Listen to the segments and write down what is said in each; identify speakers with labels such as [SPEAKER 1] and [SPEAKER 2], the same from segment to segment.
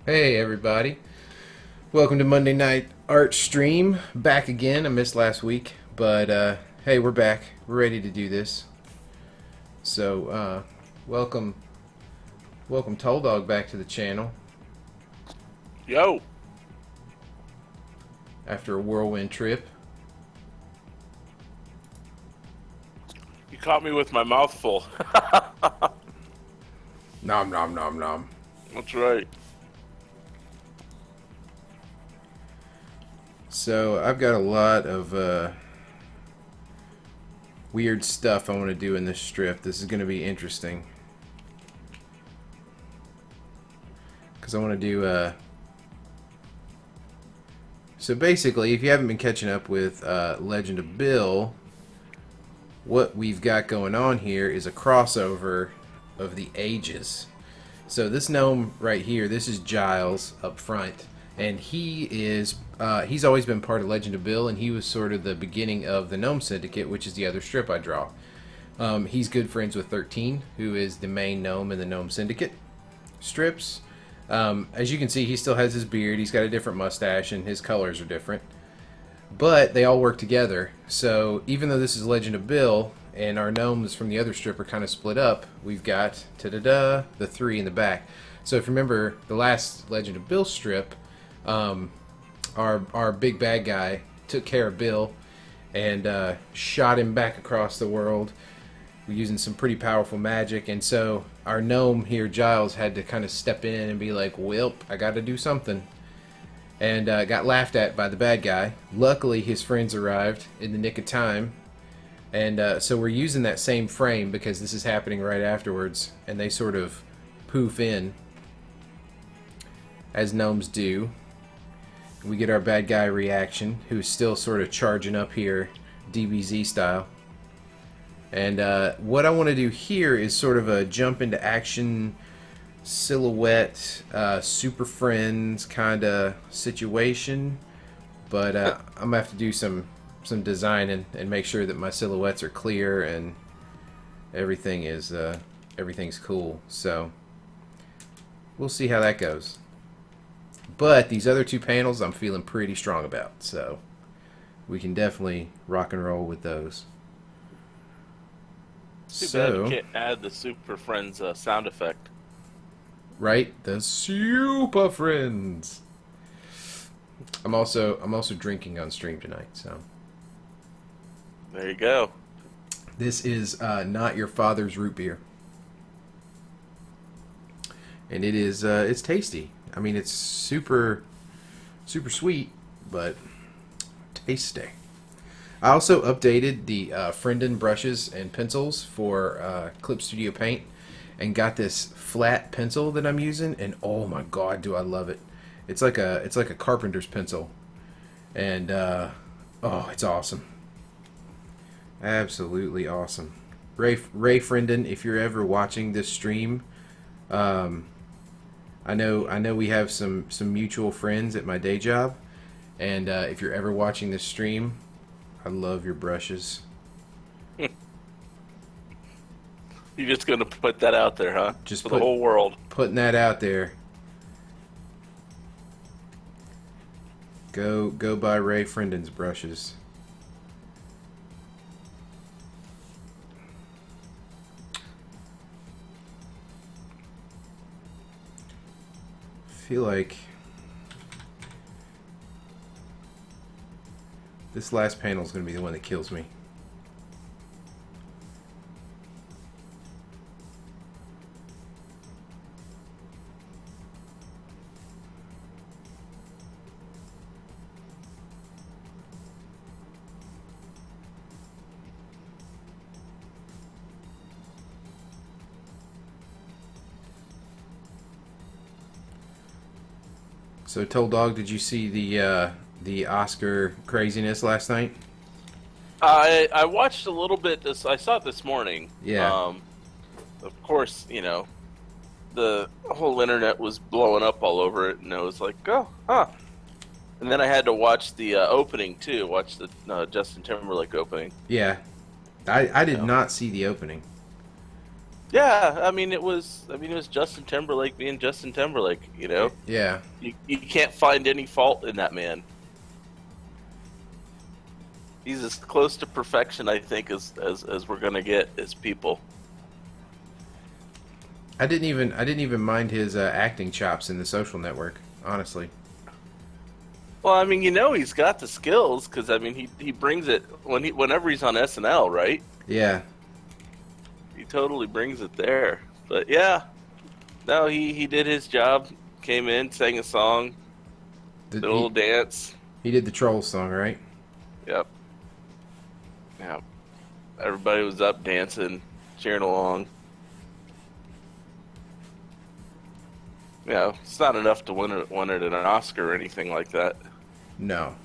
[SPEAKER 1] Hey everybody, welcome to Monday Night Art Stream. Back again. I missed last week, but hey, we're back. We're ready to do this. So, welcome, welcome Toll Dog back to the channel
[SPEAKER 2] Yo,
[SPEAKER 1] after a whirlwind trip.
[SPEAKER 2] you caught me with my mouth full.
[SPEAKER 1] Nom nom nom nom.
[SPEAKER 2] That's right.
[SPEAKER 1] So I've got a lot of weird stuff I want to do in this strip. This is going to be interesting because I want to do. So basically, if you haven't been catching up with Legend of Bill, what we've got going on here is a crossover of the ages. So this gnome right here, this is Giles up front, and he's always been part of Legend of Bill, and he was sort of the beginning of the Gnome Syndicate, which is the other strip I draw. He's good friends with 13, who is the main gnome in the Gnome Syndicate strips. As you can see, he still has his beard, he's got a different mustache, and his colors are different. But they all work together, so even though this is Legend of Bill, and our gnomes from the other strip are kind of split up, we've got, ta-da-da, the three in the back. So if you remember the last Legend of Bill strip, our big bad guy took care of Bill and shot him back across the world. We're using some pretty powerful magic, and so our gnome here, Giles, had to kind of step in and be like, "Welp, I got to do something," and got laughed at by the bad guy. Luckily, his friends arrived in the nick of time, and so we're using that same frame because this is happening right afterwards, and they sort of poof in as gnomes do. We get our bad guy reaction, who's still sort of charging up here, DBZ style. And what I want to do here is sort of a jump into action, silhouette, Super Friends kind of situation. But I'm going to have to do some designing and make sure that my silhouettes are clear and everything is everything's cool. So we'll see how that goes. But these other two panels I'm feeling pretty strong about, so we can definitely rock and roll with those.
[SPEAKER 2] Too bad you can't add the Super Friends sound effect.
[SPEAKER 1] Right, the Super Friends. I'm also drinking on stream tonight, so
[SPEAKER 2] There you go.
[SPEAKER 1] this is not your father's root beer, and it is it's tasty. I mean, it's super sweet, but tasty. I also updated the Friendin brushes and pencils for Clip Studio Paint, and got this flat pencil that I'm using, and oh my god, do I love it! It's like a carpenter's pencil, and oh, it's awesome, absolutely awesome. Ray Friendin, if you're ever watching this stream, I know we have some mutual friends at my day job, and if you're ever watching this stream, I love your brushes.
[SPEAKER 2] You're just gonna put that out there, huh?
[SPEAKER 1] Just
[SPEAKER 2] for the whole world.
[SPEAKER 1] Putting that out there. Go buy Ray Friendin's brushes. Feel like this last panel is going to be the one that kills me. So, Toll Dog, did you see the Oscar craziness last night?
[SPEAKER 2] I watched a little bit. I saw it this morning.
[SPEAKER 1] Yeah.
[SPEAKER 2] Of course, the whole internet was blowing up all over it, and I was like, oh, huh. And then I had to watch the opening too. Watch the Justin Timberlake opening.
[SPEAKER 1] Yeah. I did not see the opening.
[SPEAKER 2] Yeah, I mean, it was Justin Timberlake being Justin Timberlake. You know,
[SPEAKER 1] Yeah.
[SPEAKER 2] you can't find any fault in that man. He's as close to perfection, I think, as we're gonna get as people.
[SPEAKER 1] I didn't even mind his acting chops in The Social Network, honestly.
[SPEAKER 2] Well, I mean, he's got the skills because I mean, he brings it whenever he's on SNL, right?
[SPEAKER 1] Yeah.
[SPEAKER 2] He totally brings it there. But yeah, no, he did his job. Came in, sang a song,
[SPEAKER 1] Did
[SPEAKER 2] did a little
[SPEAKER 1] he
[SPEAKER 2] dance.
[SPEAKER 1] he did the Trolls song, right?
[SPEAKER 2] Yep. Yeah. Everybody was up dancing, cheering along. It's not enough to win it an Oscar or anything like that.
[SPEAKER 1] No.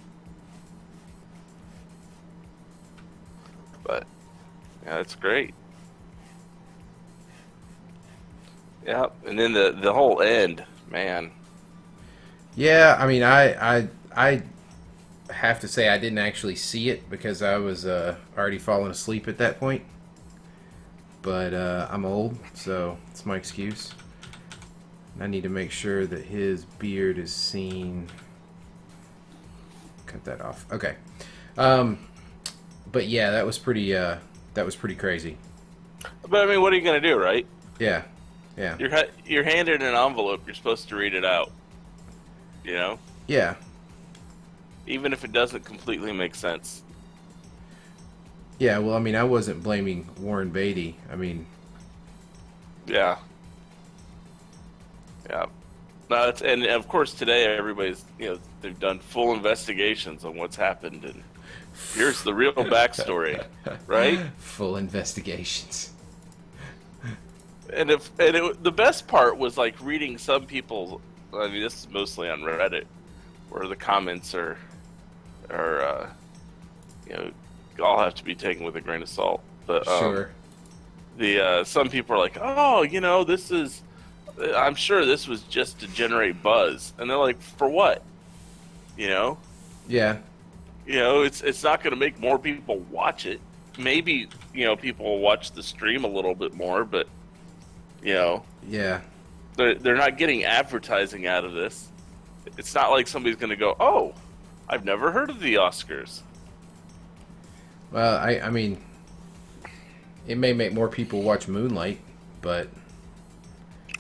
[SPEAKER 2] But yeah, it's great. Yeah, and then the whole end, man.
[SPEAKER 1] Yeah, I mean, I have to say I didn't actually see it because I was already falling asleep at that point. But I'm old, so it's my excuse. I need to make sure that his beard is seen. Cut that off. Okay. Um, but yeah, that was pretty crazy.
[SPEAKER 2] But I mean, what are you gonna do, right?
[SPEAKER 1] Yeah. Yeah.
[SPEAKER 2] You're handed an envelope. You're supposed to read it out. You know,
[SPEAKER 1] Yeah.
[SPEAKER 2] even if it doesn't completely make sense.
[SPEAKER 1] Yeah, well, I mean, I wasn't blaming Warren Beatty. I mean,
[SPEAKER 2] Yeah, yeah. No, and of course today everybody's they've done full investigations on what's happened, and here's the real backstory, right?
[SPEAKER 1] full investigations.
[SPEAKER 2] The best part was like reading some people. I mean, this is mostly on Reddit, where the comments are you know all have to be taken with a grain of salt. But
[SPEAKER 1] Sure.
[SPEAKER 2] the some people are like, oh, this is. I'm sure this was just to generate buzz, and they're like, for what? You know,
[SPEAKER 1] Yeah.
[SPEAKER 2] it's not going to make more people watch it. Maybe people will watch the stream a little bit more, but you know
[SPEAKER 1] Yeah.
[SPEAKER 2] they're not getting advertising out of this. It's not like somebody's going to go, oh, I've never heard of the Oscars.
[SPEAKER 1] Well, I mean, it may make more people watch Moonlight, but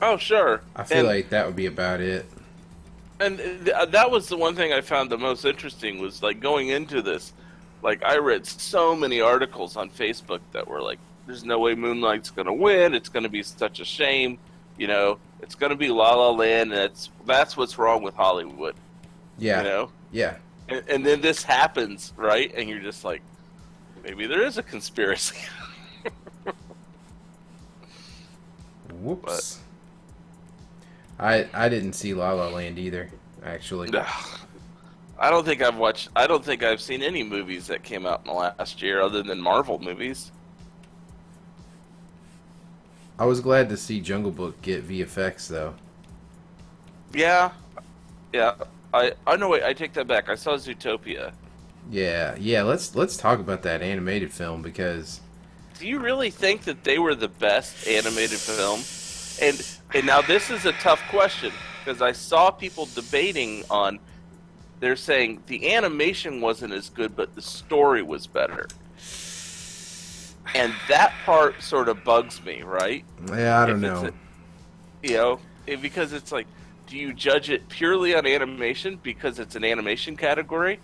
[SPEAKER 2] Oh, sure.
[SPEAKER 1] I feel like that would be about it.
[SPEAKER 2] And that was the one thing I found the most interesting was like going into this. Like I read so many articles on Facebook that were like, "There's no way Moonlight's going to win. It's going to be such a shame. It's going to be La La Land. And that's what's wrong with Hollywood.
[SPEAKER 1] Yeah.
[SPEAKER 2] You know."
[SPEAKER 1] Yeah.
[SPEAKER 2] And then this happens, right? And you're just like, maybe there is a conspiracy.
[SPEAKER 1] Whoops. I didn't see La La Land either, actually.
[SPEAKER 2] I don't think I've seen any movies that came out in the last year other than Marvel movies.
[SPEAKER 1] I was glad to see Jungle Book get VFX though.
[SPEAKER 2] Yeah, yeah. I no wait. I take that back. I saw Zootopia.
[SPEAKER 1] Yeah, yeah. Let's talk about that animated film because
[SPEAKER 2] Do you really think that they were the best animated film? And now this is a tough question because I saw people debating on. They're saying the animation wasn't as good, but the story was better. And that part sort of bugs me, right?
[SPEAKER 1] yeah, I don't
[SPEAKER 2] If it's
[SPEAKER 1] know.
[SPEAKER 2] because it's like, do you judge it purely on animation because it's an animation category?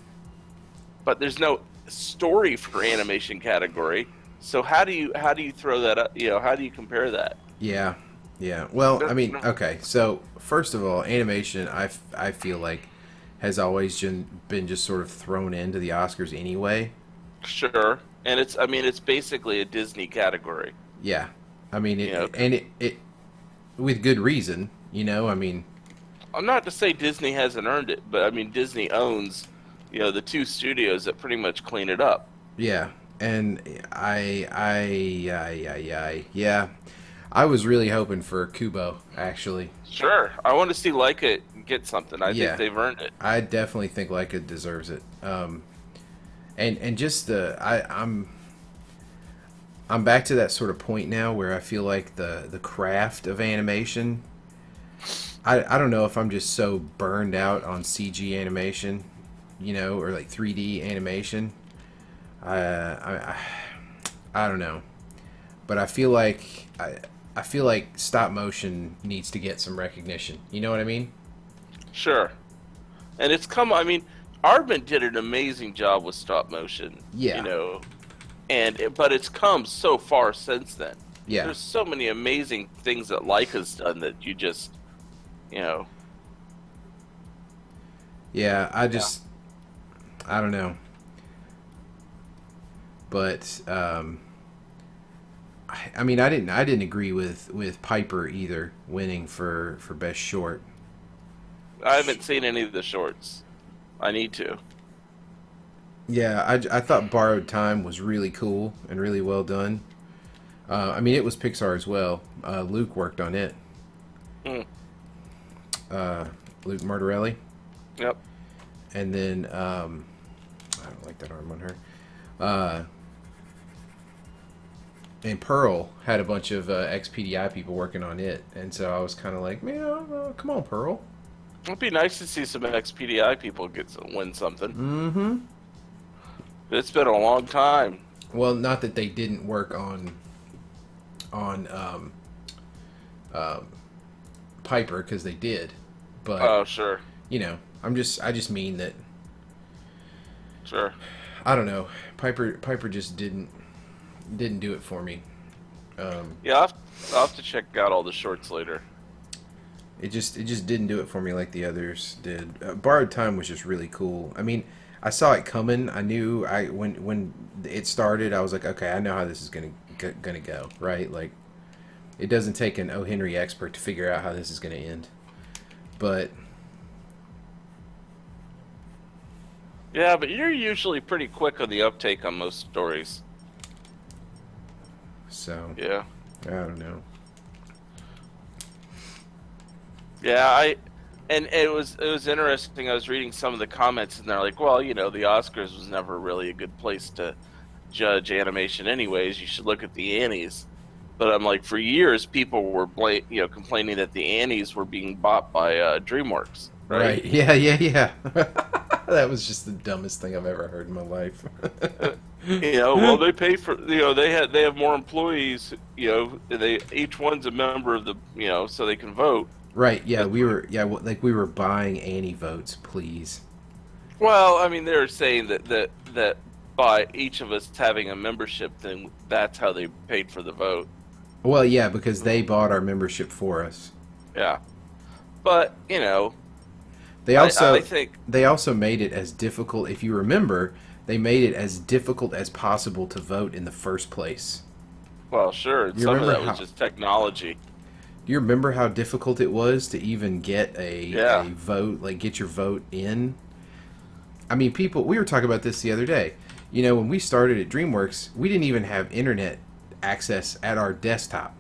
[SPEAKER 2] But there's no story for animation category. So how do you throw that up? How do you compare that?
[SPEAKER 1] Yeah, yeah. Well, I mean,
[SPEAKER 2] No.
[SPEAKER 1] okay. So first of all, animation, I feel like has always been just sort of thrown into the Oscars anyway.
[SPEAKER 2] Sure, and it's basically a Disney category.
[SPEAKER 1] Yeah, I mean
[SPEAKER 2] You know,
[SPEAKER 1] it with good reason. I mean,
[SPEAKER 2] I'm not to say Disney hasn't earned it, but I mean Disney owns, the two studios that pretty much clean it up.
[SPEAKER 1] yeah, and yeah. I was really hoping for Kubo, actually.
[SPEAKER 2] Sure, I want to see Leica get something. I think
[SPEAKER 1] Yeah,
[SPEAKER 2] they've earned it.
[SPEAKER 1] I definitely think Leica deserves it. And just I'm back to that sort of point now where I feel like the craft of animation. I don't know if I'm just so burned out on CG animation, or like 3D animation. I don't know, but I feel like stop motion needs to get some recognition. You know what I mean?
[SPEAKER 2] Sure. And it's come. I mean, Aardman did an amazing job with stop motion.
[SPEAKER 1] Yeah.
[SPEAKER 2] But it's come so far since then.
[SPEAKER 1] Yeah.
[SPEAKER 2] There's so many amazing things that Leica's done that you just, you know.
[SPEAKER 1] Yeah, I don't know. But I mean, I didn't agree with Piper either winning for best short.
[SPEAKER 2] I haven't seen any of the shorts. I need to.
[SPEAKER 1] Yeah, I thought Borrowed Time was really cool and really well done. I mean, it was Pixar as well. Luke worked on it.
[SPEAKER 2] Mm.
[SPEAKER 1] Luke Martorelli.
[SPEAKER 2] Yep.
[SPEAKER 1] And then I don't like that arm on her. And Pearl had a bunch of XPDI people working on it, and so I was kind of like, man, come on, Pearl.
[SPEAKER 2] It'd be nice to see some XPDI people win something.
[SPEAKER 1] Mm-hmm.
[SPEAKER 2] It's been a long time.
[SPEAKER 1] Well, not that they didn't work on Piper, because they did, but
[SPEAKER 2] Oh, sure.
[SPEAKER 1] I just mean that.
[SPEAKER 2] Sure.
[SPEAKER 1] I don't know. Piper just didn't do it for me.
[SPEAKER 2] Yeah, I'll have to check out all the shorts later.
[SPEAKER 1] It just didn't do it for me like the others did. Borrowed Time was just really cool. I mean, I saw it coming. I knew when it started, I was like, okay, I know how this is gonna go, right? Like, it doesn't take an O. Henry expert to figure out how this is gonna end. But
[SPEAKER 2] Yeah, but you're usually pretty quick on the uptake on most stories.
[SPEAKER 1] so
[SPEAKER 2] Yeah.
[SPEAKER 1] I don't know.
[SPEAKER 2] Yeah, and it was interesting. I was reading some of the comments, and they're like, "Well, the Oscars was never really a good place to judge animation, anyways. You should look at the Annies." But I'm like, for years, people were complaining that the Annies were being bought by DreamWorks, right?
[SPEAKER 1] Yeah. That was just the dumbest thing I've ever heard in my life.
[SPEAKER 2] Well, they pay for they have more employees. Each one's a member of the so they can vote.
[SPEAKER 1] Right, yeah, we were buying Annie votes, please.
[SPEAKER 2] Well, I mean, they're saying that by each of us having a membership, then that's how they paid for the vote.
[SPEAKER 1] Well, yeah, because they bought our membership for us.
[SPEAKER 2] Yeah, but
[SPEAKER 1] They also
[SPEAKER 2] I think
[SPEAKER 1] they also made it as difficult. If you remember, they made it as difficult as possible to vote in the first place.
[SPEAKER 2] Well, sure,
[SPEAKER 1] You
[SPEAKER 2] some of
[SPEAKER 1] remember
[SPEAKER 2] that was just technology.
[SPEAKER 1] Do you remember how difficult it was to even get
[SPEAKER 2] Yeah.
[SPEAKER 1] a vote, like get your vote in? I mean, we were talking about this the other day. When we started at DreamWorks, we didn't even have internet access at our desktop.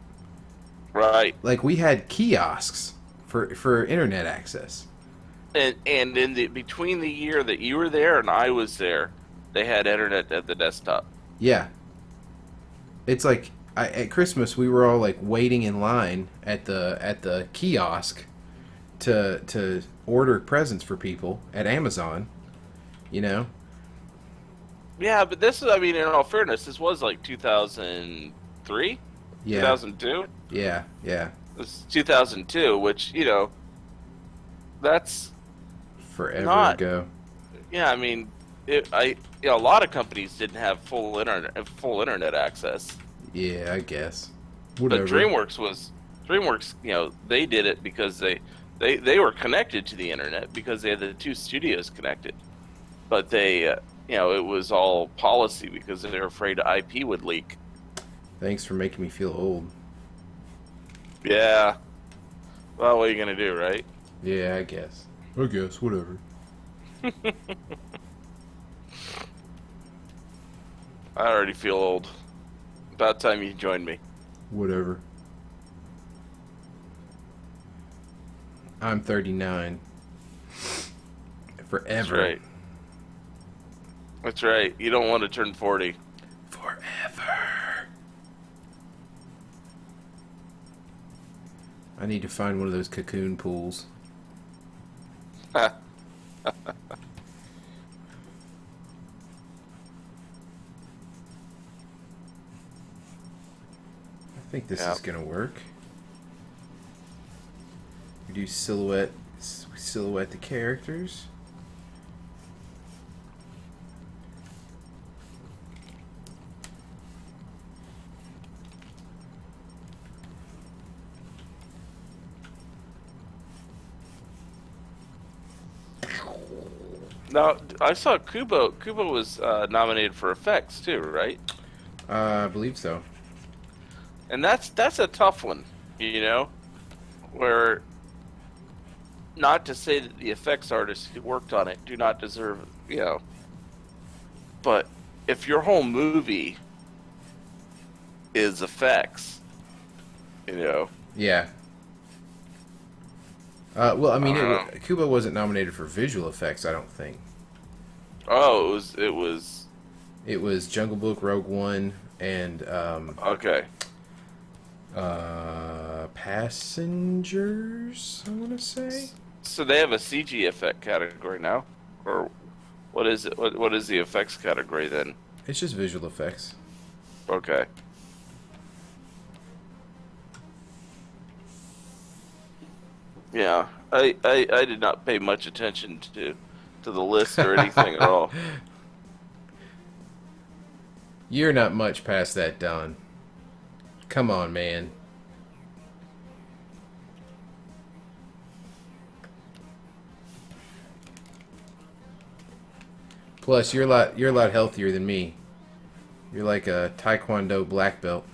[SPEAKER 2] Right.
[SPEAKER 1] Like, we had kiosks for internet access.
[SPEAKER 2] And in between the year that you were there and I was there, they had internet at the desktop.
[SPEAKER 1] Yeah. It's like at Christmas we were all like waiting in line at the kiosk to order presents for people at Amazon,
[SPEAKER 2] Yeah, but in all fairness, this was like 2003,
[SPEAKER 1] Yeah.
[SPEAKER 2] 2002.
[SPEAKER 1] Yeah.
[SPEAKER 2] It was 2002, which that's
[SPEAKER 1] Forever ago.
[SPEAKER 2] Yeah, I mean, a lot of companies didn't have full internet access.
[SPEAKER 1] Yeah, I guess. Whatever.
[SPEAKER 2] But DreamWorks, they did it because they were connected to the internet because they had the two studios connected. But they, it was all policy because they were afraid IP would leak.
[SPEAKER 1] Thanks for making me feel old.
[SPEAKER 2] Yeah. Well, what are you gonna do, right?
[SPEAKER 1] Yeah, I guess. Whatever.
[SPEAKER 2] I already feel old. About time you joined me.
[SPEAKER 1] Whatever. I'm 39. Forever.
[SPEAKER 2] That's right. That's right. You don't want to turn 40.
[SPEAKER 1] Forever. I need to find one of those cocoon pools. I think this
[SPEAKER 2] Yeah.
[SPEAKER 1] is gonna work. We do silhouette the characters.
[SPEAKER 2] Now I saw Kubo. Kubo was nominated for effects too, right?
[SPEAKER 1] I believe so.
[SPEAKER 2] And that's a tough one, you know, where not to say that the effects artists who worked on it do not deserve, you know, but if your whole movie is effects, you know,
[SPEAKER 1] Yeah. Well, I mean,
[SPEAKER 2] uh,
[SPEAKER 1] Kubo wasn't nominated for visual effects. I don't think.
[SPEAKER 2] oh, it was
[SPEAKER 1] It was Jungle Book, Rogue One, and
[SPEAKER 2] okay.
[SPEAKER 1] Passengers. I want to say.
[SPEAKER 2] So they have a CG effect category now, or what is it? What is the effects category then?
[SPEAKER 1] It's just visual effects.
[SPEAKER 2] Okay. Yeah, I did not pay much attention to the list or anything at all.
[SPEAKER 1] You're not much past that, Don. Come on, man. Plus, you're a lot healthier than me. You're like a Taekwondo black belt.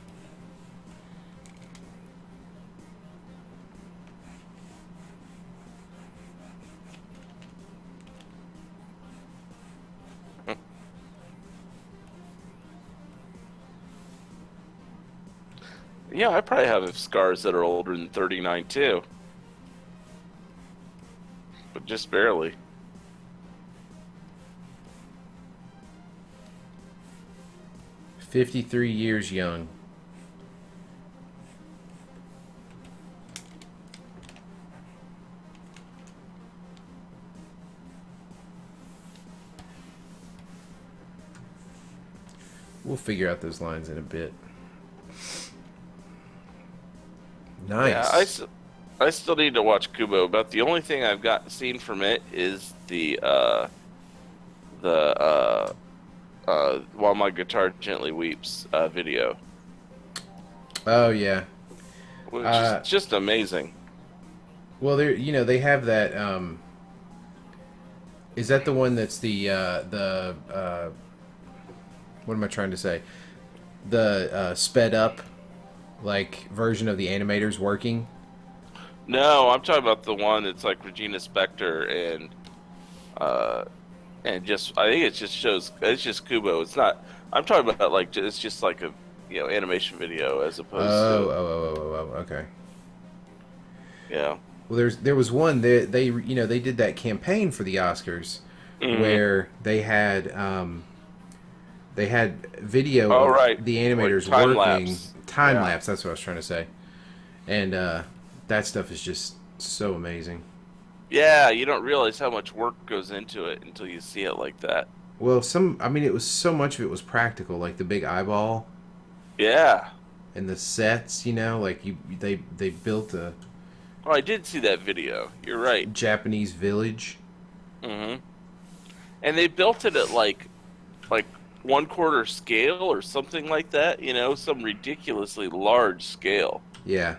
[SPEAKER 2] Yeah, I probably have scars that are older than 39 too, but just barely.
[SPEAKER 1] 53 years young. We'll figure out those lines in a bit.
[SPEAKER 2] Yeah,
[SPEAKER 1] Nice.
[SPEAKER 2] I still need to watch Kubo. About the only thing I've got seen from it is the While My Guitar Gently Weeps video,
[SPEAKER 1] Oh yeah.
[SPEAKER 2] which is
[SPEAKER 1] Uh,
[SPEAKER 2] just amazing.
[SPEAKER 1] well, they have that. Is that the one that's the what am I trying to say? The sped up like version of the animators working.
[SPEAKER 2] No, I'm talking about the one that's like Regina Spektor uh just I think it just shows it's just Kubo. It's not. I'm talking about like it's just like a animation video as opposed to
[SPEAKER 1] Okay.
[SPEAKER 2] yeah.
[SPEAKER 1] Well, there was one they did that campaign for the Oscars
[SPEAKER 2] Hmm.
[SPEAKER 1] where they had video
[SPEAKER 2] All
[SPEAKER 1] of
[SPEAKER 2] right,
[SPEAKER 1] the
[SPEAKER 2] like
[SPEAKER 1] animators
[SPEAKER 2] time
[SPEAKER 1] working
[SPEAKER 2] lapse.
[SPEAKER 1] time
[SPEAKER 2] Yeah,
[SPEAKER 1] lapse. That's what I was trying to say, and that stuff is just so amazing.
[SPEAKER 2] yeah. You don't realize how much work goes into it until you see it like that.
[SPEAKER 1] Well, I mean, it was so much of it was practical, like the big eyeball
[SPEAKER 2] Yeah.
[SPEAKER 1] and the sets. Like they built a
[SPEAKER 2] Oh, I did see that video. You're right.
[SPEAKER 1] Japanese village.
[SPEAKER 2] Hmm. And they built it at like 1/4 scale or something like that. Some ridiculously large scale.
[SPEAKER 1] Yeah,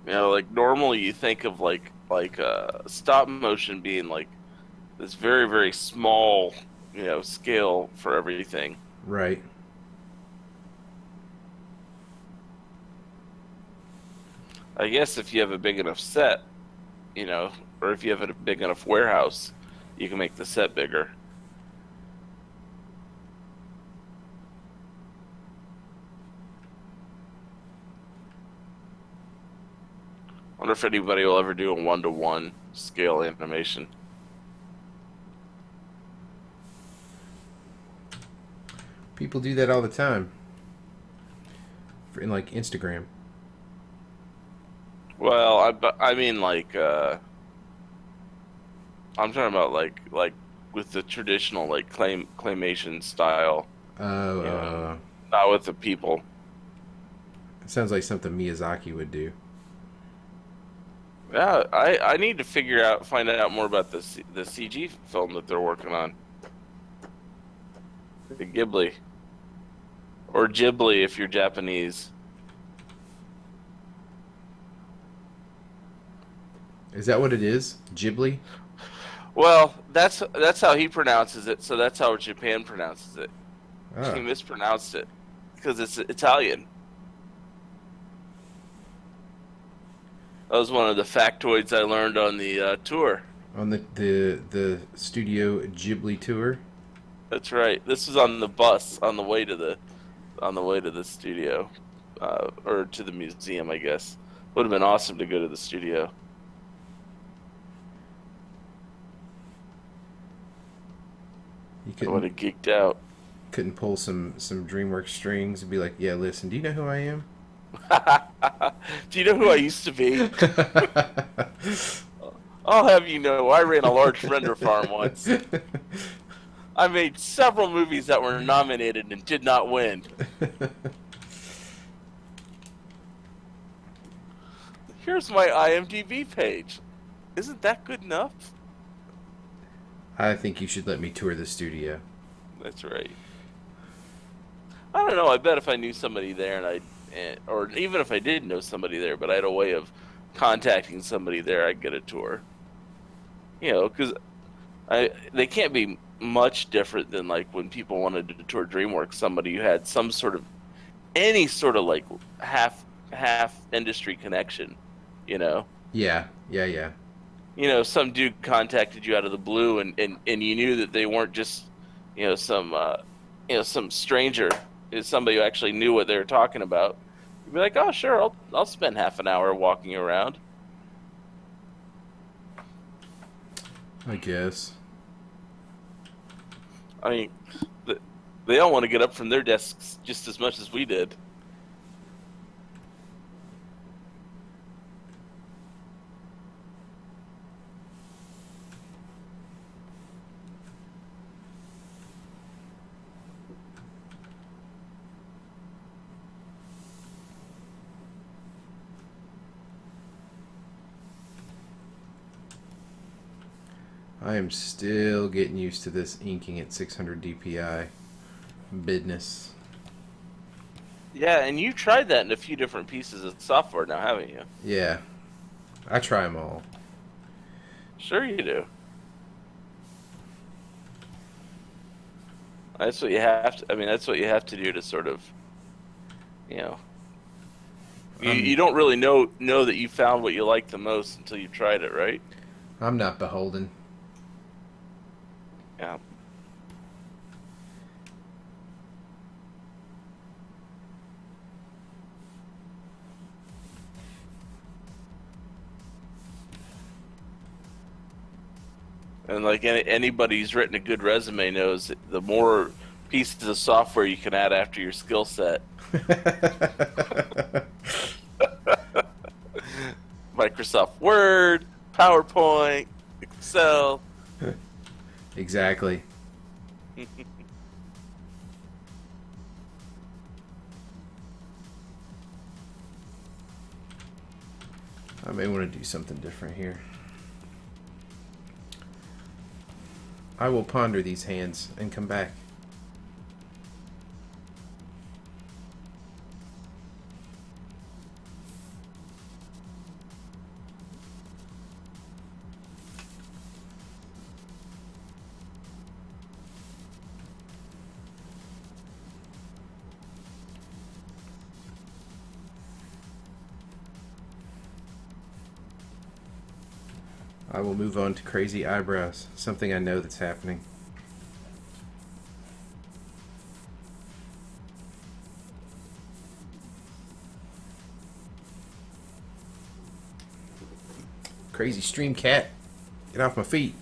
[SPEAKER 2] Like normally you think of like stop motion being like this very very small scale for everything.
[SPEAKER 1] right.
[SPEAKER 2] I guess if you have a big enough set, or if you have a big enough warehouse, you can make the set bigger. Wonder if anybody will ever do a 1-to-1 scale animation.
[SPEAKER 1] People do that all the time in like Instagram.
[SPEAKER 2] Well, I mean, like, I'm talking about like with the traditional like claymation style,
[SPEAKER 1] Oh,
[SPEAKER 2] you know, not with the people.
[SPEAKER 1] it sounds like something Miyazaki would do.
[SPEAKER 2] Yeah, I need to find out more about the CG film that they're working on, the Ghibli or Ghibli if you're Japanese.
[SPEAKER 1] Is that what it is? Ghibli?
[SPEAKER 2] Well, that's how he pronounces it, so that's how Japan pronounces it. He
[SPEAKER 1] Oh,
[SPEAKER 2] mispronounced it because it's Italian. That was one of the factoids I learned on the tour.
[SPEAKER 1] on the Studio Ghibli tour.
[SPEAKER 2] That's right. This was on the bus on the way to the studio, or to the museum, I guess. Would have been awesome to go to the studio.
[SPEAKER 1] You
[SPEAKER 2] I would
[SPEAKER 1] couldn't
[SPEAKER 2] have geeked out.
[SPEAKER 1] couldn't pull some DreamWorks strings and be like, yeah, listen, do you know who I am?
[SPEAKER 2] Do you know who I used to be? I'll have you know, I ran a large render farm once. I made several movies that were nominated and did not win. Here's my IMDb page. Isn't that good enough?
[SPEAKER 1] I think you should let me tour the studio.
[SPEAKER 2] That's right. I don't know. I bet if I knew somebody there or even if I did know somebody there, but I had a way of contacting somebody there, I'd get a tour. Because they can't be much different than like when people wanted to tour DreamWorks. Somebody who had any sort of like half industry connection. You know,
[SPEAKER 1] Yeah, yeah, yeah.
[SPEAKER 2] some dude contacted you out of the blue, and you knew that they weren't just some some stranger. Is somebody who actually knew what they were talking about. You'd be like, oh sure, I'll spend half an hour walking around.
[SPEAKER 1] I guess.
[SPEAKER 2] I mean, they all want to get up from their desks just as much as we did.
[SPEAKER 1] I am still getting used to this inking at 600 DPI business.
[SPEAKER 2] Yeah, and you tried that in a few different pieces of software now, haven't you?
[SPEAKER 1] Yeah, I try them all.
[SPEAKER 2] Sure you do. That's what you have to. I mean, that's what you have to do to sort of, you know, you
[SPEAKER 1] I'm
[SPEAKER 2] don't really know that you found what you like the most until you tried it, right?
[SPEAKER 1] I'm not beholden.
[SPEAKER 2] Yeah. And like anybody who's written a good resume knows, the more pieces of software you can add after your skill set. Microsoft Word, PowerPoint, Excel.
[SPEAKER 1] Exactly. I may want to do something different here. I will ponder these hands and come back. I will move on to crazy eyebrows, something I know that's happening. Crazy stream cat, get off my feet.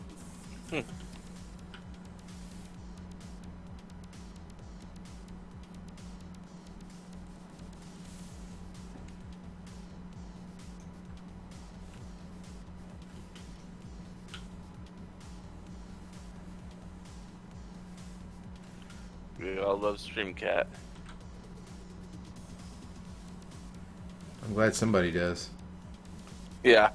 [SPEAKER 2] I love Streamcat.
[SPEAKER 1] I'm glad somebody does.
[SPEAKER 2] Yeah.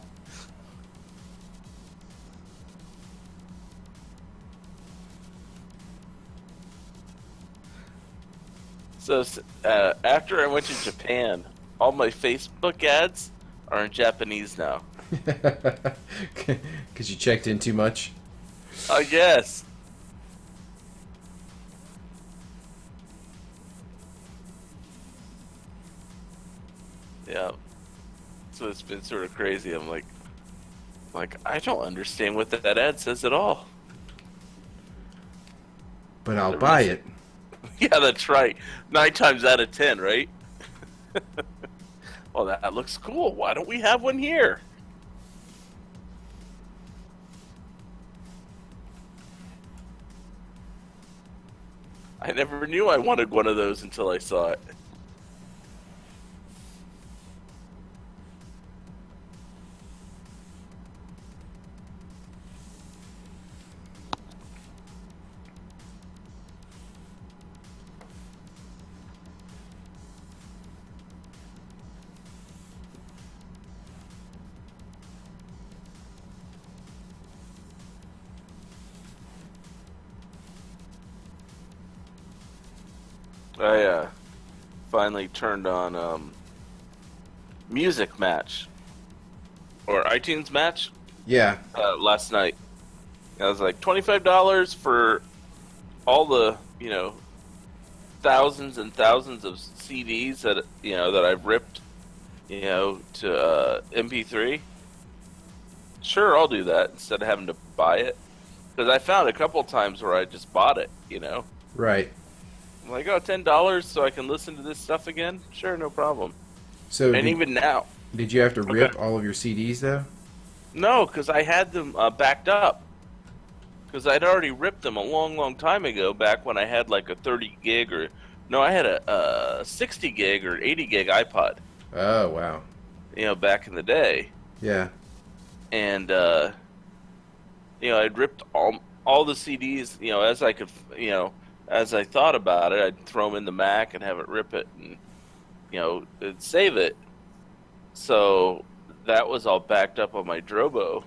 [SPEAKER 2] So after I went to Japan, all my Facebook ads are in Japanese now.
[SPEAKER 1] Because you checked in too much?
[SPEAKER 2] I guess. Yeah. So it's been sort of crazy. I'm like I don't understand what that ad says at all.
[SPEAKER 1] But I'll
[SPEAKER 2] The
[SPEAKER 1] buy
[SPEAKER 2] reason-
[SPEAKER 1] it.
[SPEAKER 2] Yeah, that's right. 9 times out of 10, right? Well, that looks cool. Why don't we have one here? I never knew I wanted one of those until I saw it. I finally turned on Music Match or iTunes Match
[SPEAKER 1] Yeah.
[SPEAKER 2] last night. I was like $25 for all the thousands and thousands of CDs that that I've ripped to MP3. Sure, I'll do that instead of having to buy it because I found a couple times where I just bought it.
[SPEAKER 1] Right.
[SPEAKER 2] I'm like, oh, $10 so I can listen to this stuff again? Sure, no problem.
[SPEAKER 1] So
[SPEAKER 2] And even now,
[SPEAKER 1] did you have to rip
[SPEAKER 2] Okay.
[SPEAKER 1] all of your CDs though?
[SPEAKER 2] no, because I had them backed up. Because I'd already ripped them a long, long time ago, back when I had like a 30 gig or no, I had a 60 gig or 80 gig iPod.
[SPEAKER 1] Oh wow.
[SPEAKER 2] Back in the day,
[SPEAKER 1] Yeah.
[SPEAKER 2] and I'd ripped all the CDs. As I could, as I thought about it, I'd throw them in the Mac and have it rip it, and it'd save it. So that was all backed up on my Drobo.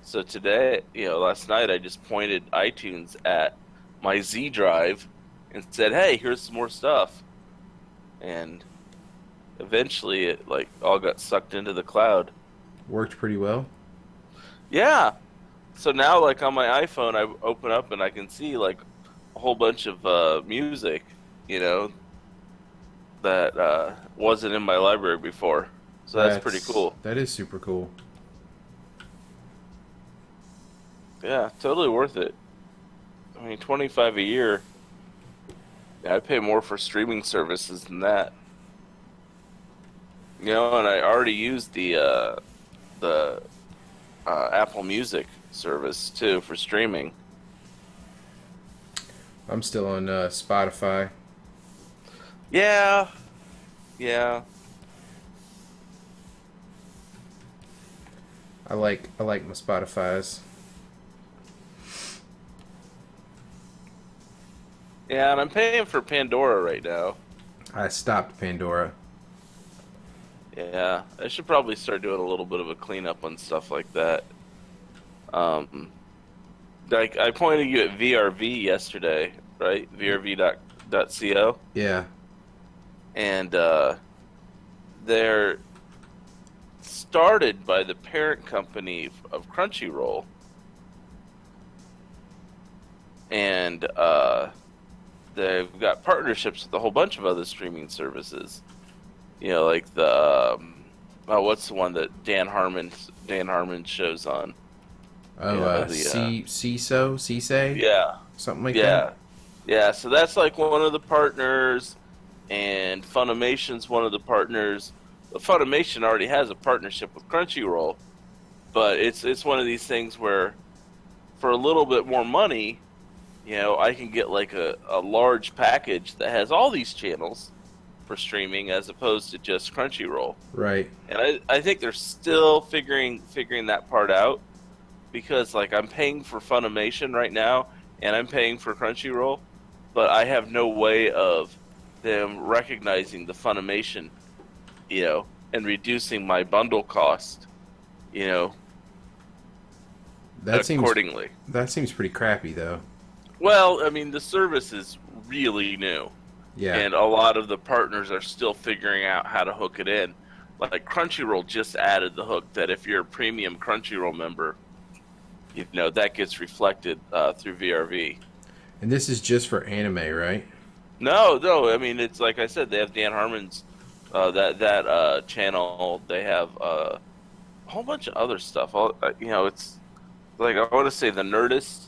[SPEAKER 2] So today, last night, I just pointed iTunes at my Z drive and said, "Hey, here's some more stuff," and eventually, it like all got sucked into the cloud.
[SPEAKER 1] Worked pretty well.
[SPEAKER 2] Yeah. So now, like on my iPhone, I open up and I can see like a whole bunch of music, that wasn't in my library before. So that's pretty cool.
[SPEAKER 1] That is super cool.
[SPEAKER 2] Yeah, totally worth it. I mean, 25 a year. Yeah, I pay more for streaming services than that. And I already used the Apple Music service too for streaming.
[SPEAKER 1] I'm still on Spotify.
[SPEAKER 2] Yeah, yeah.
[SPEAKER 1] I like my Spotify's.
[SPEAKER 2] Yeah, and I'm paying for Pandora right now.
[SPEAKER 1] I stopped Pandora.
[SPEAKER 2] Yeah, I should probably start doing a little bit of a cleanup on stuff like that. Like I pointed you at VRV yesterday, right? VRV.co,
[SPEAKER 1] Yeah.
[SPEAKER 2] and they're started by the parent company of Crunchyroll, and they've got partnerships with a whole bunch of other streaming services. Like the what's the one that Dan Harmon shows on?
[SPEAKER 1] Oh, CISO?
[SPEAKER 2] Yeah,
[SPEAKER 1] Something like
[SPEAKER 2] yeah,
[SPEAKER 1] that?
[SPEAKER 2] yeah. So that's like one of the partners, and Funimation's one of the partners. But Funimation already has a partnership with Crunchyroll, but it's one of these things where, for a little bit more money, I can get like a large package that has all these channels for streaming as opposed to just Crunchyroll.
[SPEAKER 1] Right.
[SPEAKER 2] And I think they're still figuring that part out, because like I'm paying for Funimation right now and I'm paying for Crunchyroll, but I have no way of them recognizing the Funimation, and reducing my bundle cost, you know,
[SPEAKER 1] That seems
[SPEAKER 2] accordingly.
[SPEAKER 1] that seems pretty crappy though.
[SPEAKER 2] Well, I mean, the service is really new,
[SPEAKER 1] Yeah.
[SPEAKER 2] and a lot of the partners are still figuring out how to hook it in. Like Crunchyroll just added the hook that if you're a premium Crunchyroll member, that gets reflected through VRV.
[SPEAKER 1] And this is just for anime, right?
[SPEAKER 2] No, no, I mean it's like I said, they have Dan Harmon's that channel. They have a whole bunch of other stuff. It's like I want to say the Nerdist.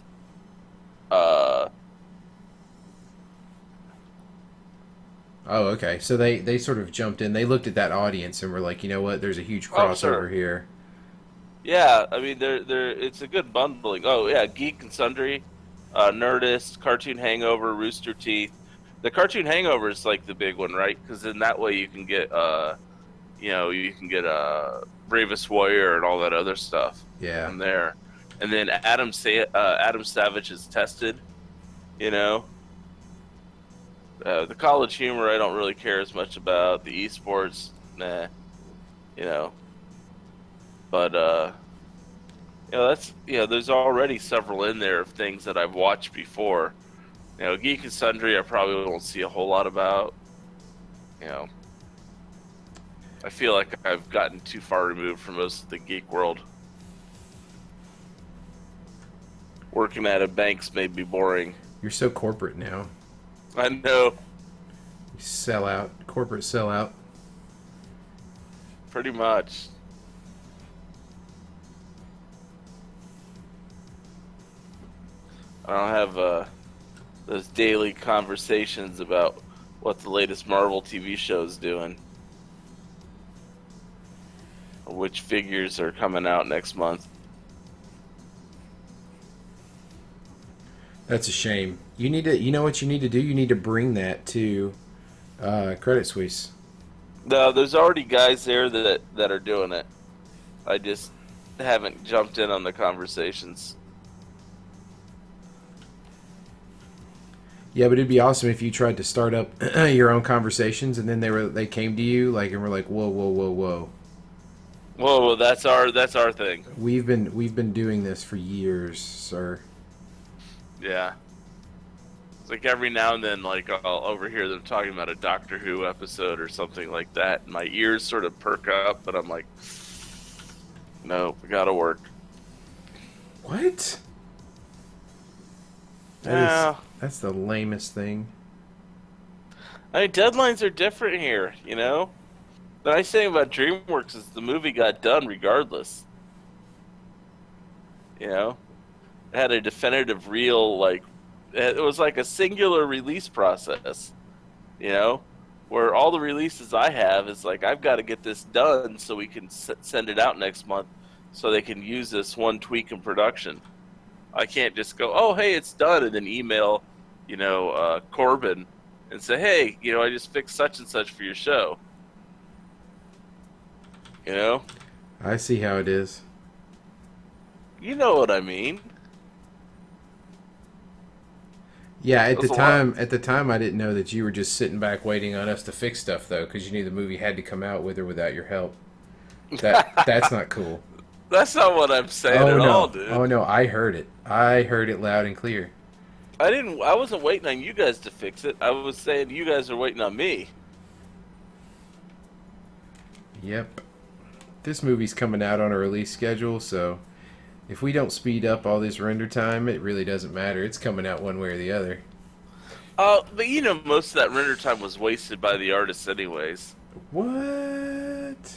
[SPEAKER 2] Uh,
[SPEAKER 1] Oh, okay. So they sort of jumped in. They looked at that audience and were like, you know what? There's a huge
[SPEAKER 2] oh,
[SPEAKER 1] crossover
[SPEAKER 2] sure.
[SPEAKER 1] here.
[SPEAKER 2] Yeah, I mean they're it's a good bundling. Oh yeah, Geek and Sundry, Nerdist, Cartoon Hangover, Rooster Teeth. The Cartoon Hangover is like the big one, right? Because in that way you can get Bravest Warrior and all that other stuff
[SPEAKER 1] Yeah.
[SPEAKER 2] from there. And then Adam Savage is Tested. You know, the College Humor I don't really care as much about. The esports, nah. You know, but there's already several in there of things that I've watched before. Geek and Sundry I probably won't see a whole lot about. You know, I feel like I've gotten too far removed from most of the geek world. Working at a bank's made me boring.
[SPEAKER 1] You're so corporate now.
[SPEAKER 2] I know,
[SPEAKER 1] You sell out, corporate sellout.
[SPEAKER 2] pretty much. I don't have those daily conversations about what the latest Marvel TV show is doing, or which figures are coming out next month.
[SPEAKER 1] That's a shame. You know what you need to do? You need to bring that to Credit Suisse.
[SPEAKER 2] No, there's already guys there that are doing it. I just haven't jumped in on the conversations.
[SPEAKER 1] Yeah, but it'd be awesome if you tried to start up your own conversations, and then they came to you and were like, whoa, whoa, whoa, whoa.
[SPEAKER 2] Whoa, that's our thing.
[SPEAKER 1] We've been doing this for years, sir.
[SPEAKER 2] Yeah. It's like every now and then, like I'll overhear them talking about a Doctor Who episode or something like that, and my ears sort of perk up, but I'm like, no, we gotta work.
[SPEAKER 1] What?
[SPEAKER 2] Yeah.
[SPEAKER 1] That's the lamest thing.
[SPEAKER 2] I mean, deadlines are different here, you know? The nice thing about DreamWorks is the movie got done regardless. You know? It had a definitive it was like a singular release process, where all the releases I have is like, I've got to get this done so we can send it out next month so they can use this one tweak in production. I can't just go, oh, hey, it's done, and then email, Corbin and say, hey, I just fixed such and such for your show. You know?
[SPEAKER 1] I see how it is.
[SPEAKER 2] You know what I mean.
[SPEAKER 1] Yeah, at
[SPEAKER 2] That's a lot.
[SPEAKER 1] the time, I didn't know that you were just sitting back waiting on us to fix stuff, though, because you knew the movie had to come out with or without your help. That's not cool.
[SPEAKER 2] That's not what I'm saying
[SPEAKER 1] Oh
[SPEAKER 2] at all,
[SPEAKER 1] no,
[SPEAKER 2] dude.
[SPEAKER 1] oh no, I heard it. I heard it loud and clear.
[SPEAKER 2] I wasn't waiting on you guys to fix it. I was saying you guys are waiting on me.
[SPEAKER 1] Yep. This movie's coming out on a release schedule, so if we don't speed up all this render time, it really doesn't matter. It's coming out one way or the other.
[SPEAKER 2] But most of that render time was wasted by the artists anyways.
[SPEAKER 1] What?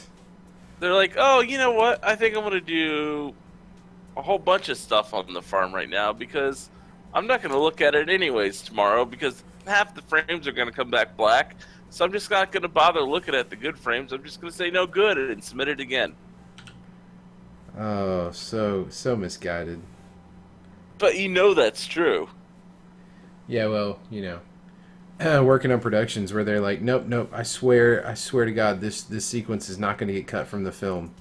[SPEAKER 2] They're like, oh, you know what? I think I'm going to do a whole bunch of stuff on the farm right now because I'm not going to look at it anyways tomorrow because half the frames are going to come back black. So I'm just not going to bother looking at the good frames. I'm just going to say no good and submit it again.
[SPEAKER 1] Oh, so misguided.
[SPEAKER 2] But that's true.
[SPEAKER 1] Yeah, well, working on productions where they're like, nope, nope, I swear to God, this sequence is not going to get cut from the film.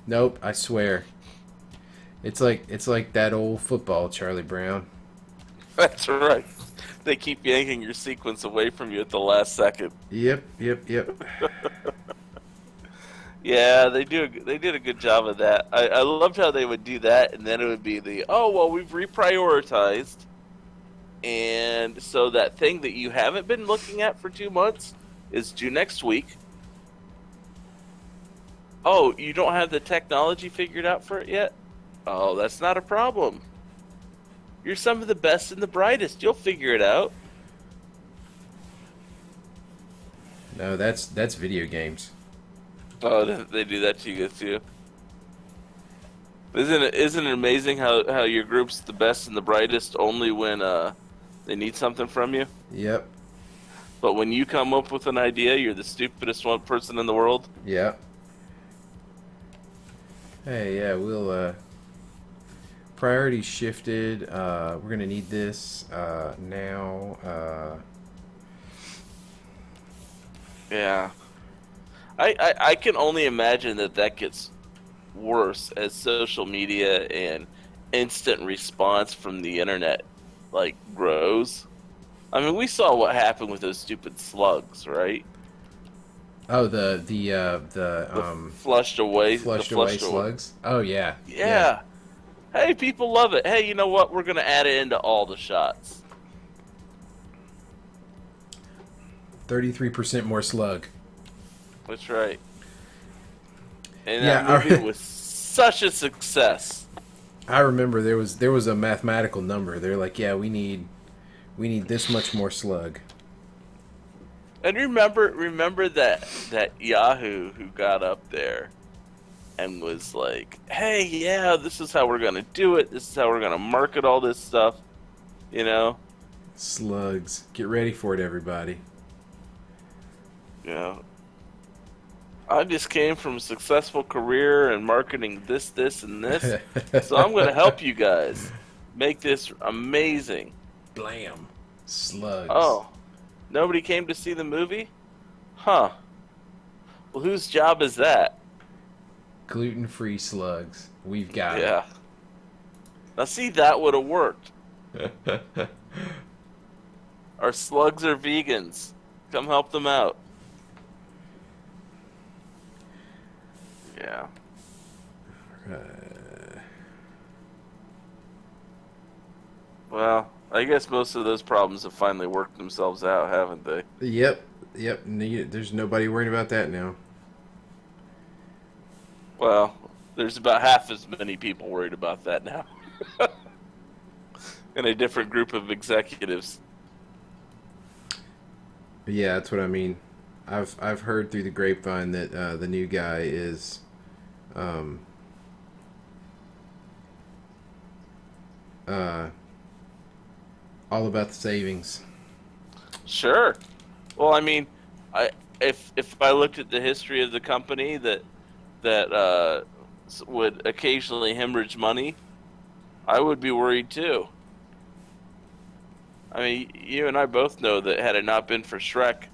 [SPEAKER 1] Nope, I swear. It's like that old football, Charlie Brown.
[SPEAKER 2] That's right. They keep yanking your sequence away from you at the last second.
[SPEAKER 1] Yep, yep, yep.
[SPEAKER 2] Yeah, they did a good job of that. I loved how they would do that, and then it would be the, oh well, we've reprioritized, and so that thing that you haven't been looking at for 2 months is due next week. Oh, you don't have the technology figured out for it yet? Oh, that's not a problem. You're some of the best and the brightest. You'll figure it out.
[SPEAKER 1] No, that's video games.
[SPEAKER 2] Oh, they do that to you too. Isn't it amazing how your group's the best and the brightest only when they need something from you?
[SPEAKER 1] Yep,
[SPEAKER 2] But when you come up with an idea, you're the stupidest one person in the world.
[SPEAKER 1] yep. Hey, yeah, we'll priorities shifted. We're gonna need this now.
[SPEAKER 2] Yeah. I can only imagine that gets worse as social media and instant response from the internet like grows. I mean, we saw what happened with those stupid slugs, right?
[SPEAKER 1] Oh, the
[SPEAKER 2] The flushed away, the
[SPEAKER 1] flushed away
[SPEAKER 2] flushed away.
[SPEAKER 1] slugs. Oh yeah, yeah.
[SPEAKER 2] Yeah. Hey, people love it. Hey, you know what? We're gonna add it into all the shots.
[SPEAKER 1] 33% more slug.
[SPEAKER 2] That's right. And
[SPEAKER 1] Yeah,
[SPEAKER 2] that movie was such a success.
[SPEAKER 1] I remember there was a mathematical number. They're like, yeah, we need this much more slug.
[SPEAKER 2] And remember that Yahoo who got up there and was like, "Hey, yeah, this is how we're gonna do it. This is how we're gonna market all this stuff." You know,
[SPEAKER 1] Slugs. Get ready for it, everybody.
[SPEAKER 2] you know. I just came from a successful career in marketing this, and this, so I'm gonna help you guys make this amazing.
[SPEAKER 1] Blam. Slugs.
[SPEAKER 2] Oh, nobody came to see the movie? Huh. Well, whose job is that?
[SPEAKER 1] Gluten-free slugs. We've got
[SPEAKER 2] Yeah. Now, see, that would have worked.
[SPEAKER 1] it.
[SPEAKER 2] Our slugs are vegans. Come help them out. Yeah. Well, I guess most of those problems have finally worked themselves out, haven't they?
[SPEAKER 1] Yep. Yep. There's nobody worried about that now.
[SPEAKER 2] Well, there's about half as many people worried about that now. In a different group of executives.
[SPEAKER 1] But yeah, that's what I mean. I've heard through the grapevine that the new guy is um, uh, all about the savings.
[SPEAKER 2] Sure. Well, I mean, I if I looked at the history of the company that would occasionally hemorrhage money, I would be worried too. I mean, you and I both know that had it not been for Shrek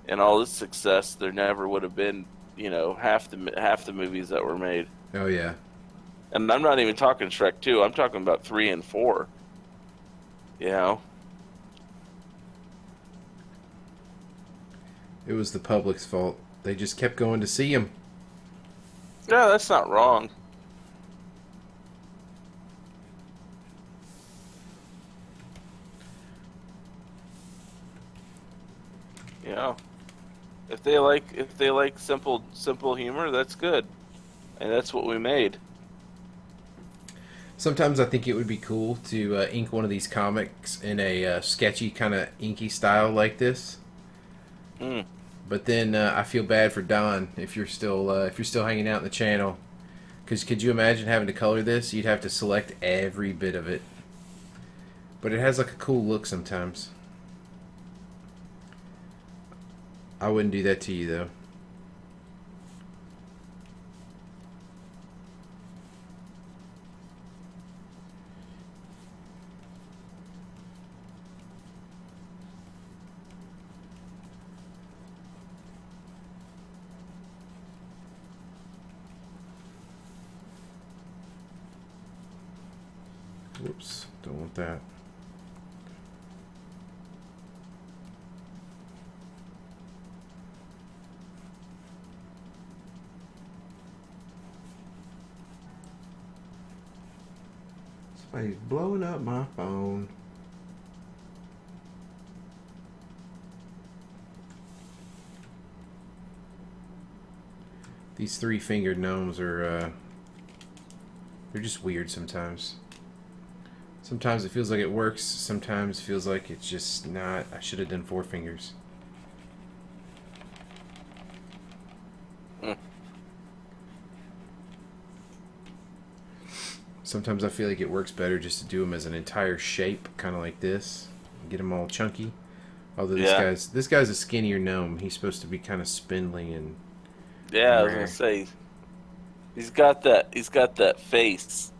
[SPEAKER 2] and all its success, there never would have been, half the movies that were made.
[SPEAKER 1] Oh yeah.
[SPEAKER 2] And I'm not even talking Shrek 2. I'm talking about 3 and 4. You know?
[SPEAKER 1] It was the public's fault. They just kept going to see him.
[SPEAKER 2] Yeah, that's not wrong. You know, if they like simple humor, that's good. And that's what we made.
[SPEAKER 1] Sometimes I think it would be cool to ink one of these comics in a sketchy kind of inky style like this.
[SPEAKER 2] Mm.
[SPEAKER 1] But then I feel bad for Don if you're still hanging out in the channel. Because could you imagine having to color this? You'd have to select every bit of it. But it has like a cool look sometimes. I wouldn't do that to you though. Whoops, don't want that. Somebody's blowing up my phone. These three-fingered gnomes are, they're just weird sometimes. Sometimes it feels like it works, sometimes it feels like it's just not. I should have done four fingers. Sometimes I feel like it works better just to do them as an entire shape, kind of like this. Get them all chunky. Although this guy's a skinnier gnome. He's supposed to be kind of spindly and
[SPEAKER 2] Yeah, I was gonna
[SPEAKER 1] rare.
[SPEAKER 2] say he's got that face.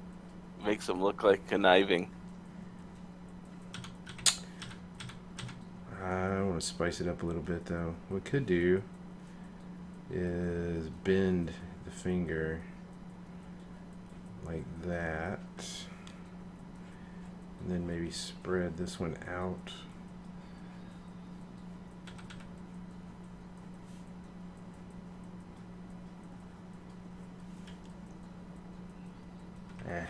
[SPEAKER 2] Makes him look like conniving.
[SPEAKER 1] I want to spice it up a little bit though. What we could do is bend the finger like that. And then maybe spread this one out. Eh.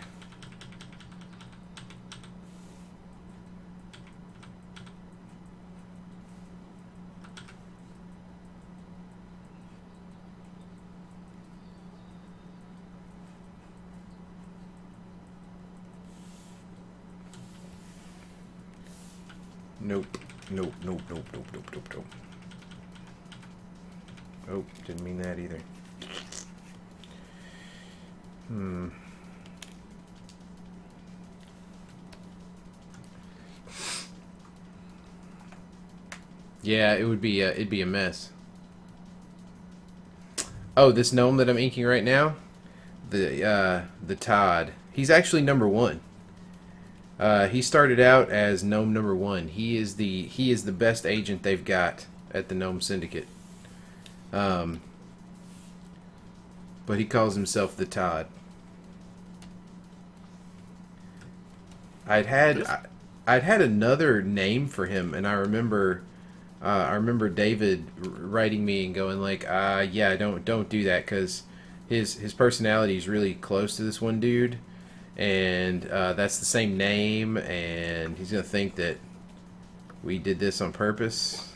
[SPEAKER 1] Nope. Nope, nope, nope, nope, nope, nope, nope. Oh, didn't mean that either. Yeah, it would be it'd be a mess. Oh, this gnome that I'm inking right now, the Todd. He's actually number one. He started out as gnome number one. He is the best agent they've got at the Gnome Syndicate. But he calls himself the Todd. I'd had I'd had another name for him, and I remember David writing me and going like, yeah, don't do that because his personality is really close to this one dude, and that's the same name, and he's gonna think that we did this on purpose.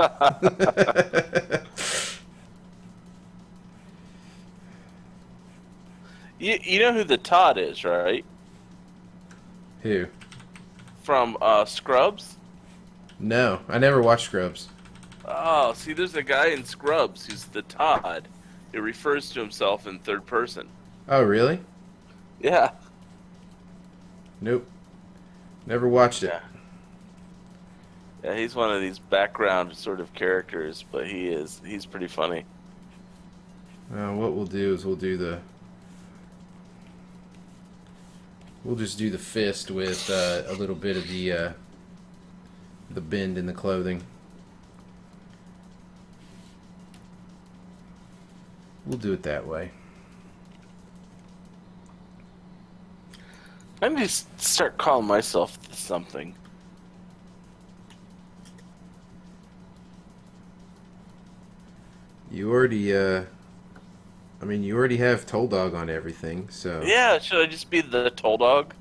[SPEAKER 2] You know who the Todd is, right?
[SPEAKER 1] Who?
[SPEAKER 2] From Scrubs.
[SPEAKER 1] No, I never watched Scrubs.
[SPEAKER 2] Oh, see, there's a guy in Scrubs who's the Todd. He refers to himself in third person.
[SPEAKER 1] Oh, really?
[SPEAKER 2] Yeah.
[SPEAKER 1] Nope. Never watched it.
[SPEAKER 2] Yeah. Yeah, he's one of these background sort of characters, but he's pretty funny.
[SPEAKER 1] What we'll do is we'll just do the fist with a little bit of the bend in the clothing. We'll do it that way.
[SPEAKER 2] I need to start calling myself something.
[SPEAKER 1] You already, I mean, you already have Toll Dog on everything, so.
[SPEAKER 2] Yeah, should I just be the Toll Dog?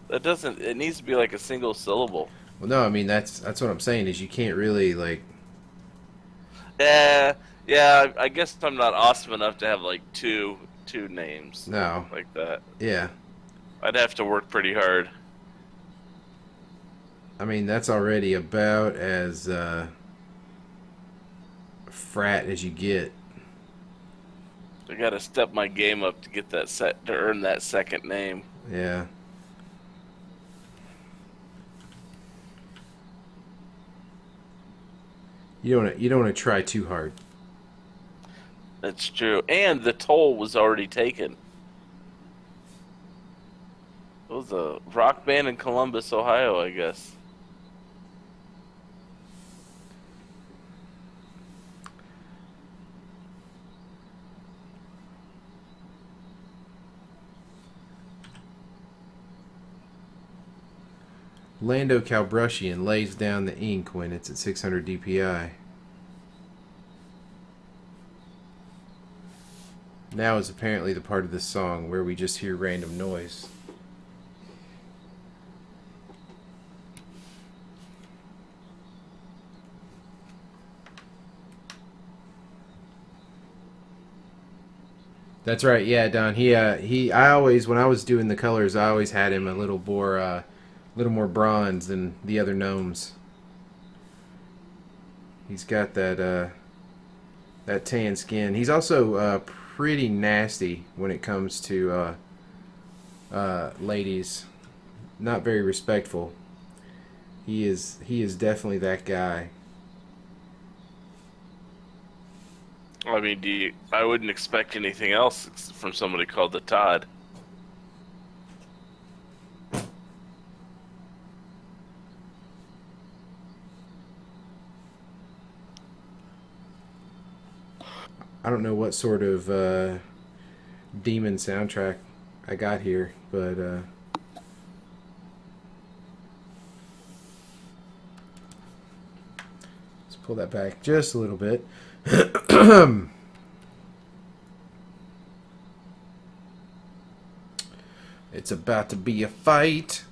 [SPEAKER 2] That doesn't. It needs to be like a single syllable.
[SPEAKER 1] Well, no, I mean that's what I'm saying is you can't really like.
[SPEAKER 2] Yeah. I guess I'm not awesome enough to have like two names.
[SPEAKER 1] No.
[SPEAKER 2] Like that.
[SPEAKER 1] Yeah.
[SPEAKER 2] I'd have to work pretty hard.
[SPEAKER 1] I mean that's already about as frat as you get.
[SPEAKER 2] I gotta step my game up to get that set to earn that second name.
[SPEAKER 1] Yeah. You don't want to try too hard.
[SPEAKER 2] That's true. And the toll was already taken. It was a rock band in Columbus, Ohio, I guess.
[SPEAKER 1] Lando Calrissian lays down the ink when it's at 600 DPI. Now is apparently the part of this song where we just hear random noise. That's right. Yeah, Don. He. I always, when I was doing the colors, I always had him a little more bronze than the other gnomes. He's got that tan skin. He's also pretty nasty when it comes to ladies. Not very respectful. He is definitely that guy.
[SPEAKER 2] I mean, I wouldn't expect anything else from somebody called the Todd.
[SPEAKER 1] I don't know what sort of demon soundtrack I got here, but let's pull that back just a little bit. It's about to be a fight.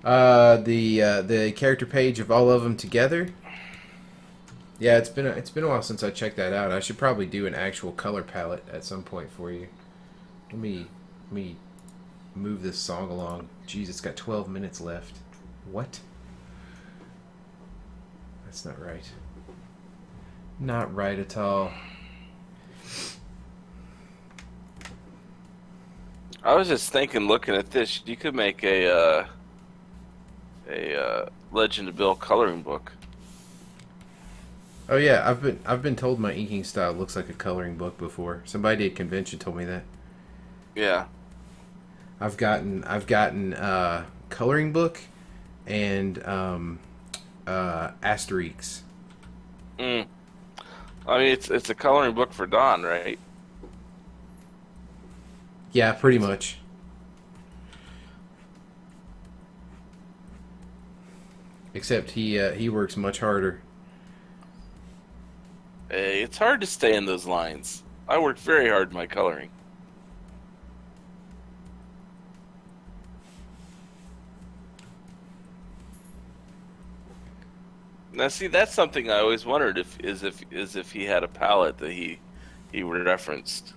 [SPEAKER 1] The character page of all of them together. Yeah, it's been a while since I checked that out. I should probably do an actual color palette at some point for you. Let me move this song along. Jeez, it's got 12 minutes left. What? That's not right. Not right at all.
[SPEAKER 2] I was just thinking, looking at this, you could make a Legend of Bill coloring book.
[SPEAKER 1] Oh yeah, I've been told my inking style looks like a coloring book before. Somebody at convention told me that.
[SPEAKER 2] Yeah.
[SPEAKER 1] I've gotten coloring book and Asterix.
[SPEAKER 2] Mm. I mean, it's a coloring book for Don, right?
[SPEAKER 1] Yeah, pretty much. Except he works much harder.
[SPEAKER 2] Hey, it's hard to stay in those lines. I work very hard in my coloring. Now, see, that's something I always wondered if he had a palette that he referenced,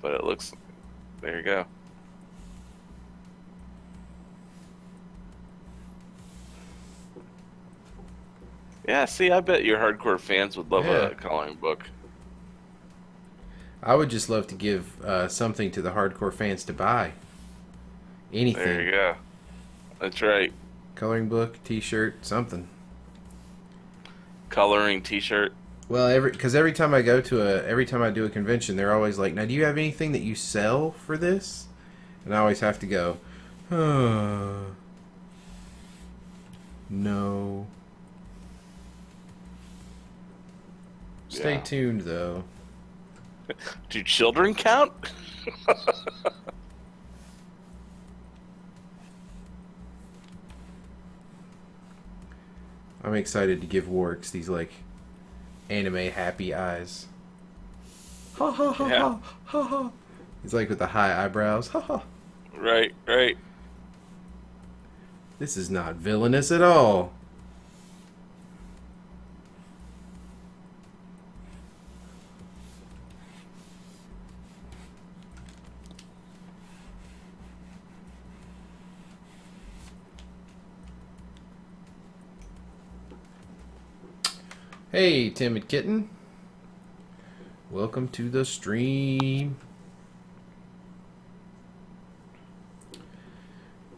[SPEAKER 2] but it looks there you go. Yeah, see, I bet your hardcore fans would love
[SPEAKER 1] Yeah.
[SPEAKER 2] a coloring book.
[SPEAKER 1] I would just love to give something to the hardcore fans to buy.
[SPEAKER 2] There
[SPEAKER 1] Anything.
[SPEAKER 2] you go. That's right.
[SPEAKER 1] Coloring book, T-shirt, something.
[SPEAKER 2] Coloring T-shirt.
[SPEAKER 1] Well, every time every time I do a convention, they're always like, "Now, do you have anything that you sell for this?" And I always have to go, no. Stay
[SPEAKER 2] Yeah.
[SPEAKER 1] tuned, though.
[SPEAKER 2] Do children count?
[SPEAKER 1] I'm excited to give Warks these like anime happy eyes. Ha ha ha
[SPEAKER 2] Yeah.
[SPEAKER 1] ha ha ha. He's like with the high eyebrows. Ha ha.
[SPEAKER 2] Right, right.
[SPEAKER 1] This is not villainous at all. Hey, timid kitten. Welcome to the stream.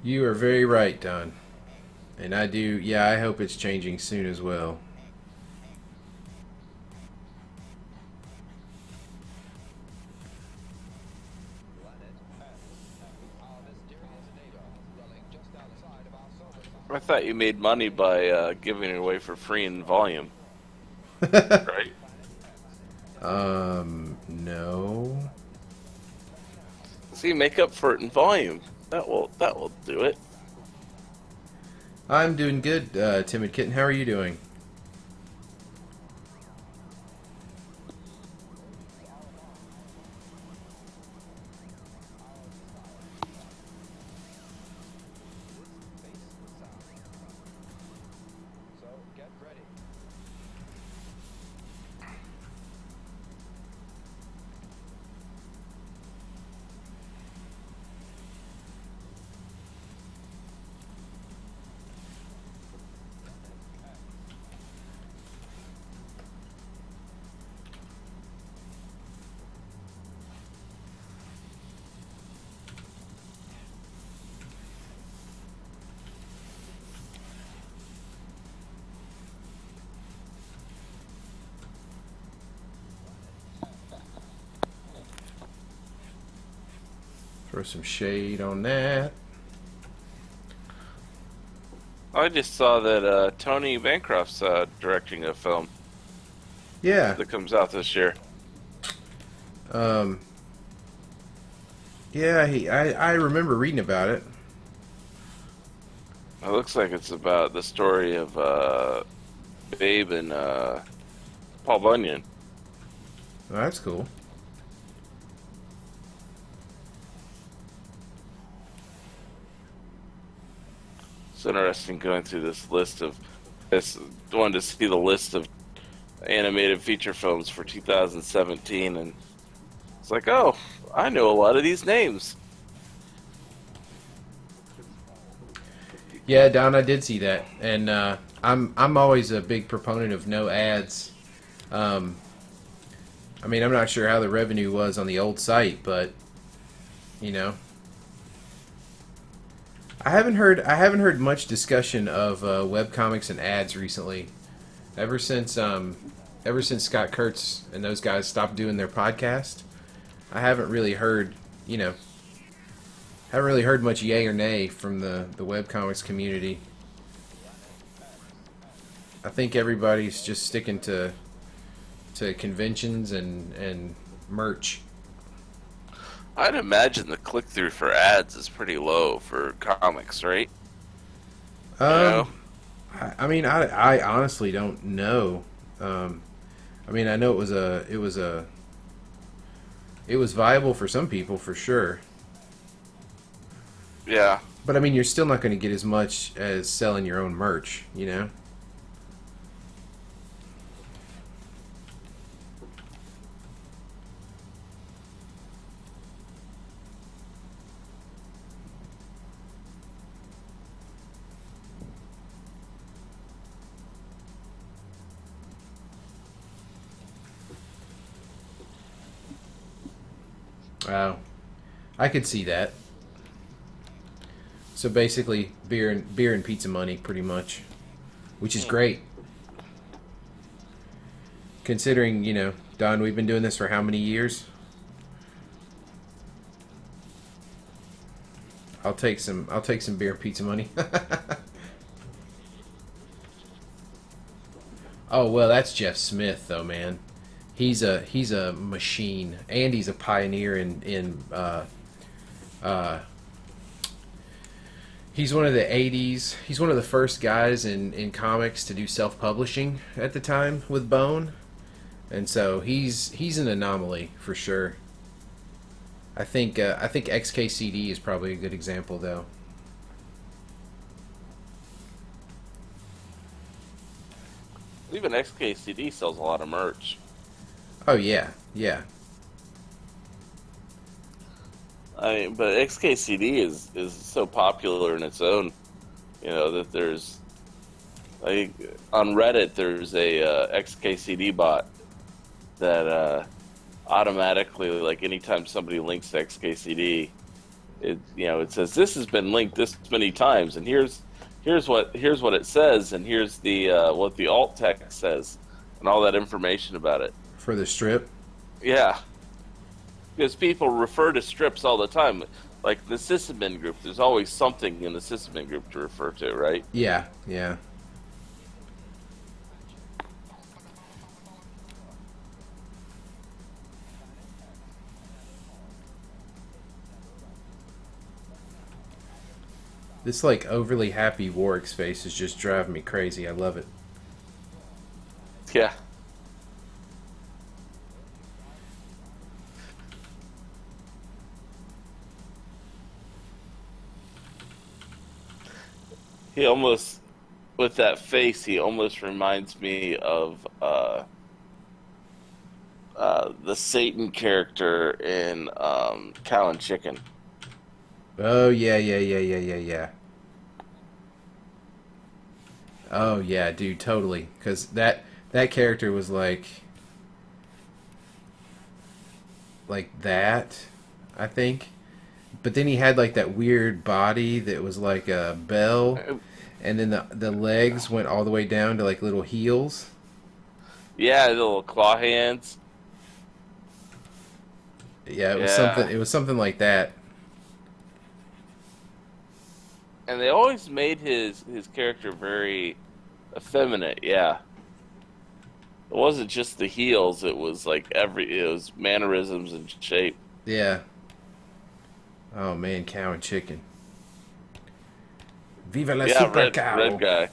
[SPEAKER 1] You are very right, Don. And I hope it's changing soon as well.
[SPEAKER 2] I thought you made money by giving it away for free in volume, right?
[SPEAKER 1] No.
[SPEAKER 2] See, make up for it in volume. That will do it.
[SPEAKER 1] I'm doing good, timid kitten. How are you doing? Throw some shade on that.
[SPEAKER 2] I just saw that Tony Bancroft's directing a film
[SPEAKER 1] Yeah.
[SPEAKER 2] that comes out this year.
[SPEAKER 1] Um, yeah, I remember reading about it.
[SPEAKER 2] It looks like it's about the story of Babe and Paul Bunyan.
[SPEAKER 1] Oh, that's cool.
[SPEAKER 2] It's interesting going through this list of. This wanted to see the list of animated feature films for 2017, and it's like, oh, I know a lot of these names.
[SPEAKER 1] Yeah, Don, I did see that, and I'm always a big proponent of no ads. Um, I mean, I'm not sure how the revenue was on the old site, but you know, I haven't heard much discussion of webcomics and ads recently. Ever since ever since Scott Kurtz and those guys stopped doing their podcast, I haven't really heard you know haven't really heard much yay or nay from the webcomics community. I think everybody's just sticking to conventions and merch.
[SPEAKER 2] I'd imagine the click through for ads is pretty low for comics, right? You know?
[SPEAKER 1] Um, I mean, I honestly don't know. I mean, I know it was viable for some people for sure.
[SPEAKER 2] Yeah.
[SPEAKER 1] But I mean, you're still not going to get as much as selling your own merch, you know? Wow, I could see that. So basically, beer and pizza money, pretty much, which is great. Considering, Don, we've been doing this for how many years? I'll take some beer and pizza money. Oh well, that's Jeff Smith though, man. He's a machine, and he's a pioneer uh, he's one of the '80s. He's one of the first guys in comics to do self-publishing at the time with Bone, and so he's an anomaly for sure. I think XKCD is probably a good example though.
[SPEAKER 2] Even XKCD sells a lot of merch.
[SPEAKER 1] Oh yeah, yeah.
[SPEAKER 2] I mean, but XKCD is so popular in its own, that there's like on Reddit there's a XKCD bot that automatically, like, anytime somebody links to XKCD, it says this has been linked this many times, and here's what it says, and here's the what the alt text says, and all that information about it.
[SPEAKER 1] For the strip.
[SPEAKER 2] Yeah, because people refer to strips all the time. Like the Sysadmin group, there's always something in the Sysadmin group to refer to, right?
[SPEAKER 1] Yeah, yeah. This like overly happy Warwick face is just driving me crazy. I love it.
[SPEAKER 2] Yeah. He almost, with that face, he almost reminds me of the Satan character in Cow and Chicken.
[SPEAKER 1] Oh yeah, yeah, yeah, yeah, yeah, yeah. Oh yeah, dude, totally. Because that character was like that, I think. But then he had like that weird body that was like a bell, and then the legs went all the way down to like little heels.
[SPEAKER 2] Yeah, the little claw hands.
[SPEAKER 1] Yeah, it was
[SPEAKER 2] Yeah.
[SPEAKER 1] something. It was something like that.
[SPEAKER 2] And they always made his character very effeminate. Yeah, it wasn't just the heels; it was like it was mannerisms and shape.
[SPEAKER 1] Yeah. Oh man, cow and chicken. Viva la
[SPEAKER 2] Yeah,
[SPEAKER 1] super
[SPEAKER 2] red
[SPEAKER 1] cow.
[SPEAKER 2] guy.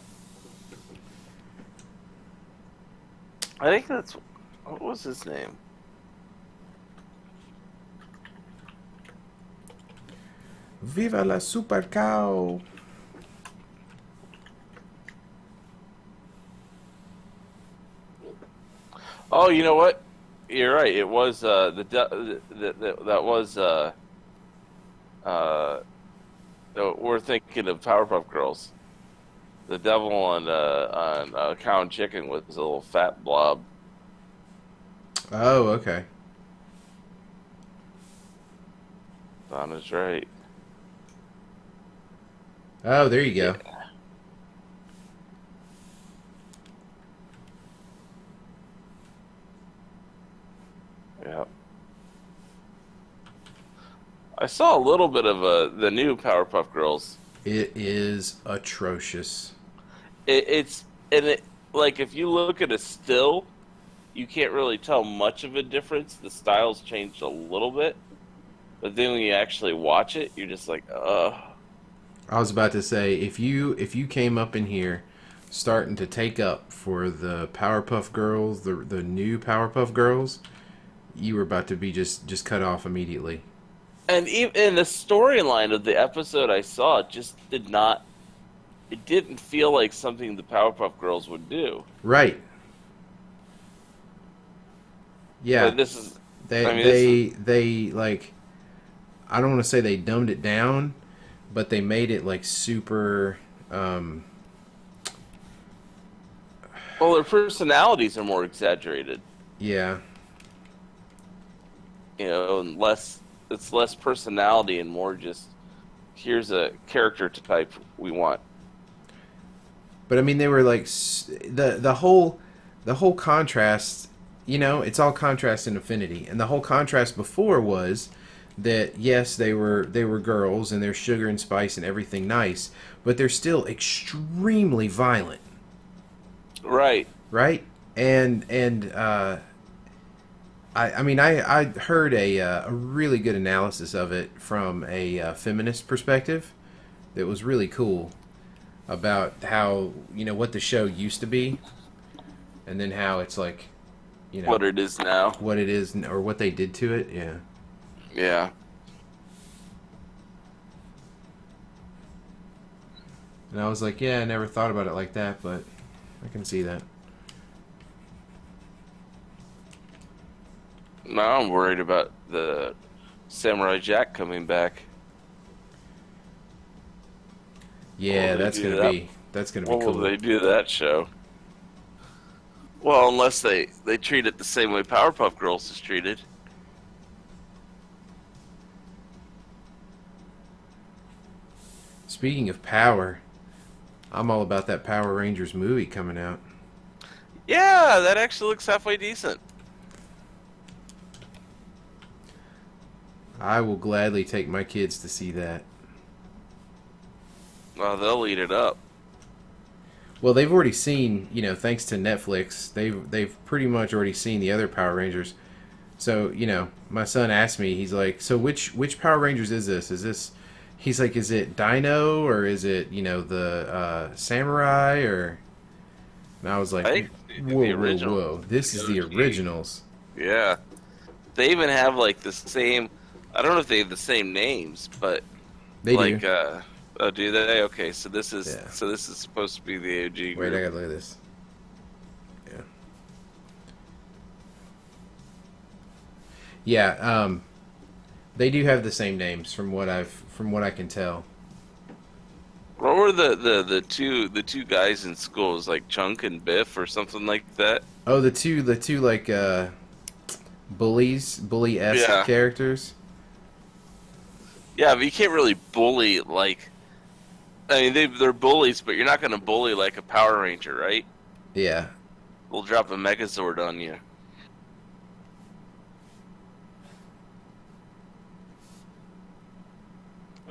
[SPEAKER 2] I think that's what was his name.
[SPEAKER 1] Viva la super cow.
[SPEAKER 2] Oh, you know what? You're right. It was that was uh we're thinking of Powerpuff Girls. The devil on Cow and Chicken was a little fat blob.
[SPEAKER 1] Oh, okay.
[SPEAKER 2] Donna's right.
[SPEAKER 1] Oh, there you go.
[SPEAKER 2] Yeah, yeah. I saw a little bit of the new Powerpuff Girls.
[SPEAKER 1] It is atrocious.
[SPEAKER 2] It's and it like if you look at a still, you can't really tell much of a difference. The style's changed a little bit, but then when you actually watch it, you're just like, ugh.
[SPEAKER 1] I was about to say if you came up in here starting to take up for the Powerpuff Girls, the new Powerpuff Girls, you were about to be just cut off immediately.
[SPEAKER 2] And even the storyline of the episode I saw just did not. It didn't feel like something the Powerpuff Girls would do.
[SPEAKER 1] Right. Yeah.
[SPEAKER 2] But this is,
[SPEAKER 1] They
[SPEAKER 2] I mean, this is.
[SPEAKER 1] they like I don't want to say they dumbed it down, but they made it like super
[SPEAKER 2] Well, their personalities are more exaggerated,
[SPEAKER 1] yeah.
[SPEAKER 2] and less. It's less personality and more just here's a character type we want.
[SPEAKER 1] But I mean they were like the whole contrast, it's all contrast and affinity. And the whole contrast before was that yes, they were girls and they're sugar and spice and everything nice, but they're still extremely violent,
[SPEAKER 2] Right.
[SPEAKER 1] right? And I mean I heard a really good analysis of it from a feminist perspective that was really cool about how what the show used to be and then how it's like
[SPEAKER 2] What it is now.
[SPEAKER 1] what it is or what they did to it. Yeah.
[SPEAKER 2] Yeah.
[SPEAKER 1] And I was like, yeah, I never thought about it like that, but I can see that.
[SPEAKER 2] Now I'm worried about the Samurai Jack coming back.
[SPEAKER 1] Yeah,
[SPEAKER 2] Will they
[SPEAKER 1] that's
[SPEAKER 2] do
[SPEAKER 1] gonna
[SPEAKER 2] that?
[SPEAKER 1] be that's gonna be
[SPEAKER 2] What will
[SPEAKER 1] cool.
[SPEAKER 2] they do to that show? Well, unless they treat it the same way Powerpuff Girls is treated.
[SPEAKER 1] Speaking of power, I'm all about that Power Rangers movie coming out.
[SPEAKER 2] Yeah, that actually looks halfway decent.
[SPEAKER 1] I will gladly take my kids to see that.
[SPEAKER 2] Well, they'll eat it up.
[SPEAKER 1] Well, they've already seen, thanks to Netflix, they've pretty much already seen the other Power Rangers. So, my son asked me, he's like, "So which Power Rangers is this? Is this?" He's like, "Is it Dino or is it, the Samurai or?" And I was like,
[SPEAKER 2] I think the
[SPEAKER 1] "Whoa, whoa,
[SPEAKER 2] original.
[SPEAKER 1] whoa! This is the
[SPEAKER 2] OG.
[SPEAKER 1] originals."
[SPEAKER 2] Yeah. They even have like the same. I don't know if they have the same names, but
[SPEAKER 1] They
[SPEAKER 2] like,
[SPEAKER 1] do.
[SPEAKER 2] oh, do they? Okay,
[SPEAKER 1] Yeah.
[SPEAKER 2] so this is supposed to be the OG
[SPEAKER 1] Wait, I
[SPEAKER 2] group.
[SPEAKER 1] gotta look at this. Yeah. Yeah. They do have the same names from what I can tell.
[SPEAKER 2] What were the two guys in school? It was like Chunk and Biff or something like that.
[SPEAKER 1] Oh, the two like bully-esque
[SPEAKER 2] Yeah,
[SPEAKER 1] characters.
[SPEAKER 2] yeah, but you can't really bully like. I mean, they're bullies, but you're not going to bully like a Power Ranger, right?
[SPEAKER 1] Yeah.
[SPEAKER 2] They'll drop a Megazord on you.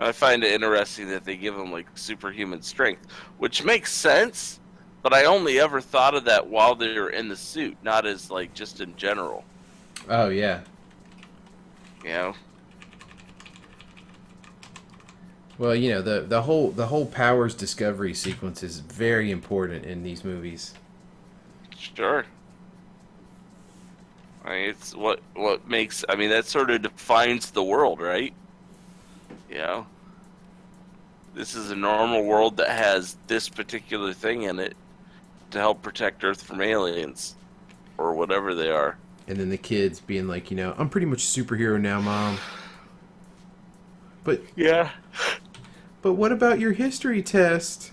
[SPEAKER 2] I find it interesting that they give him like superhuman strength, which makes sense. But I only ever thought of that while they were in the suit, not as like just in general.
[SPEAKER 1] Oh yeah.
[SPEAKER 2] You know,
[SPEAKER 1] Well, you know, the whole powers discovery sequence is very important in these movies.
[SPEAKER 2] sure. I mean, it's what makes. I mean, that sort of defines the world, right? You know, this is a normal world that has this particular thing in it to help protect Earth from aliens or whatever they are.
[SPEAKER 1] And then the kids being like, I'm pretty much a superhero now, mom. But
[SPEAKER 2] Yeah.
[SPEAKER 1] but what about your history test?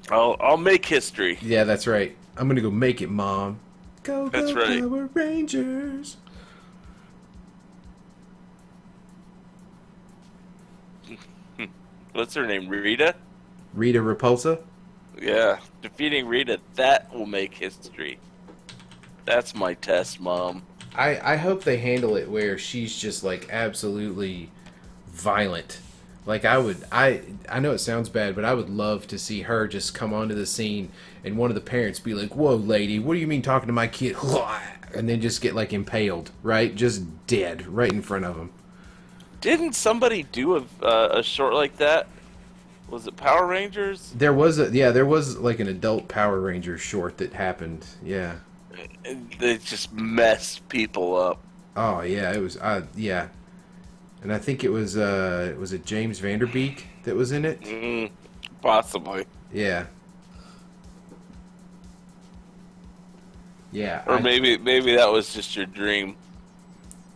[SPEAKER 2] I'll make history.
[SPEAKER 1] Yeah, that's right. I'm gonna go make it, mom. Go
[SPEAKER 2] That's
[SPEAKER 1] go
[SPEAKER 2] right.
[SPEAKER 1] Power Rangers.
[SPEAKER 2] What's her name? Rita?
[SPEAKER 1] Rita Repulsa.
[SPEAKER 2] Yeah. Defeating Rita, that will make history. That's my test, Mom.
[SPEAKER 1] I hope they handle it where she's just like absolutely violent. Like I know it sounds bad, but I would love to see her just come onto the scene and one of the parents be like, "Whoa, lady, what do you mean talking to my kid?" And then just get like impaled, right? Just dead right in front of him.
[SPEAKER 2] Didn't somebody do a short like that? Was it Power Rangers?
[SPEAKER 1] There was like an adult Power Ranger short that happened. Yeah.
[SPEAKER 2] They just mess people up.
[SPEAKER 1] Oh yeah, it was yeah. And I think it was it James Vanderbeek that was in it?
[SPEAKER 2] Possibly.
[SPEAKER 1] Yeah. Yeah.
[SPEAKER 2] Or maybe that was just your dream.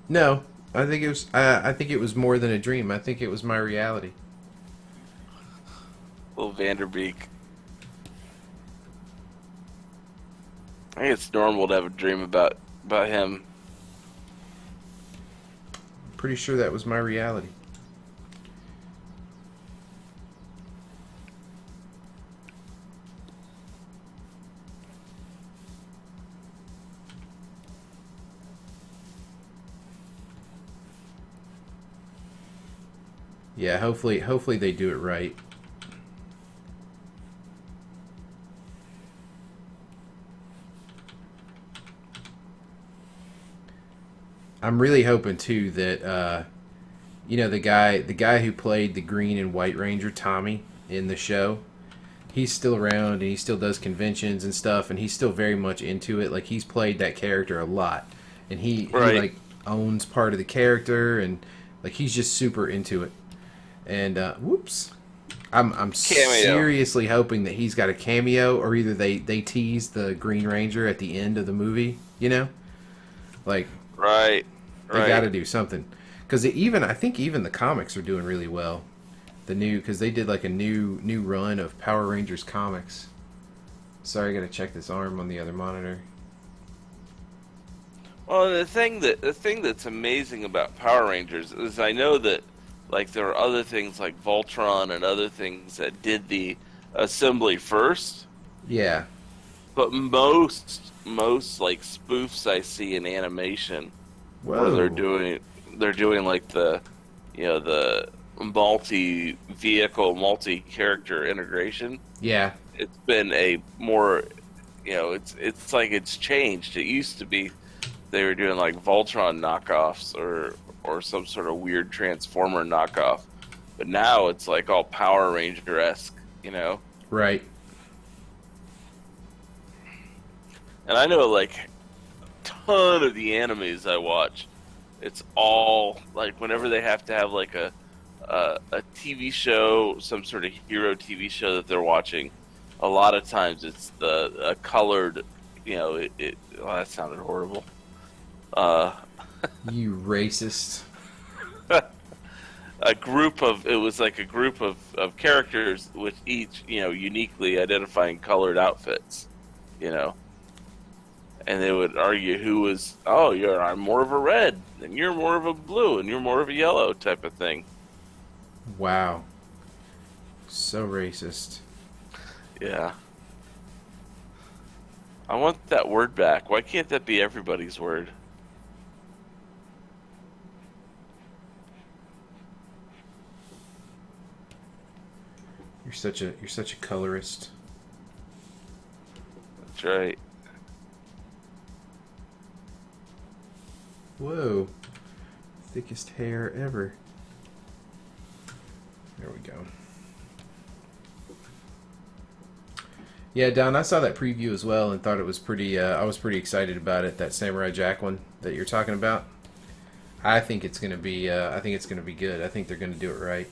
[SPEAKER 1] No, I think it was. I think it was more than a dream. I think it was my reality.
[SPEAKER 2] Little Vanderbeek. I think it's normal to have a dream about him.
[SPEAKER 1] I'm pretty sure that was my reality. Yeah, hopefully they do it right. I'm really hoping too that the guy who played the Green and White Ranger Tommy in the show, he's still around and he still does conventions and stuff and he's still very much into it. Like he's played that character a lot and he
[SPEAKER 2] Right.
[SPEAKER 1] like owns part of the character and like he's just super into it. And whoops. I'm seriously hoping that he's got a cameo or either they tease the Green Ranger at the end of the movie, Like
[SPEAKER 2] Right.
[SPEAKER 1] they got to
[SPEAKER 2] Right.
[SPEAKER 1] do something because I think even the comics are doing really well. Because they did like a new run of Power Rangers comics. Sorry, I gotta check this arm on the other monitor.
[SPEAKER 2] Well, the thing that's amazing about Power Rangers is I know that like there are other things like Voltron and other things that did the assembly first,
[SPEAKER 1] Yeah.
[SPEAKER 2] but most like spoofs I see in animation where
[SPEAKER 1] Whoa.
[SPEAKER 2] they're doing like the multi vehicle multi character integration.
[SPEAKER 1] Yeah.
[SPEAKER 2] It's been a more it's like it's changed. It used to be they were doing like Voltron knockoffs or some sort of weird Transformer knockoff, but now it's like all Power Ranger esque.
[SPEAKER 1] Right.
[SPEAKER 2] And I know like a ton of the animes I watch, it's all like whenever they have to have like a TV show, some sort of hero TV show that they're watching, a lot of times it's the colored, oh, that sounded horrible.
[SPEAKER 1] You racist.
[SPEAKER 2] It was like a group of characters with each, uniquely identifying colored outfits, you know. And they would argue who was, I'm more of a red, and you're more of a blue, and you're more of a yellow type of thing.
[SPEAKER 1] Wow. So racist.
[SPEAKER 2] Yeah. I want that word back. Why can't that be everybody's word?
[SPEAKER 1] You're such a colorist.
[SPEAKER 2] That's right.
[SPEAKER 1] Whoa. Thickest hair ever. There we go. Yeah, Don, I saw that preview as well and thought it was pretty. I was pretty excited about it. That Samurai Jack one that you're talking about. I think it's gonna be. I think it's gonna be good. I think they're gonna do it right.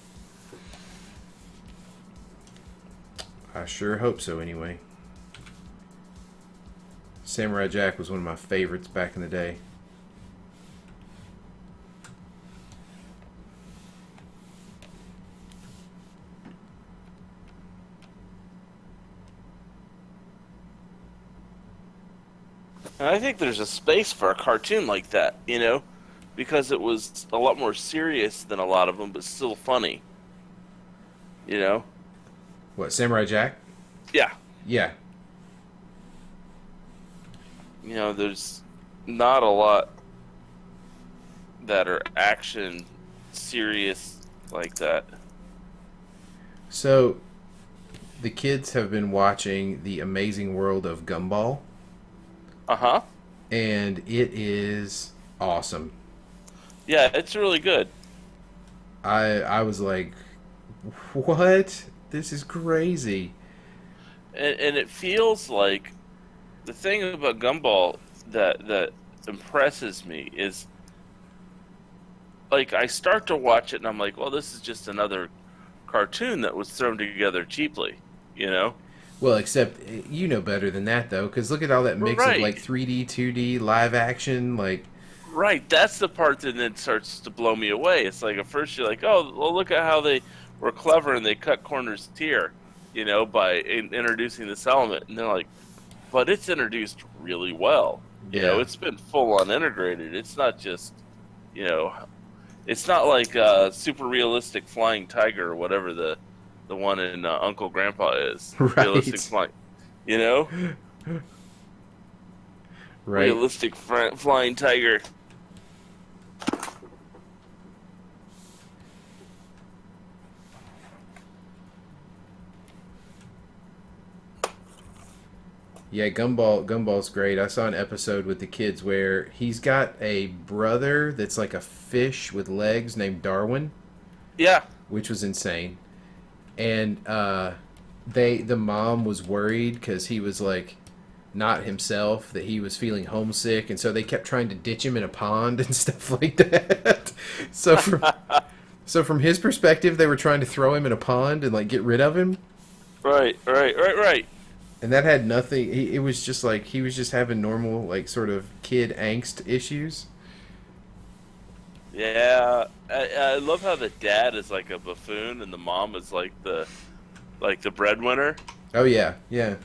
[SPEAKER 1] I sure hope so. Anyway, Samurai Jack was one of my favorites back in the day.
[SPEAKER 2] And I think there's a space for a cartoon like that, because it was a lot more serious than a lot of them, but still funny. You know?
[SPEAKER 1] What, Samurai Jack?
[SPEAKER 2] Yeah.
[SPEAKER 1] Yeah.
[SPEAKER 2] There's not a lot that are action serious like that.
[SPEAKER 1] So, the kids have been watching The Amazing World of Gumball,
[SPEAKER 2] Uh-huh.
[SPEAKER 1] and it is awesome.
[SPEAKER 2] Yeah, it's really good.
[SPEAKER 1] I was like, what? This is crazy.
[SPEAKER 2] And it feels like the thing about Gumball that impresses me is, like, I start to watch it and I'm like, well, this is just another cartoon that was thrown together cheaply, you know?
[SPEAKER 1] Well, except you know better than that, though, because look at all that mix of
[SPEAKER 2] Right.
[SPEAKER 1] like 3D, 2D, live action. Like,
[SPEAKER 2] Right, that's the part that then starts to blow me away. It's like at first you're like, oh, well, look at how they were clever and they cut corners here, by introducing this element. And they're like, but it's introduced really well.
[SPEAKER 1] yeah,
[SPEAKER 2] It's been full on integrated. It's not just, you know, it's not like super realistic flying tiger or whatever the one in Uncle Grandpa is.
[SPEAKER 1] right,
[SPEAKER 2] Realistic flying, you know,
[SPEAKER 1] right.
[SPEAKER 2] realistic flying tiger.
[SPEAKER 1] Yeah, Gumball's great. I saw an episode with the kids where he's got a brother that's like a fish with legs named Darwin,
[SPEAKER 2] Yeah.
[SPEAKER 1] which was insane. And the mom was worried because he was like not himself, that he was feeling homesick, and so they kept trying to ditch him in a pond and stuff like that. So from his perspective, they were trying to throw him in a pond and like get rid of him.
[SPEAKER 2] Right.
[SPEAKER 1] And that had nothing. It was just like he was just having normal, like, sort of kid angst issues.
[SPEAKER 2] Yeah, I love how the dad is like a buffoon and the mom is like the breadwinner.
[SPEAKER 1] Oh yeah, yeah.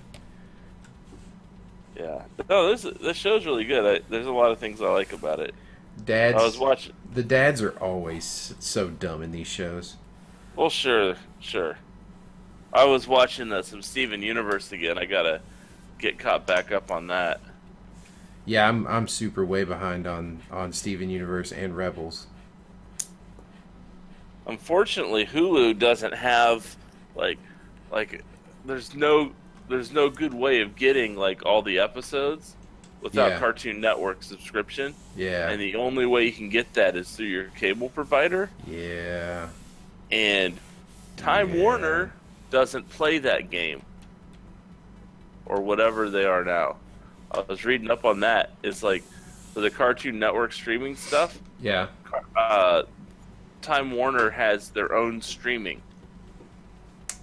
[SPEAKER 2] Yeah. No, this show's really good. There's a lot of things I like about it. I was
[SPEAKER 1] Dads,
[SPEAKER 2] watching.
[SPEAKER 1] the dads are always so dumb in these shows.
[SPEAKER 2] Well, sure. I was watching some Steven Universe again. I gotta get caught back up on that.
[SPEAKER 1] Yeah, I'm super way behind on Steven Universe and Rebels.
[SPEAKER 2] Unfortunately, Hulu doesn't have like like there's no good way of getting like all the episodes without
[SPEAKER 1] Yeah,
[SPEAKER 2] Cartoon Network subscription.
[SPEAKER 1] yeah,
[SPEAKER 2] And the only way you can get that is through your cable provider.
[SPEAKER 1] yeah,
[SPEAKER 2] And Time
[SPEAKER 1] yeah.
[SPEAKER 2] Warner doesn't play that game, or whatever they are now. I was reading up on that. It's like for the Cartoon Network streaming stuff,
[SPEAKER 1] Yeah.
[SPEAKER 2] uh, Time Warner has their own streaming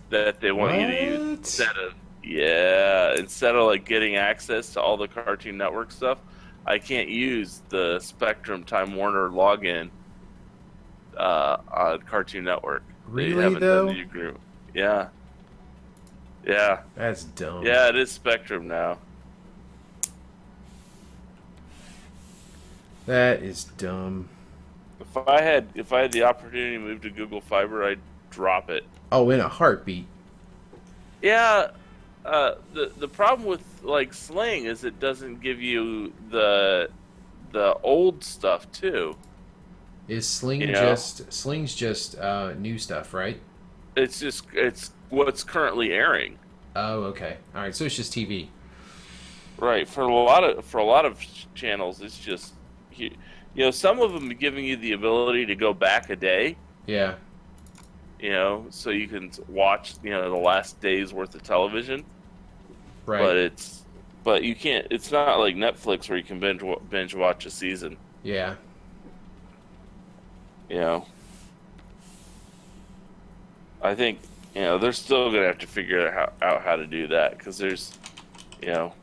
[SPEAKER 2] that they want you to use
[SPEAKER 1] What?
[SPEAKER 2] instead of like getting access to all the Cartoon Network stuff. I can't use the Spectrum Time Warner login on Cartoon Network. They
[SPEAKER 1] Really
[SPEAKER 2] haven't
[SPEAKER 1] though?
[SPEAKER 2] done the agreement. Yeah. Yeah.
[SPEAKER 1] That's dumb.
[SPEAKER 2] Yeah, it is Spectrum now.
[SPEAKER 1] That is dumb.
[SPEAKER 2] If I had the opportunity to move to Google Fiber, I'd drop it.
[SPEAKER 1] Oh, in a heartbeat.
[SPEAKER 2] Yeah, the problem with like Sling is it doesn't give you the old stuff too.
[SPEAKER 1] Is Sling
[SPEAKER 2] You know,
[SPEAKER 1] Sling's just new stuff, right?
[SPEAKER 2] it's what's currently airing.
[SPEAKER 1] Oh, okay. All right. So it's just TV.
[SPEAKER 2] Right. For a lot of channels, it's just you, you know, some of them are giving you the ability to go back a day,
[SPEAKER 1] Yeah.
[SPEAKER 2] you know, so you can watch, you know, the last day's worth of television.
[SPEAKER 1] Right.
[SPEAKER 2] But but you can't. It's not like Netflix where you can binge watch a season.
[SPEAKER 1] Yeah.
[SPEAKER 2] You know, I think you know they're still gonna have to figure out how to do that because there's, you know,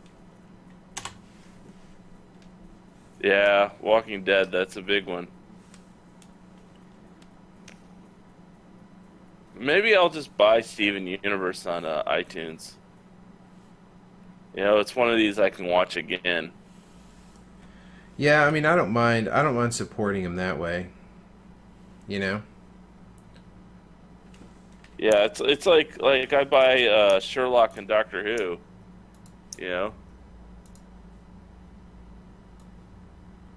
[SPEAKER 2] yeah, Walking Dead. That's a big one. Maybe I'll just buy Steven Universe on iTunes. You know, it's one of these I can watch again.
[SPEAKER 1] Yeah. I mean, I don't mind. I don't mind supporting him that way. You know.
[SPEAKER 2] Yeah, it's like I buy Sherlock and Doctor Who. You know,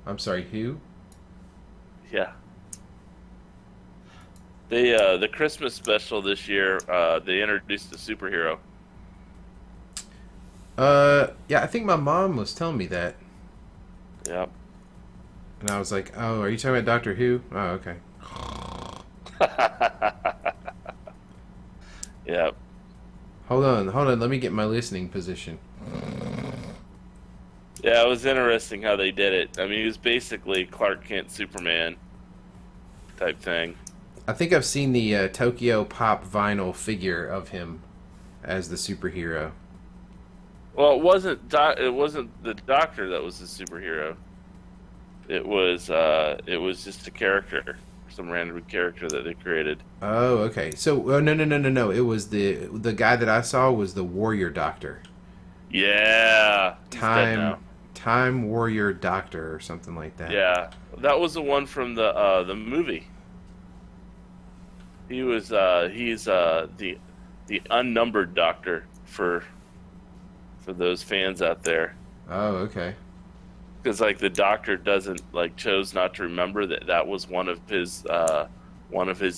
[SPEAKER 1] I'm sorry. Who?
[SPEAKER 2] yeah. The Christmas special this year, they introduced a superhero.
[SPEAKER 1] Yeah. I think my mom was telling me that,
[SPEAKER 2] Yeah.
[SPEAKER 1] and I was like, "Oh, are you talking about Doctor Who?" Oh, okay.
[SPEAKER 2] Yeah.
[SPEAKER 1] Hold on. Hold on. Let me get my listening position.
[SPEAKER 2] Yeah, it was interesting how they did it. I mean, he was basically Clark Kent Superman type thing.
[SPEAKER 1] I think I've seen the Tokyo Pop vinyl figure of him as the superhero.
[SPEAKER 2] Well, it wasn't the Doctor that was the superhero. It was just a character, some random character that they created.
[SPEAKER 1] Oh, okay. So, oh, no, no, no, no, no. It was the guy that I saw was the Warrior Doctor.
[SPEAKER 2] Yeah, he's dead
[SPEAKER 1] Time
[SPEAKER 2] now.
[SPEAKER 1] Time Warrior Doctor or something like that.
[SPEAKER 2] Yeah, that was the one from the movie. He's the unnumbered Doctor for those fans out there.
[SPEAKER 1] Oh, okay.
[SPEAKER 2] Because like the Doctor doesn't like chose not to remember that that was one of his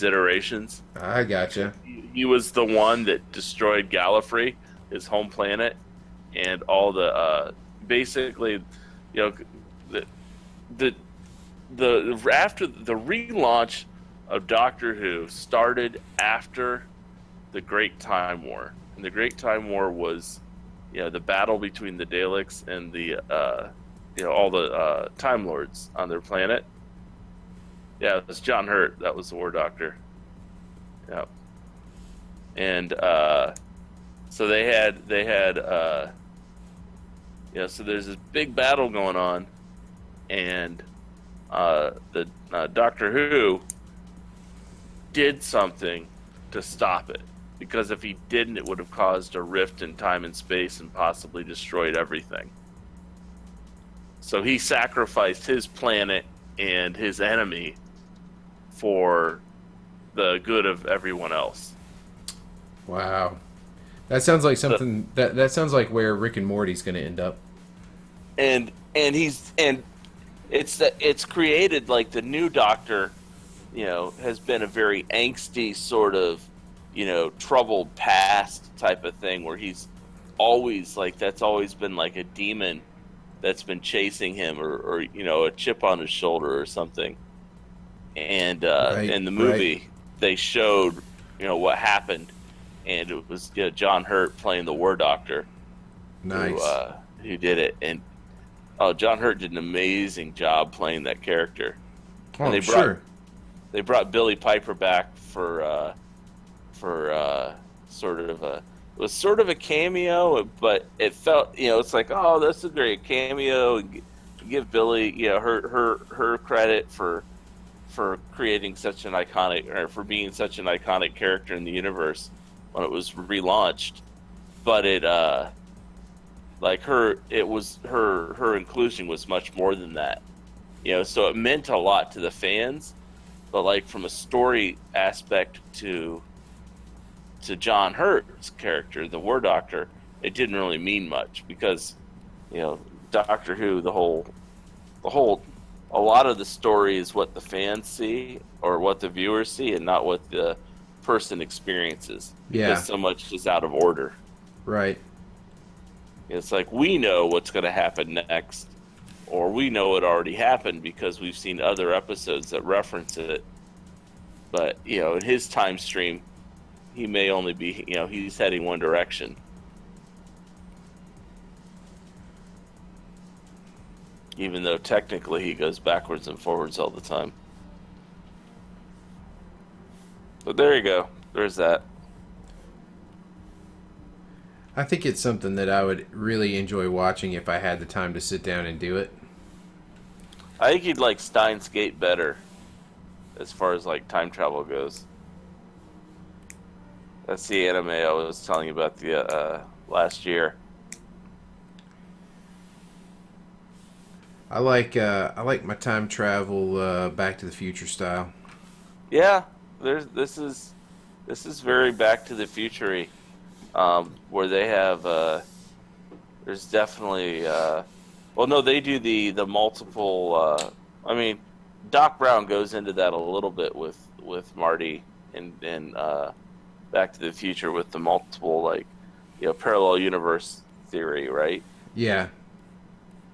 [SPEAKER 2] iterations.
[SPEAKER 1] I gotcha.
[SPEAKER 2] He was the one that destroyed Gallifrey, his home planet, and all the basically, you know, the the after the relaunch of Doctor Who started after the Great Time War, and the Great Time War was, you know, the battle between the Daleks and the you know, all the Time Lords on their planet. Yeah, it was John Hurt. That was the War Doctor. Yeah, and so they had you know, so there's this big battle going on, and the Doctor Who did something to stop it, because if he didn't, it would have caused a rift in time and space and possibly destroyed everything. So he sacrificed his planet and his enemy for the good of everyone else.
[SPEAKER 1] Wow. That sounds like
[SPEAKER 2] The,
[SPEAKER 1] something that sounds like where Rick and Morty's going to end up.
[SPEAKER 2] and it's that it's created like the new Doctor, you know, has been a very angsty sort of, you know, troubled past type of thing where he's always like that's always been like a demon that's been chasing him, or you know, a chip on his shoulder or something. And
[SPEAKER 1] Right,
[SPEAKER 2] in the
[SPEAKER 1] right.
[SPEAKER 2] movie they showed, you know, what happened, and it was, you know, John Hurt playing the War Doctor
[SPEAKER 1] Nice.
[SPEAKER 2] who did it. And oh, John Hurt did an amazing job playing that character.
[SPEAKER 1] Oh,
[SPEAKER 2] And
[SPEAKER 1] I'm sure.
[SPEAKER 2] they brought Billy Piper back for sort of a, it was sort of a cameo, but it felt, you know, it's like, oh, that's a great cameo, and give Billy, you know, her credit for creating such an iconic, or for being such an iconic character in the universe when it was relaunched. But it like her inclusion was much more than that, you know, so it meant a lot to the fans. But like from a story aspect to John Hurt's character, the War Doctor, it didn't really mean much, because, you know, Doctor Who, the whole, a lot of the story is what the fans see or what the viewers see, and not what person experiences because
[SPEAKER 1] Yeah.
[SPEAKER 2] so much is out of order.
[SPEAKER 1] Right.
[SPEAKER 2] It's like we know what's going to happen next, or we know it already happened because we've seen other episodes that reference it. But, in his time stream, he may only be, he's heading one direction. Even though technically he goes backwards and forwards all the time. But there you go. There's that.
[SPEAKER 1] I think it's something that I would really enjoy watching if I had the time to sit down and do it.
[SPEAKER 2] I think he'd like Steins Gate better as far as like time travel goes. That's the anime I was telling you about the last year.
[SPEAKER 1] I like my time travel Back to the Future style.
[SPEAKER 2] Yeah, this is very Back to the Future-y, where they have there's definitely well, no, they do the multiple. I mean, Doc Brown goes into that a little bit with Marty and Back to the Future with the multiple, like, parallel universe theory, right?
[SPEAKER 1] Yeah.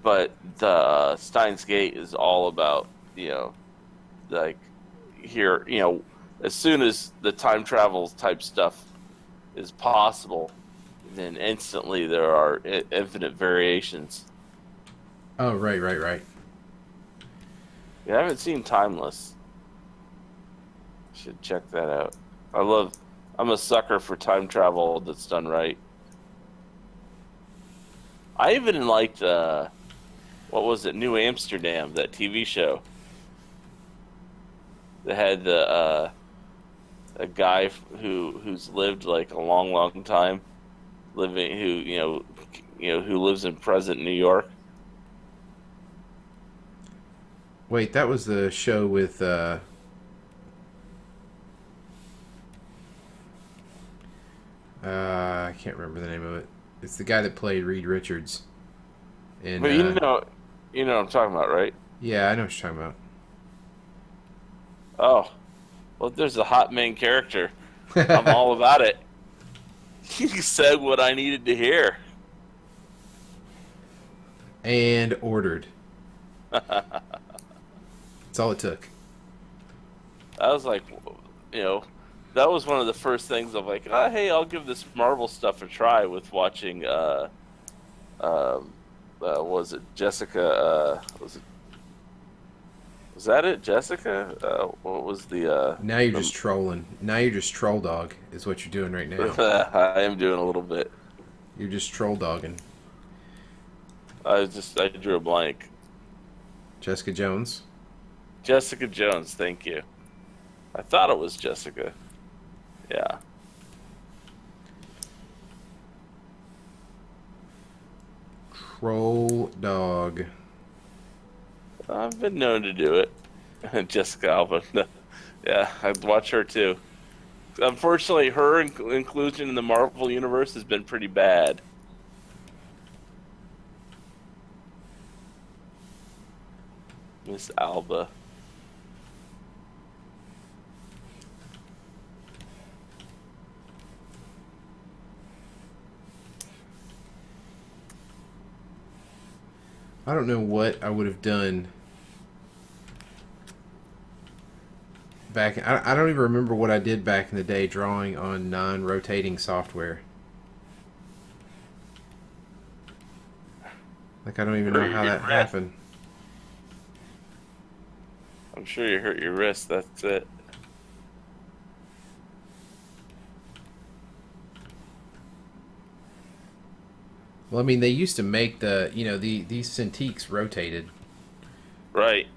[SPEAKER 2] But the Steins Gate is all about, like, here, as soon as the time travel type stuff is possible, then instantly there are infinite variations.
[SPEAKER 1] Oh, right, right, right.
[SPEAKER 2] I haven't seen Timeless. Should check that out. I'm a sucker for time travel that's done right. I even liked what was it, New Amsterdam, that TV show. That had the a guy who's lived like a long, long time, living who lives in present New York.
[SPEAKER 1] Wait, that was the show with I can't remember the name of it. It's the guy that played Reed Richards. And
[SPEAKER 2] But you know what I'm talking about, right?
[SPEAKER 1] yeah, I know what you're talking
[SPEAKER 2] Oh, well, there's a hot main character. I'm
[SPEAKER 1] about.
[SPEAKER 2] all about it. He said what I needed to hear.
[SPEAKER 1] And ordered. That's all it took.
[SPEAKER 2] I was like, you know, that was one of the first things of like, oh, hey, I'll give this Marvel stuff a try with watching. Was it Jessica? Was that it, Jessica? What was the?
[SPEAKER 1] Now you're just trolling. Now you're just troll dog, is what you're doing right now.
[SPEAKER 2] I am doing a little bit.
[SPEAKER 1] You're just troll dogging.
[SPEAKER 2] I drew a blank.
[SPEAKER 1] Jessica Jones.
[SPEAKER 2] Jessica Jones, thank you. I thought it was Jessica. Yeah.
[SPEAKER 1] Troll dog.
[SPEAKER 2] I've been known to do it. Jessica Alba. Yeah, I'd watch her too. Unfortunately, her inclusion in the Marvel Universe has been pretty bad. Miss Alba.
[SPEAKER 1] I don't know what I would have done back. I don't even remember what I did back in the day drawing on non-rotating software. Like, I don't even know how that happened.
[SPEAKER 2] I'm sure you hurt your wrist. That's it.
[SPEAKER 1] Well, I mean, they used to make these Cintiqs rotated.
[SPEAKER 2] Right.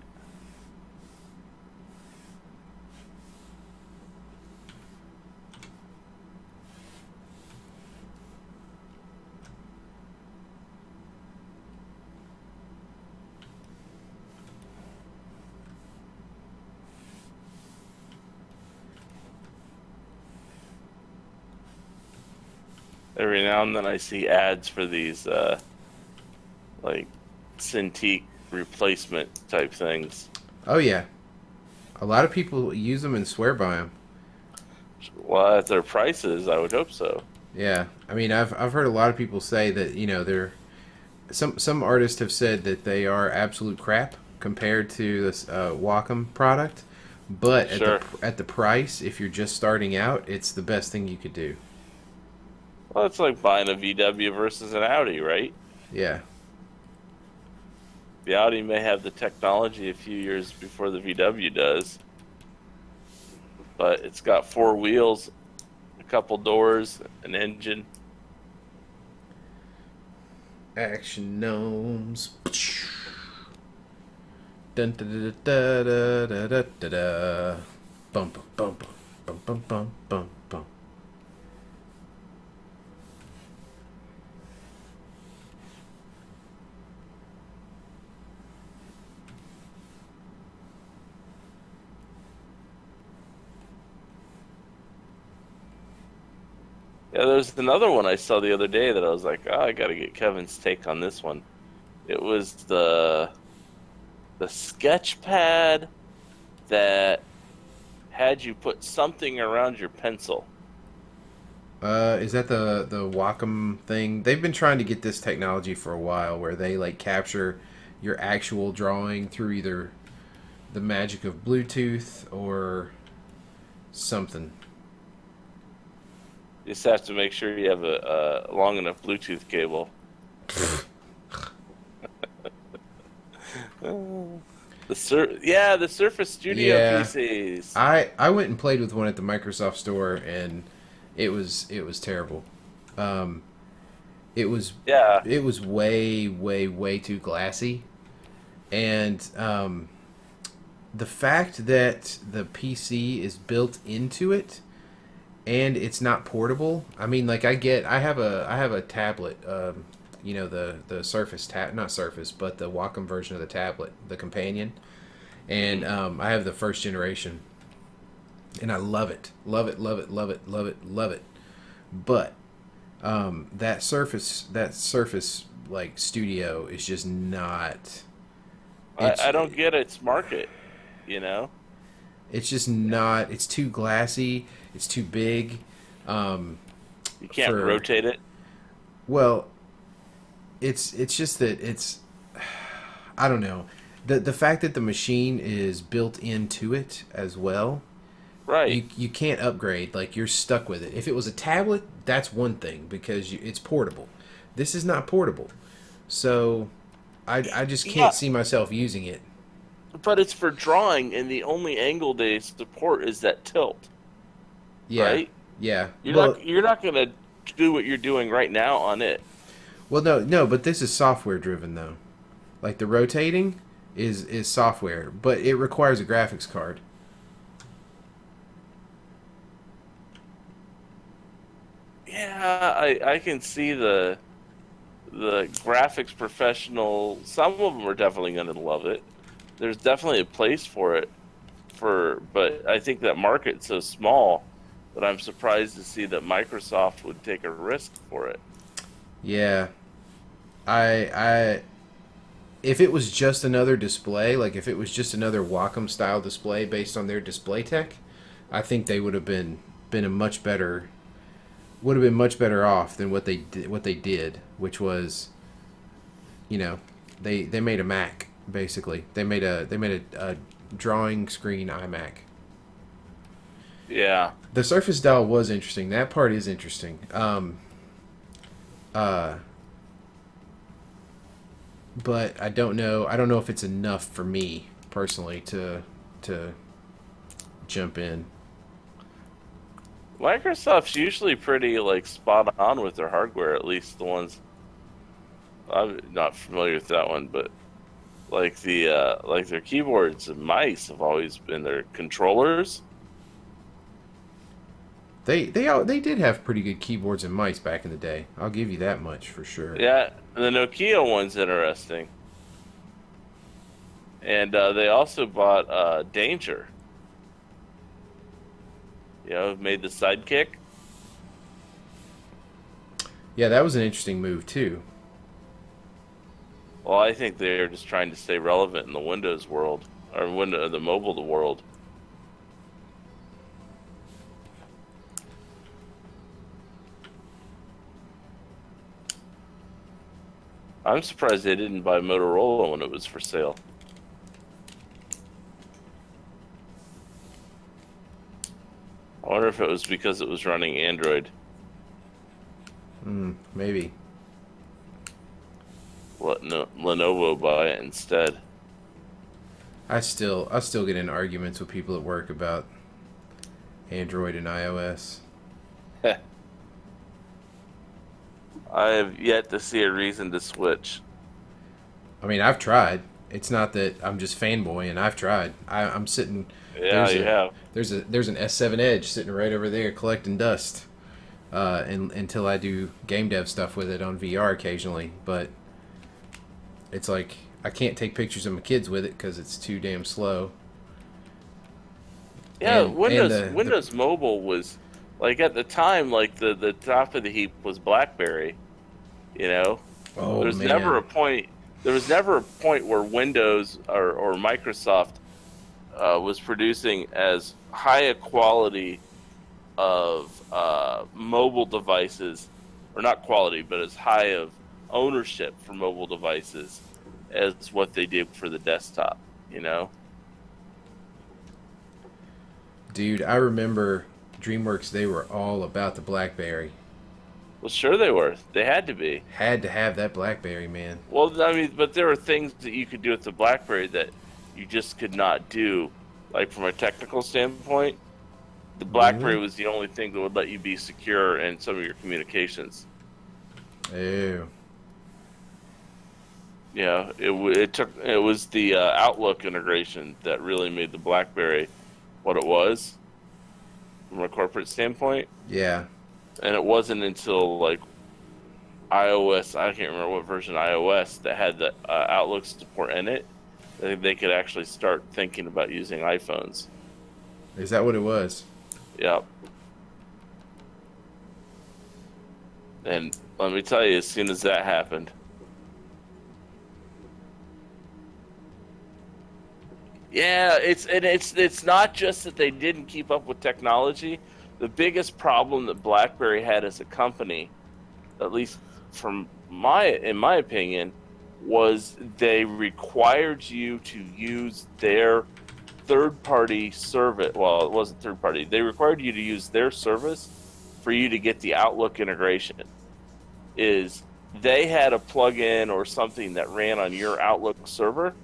[SPEAKER 2] Every now and then I see ads for these like Cintiq replacement type things.
[SPEAKER 1] Oh yeah, a lot of people use them and swear by them.
[SPEAKER 2] Well, at their prices, I would hope so.
[SPEAKER 1] Yeah, I mean, I've heard a lot of people say that they're some artists have said that they are absolute crap compared to this Wacom product, but
[SPEAKER 2] Sure.
[SPEAKER 1] at the price, if you're just starting out, it's the best thing you could do.
[SPEAKER 2] Well, it's like buying a VW versus an Audi, right?
[SPEAKER 1] Yeah,
[SPEAKER 2] The Audi may have the technology a few years before the VW does, but it's got four wheels, a couple doors, an engine.
[SPEAKER 1] action gnomes. Dun da da da da da da da. Bum bum bum bum bum bum bum bum.
[SPEAKER 2] Yeah, there's another one I saw the other day that I was like, oh, I got to get Kevin's take on this one. It was the sketch pad that had you put something around your pencil.
[SPEAKER 1] Is that the Wacom thing? They've been trying to get this technology for a while, where they like capture your actual drawing through either the magic of Bluetooth or something.
[SPEAKER 2] You just have to make sure you have a long enough Bluetooth cable. The Surface Studio
[SPEAKER 1] Yeah,
[SPEAKER 2] PCs.
[SPEAKER 1] I went and played with one at the Microsoft store, and it was terrible. Um, it was
[SPEAKER 2] Yeah,
[SPEAKER 1] it was way too glassy, and the fact that the PC is built into it and it's not portable. I mean, like I have a tablet. The Surface tab, not Surface, but the Wacom version of the tablet, the companion, and I have the first generation, and I love it, love it, love it, love it, love it, love it. But that Surface like Studio is just not. It's
[SPEAKER 2] I don't get its market. You know,
[SPEAKER 1] it's just not. It's too glassy. It's too big.
[SPEAKER 2] you can't
[SPEAKER 1] For
[SPEAKER 2] rotate it.
[SPEAKER 1] well, it's just that it's. I don't know. The fact that the machine is built into it as well,
[SPEAKER 2] Right.
[SPEAKER 1] you can't upgrade. Like you're stuck with it. If it was a tablet, that's one thing because it's portable. This is not portable, so I just
[SPEAKER 2] Yeah,
[SPEAKER 1] can't see myself using it.
[SPEAKER 2] but it's for drawing, and the only angle they support is that tilt,
[SPEAKER 1] Yeah,
[SPEAKER 2] right?
[SPEAKER 1] yeah.
[SPEAKER 2] You're not gonna do what you're doing right now on it.
[SPEAKER 1] No, but this is software driven though. Like the rotating is software, but it requires a graphics card.
[SPEAKER 2] Yeah, I can see the graphics professional. Some of them are definitely gonna love it. There's definitely a place for it but I think that market's so small that I'm surprised to see that Microsoft would take a risk for it.
[SPEAKER 1] Yeah, I if it was just another display, like if it was just another Wacom style display based on their display tech, I think they would have been a much better would have been much better off than what they did, which was they made a Mac basically. They made a drawing screen iMac.
[SPEAKER 2] Yeah.
[SPEAKER 1] The Surface Dial was interesting. That part is interesting. Uh, but I don't know. I don't know if it's enough for me personally to jump in.
[SPEAKER 2] Microsoft's usually pretty like spot on with their hardware, at least the ones I'm not familiar with that one, but like their keyboards and mice have always been their controllers.
[SPEAKER 1] They did have pretty good keyboards and mice back in the day. I'll give you that much for sure.
[SPEAKER 2] Yeah, and the Nokia one's interesting. And they also bought Danger. Made the Sidekick.
[SPEAKER 1] Yeah, that was an interesting move too.
[SPEAKER 2] Well, I think they're just trying to stay relevant in the Windows world or the mobile world. I'm surprised they didn't buy Motorola when it was for sale. I wonder if it was because it was running Android.
[SPEAKER 1] Maybe.
[SPEAKER 2] Let Lenovo buy it instead.
[SPEAKER 1] I still get in arguments with people at work about Android and iOS.
[SPEAKER 2] I have yet to see a reason to switch.
[SPEAKER 1] I mean, I've tried. It's not that I'm just fanboying. I've tried. I'm sitting.
[SPEAKER 2] Yeah,
[SPEAKER 1] There's
[SPEAKER 2] you
[SPEAKER 1] a
[SPEAKER 2] have.
[SPEAKER 1] there's an S7 Edge sitting right over there collecting dust. And until I do game dev stuff with it on VR occasionally, but it's like I can't take pictures of my kids with it because it's too damn slow.
[SPEAKER 2] Yeah,
[SPEAKER 1] And the
[SPEAKER 2] Windows Mobile was like at the time, like the top of the heap was BlackBerry. You know,
[SPEAKER 1] oh
[SPEAKER 2] there's never
[SPEAKER 1] man,
[SPEAKER 2] a point. There was never a point where Windows or Microsoft was producing as high a quality of mobile devices, or not quality, but as high of ownership for mobile devices as what they did for the desktop. You know,
[SPEAKER 1] dude, I remember DreamWorks. They were all about the BlackBerry.
[SPEAKER 2] well, sure they were. They had to be.
[SPEAKER 1] Had to have that BlackBerry, man.
[SPEAKER 2] Well, I mean, but there are things that you could do with the BlackBerry that you just could not do. Like from a technical standpoint, the
[SPEAKER 1] Mm-hmm.
[SPEAKER 2] BlackBerry was the only thing that would let you be secure in some of your communications.
[SPEAKER 1] Ew.
[SPEAKER 2] Yeah, it was the Outlook integration that really made the BlackBerry what it was from a corporate standpoint,
[SPEAKER 1] Yeah.
[SPEAKER 2] and it wasn't until like iOS, I can't remember what version of iOS that had the Outlook support in it, that they could actually start thinking about using iPhones.
[SPEAKER 1] Is that what it was?
[SPEAKER 2] Yeah, and let me tell you, as soon as that happened, yeah, it's not just that they didn't keep up with technology. The biggest problem that BlackBerry had as a company, at least in my opinion, was they required you to use their third party service. Well, it wasn't third party. They required you to use their service for you to get the Outlook integration. Is they had a plugin or something that ran on your Outlook server,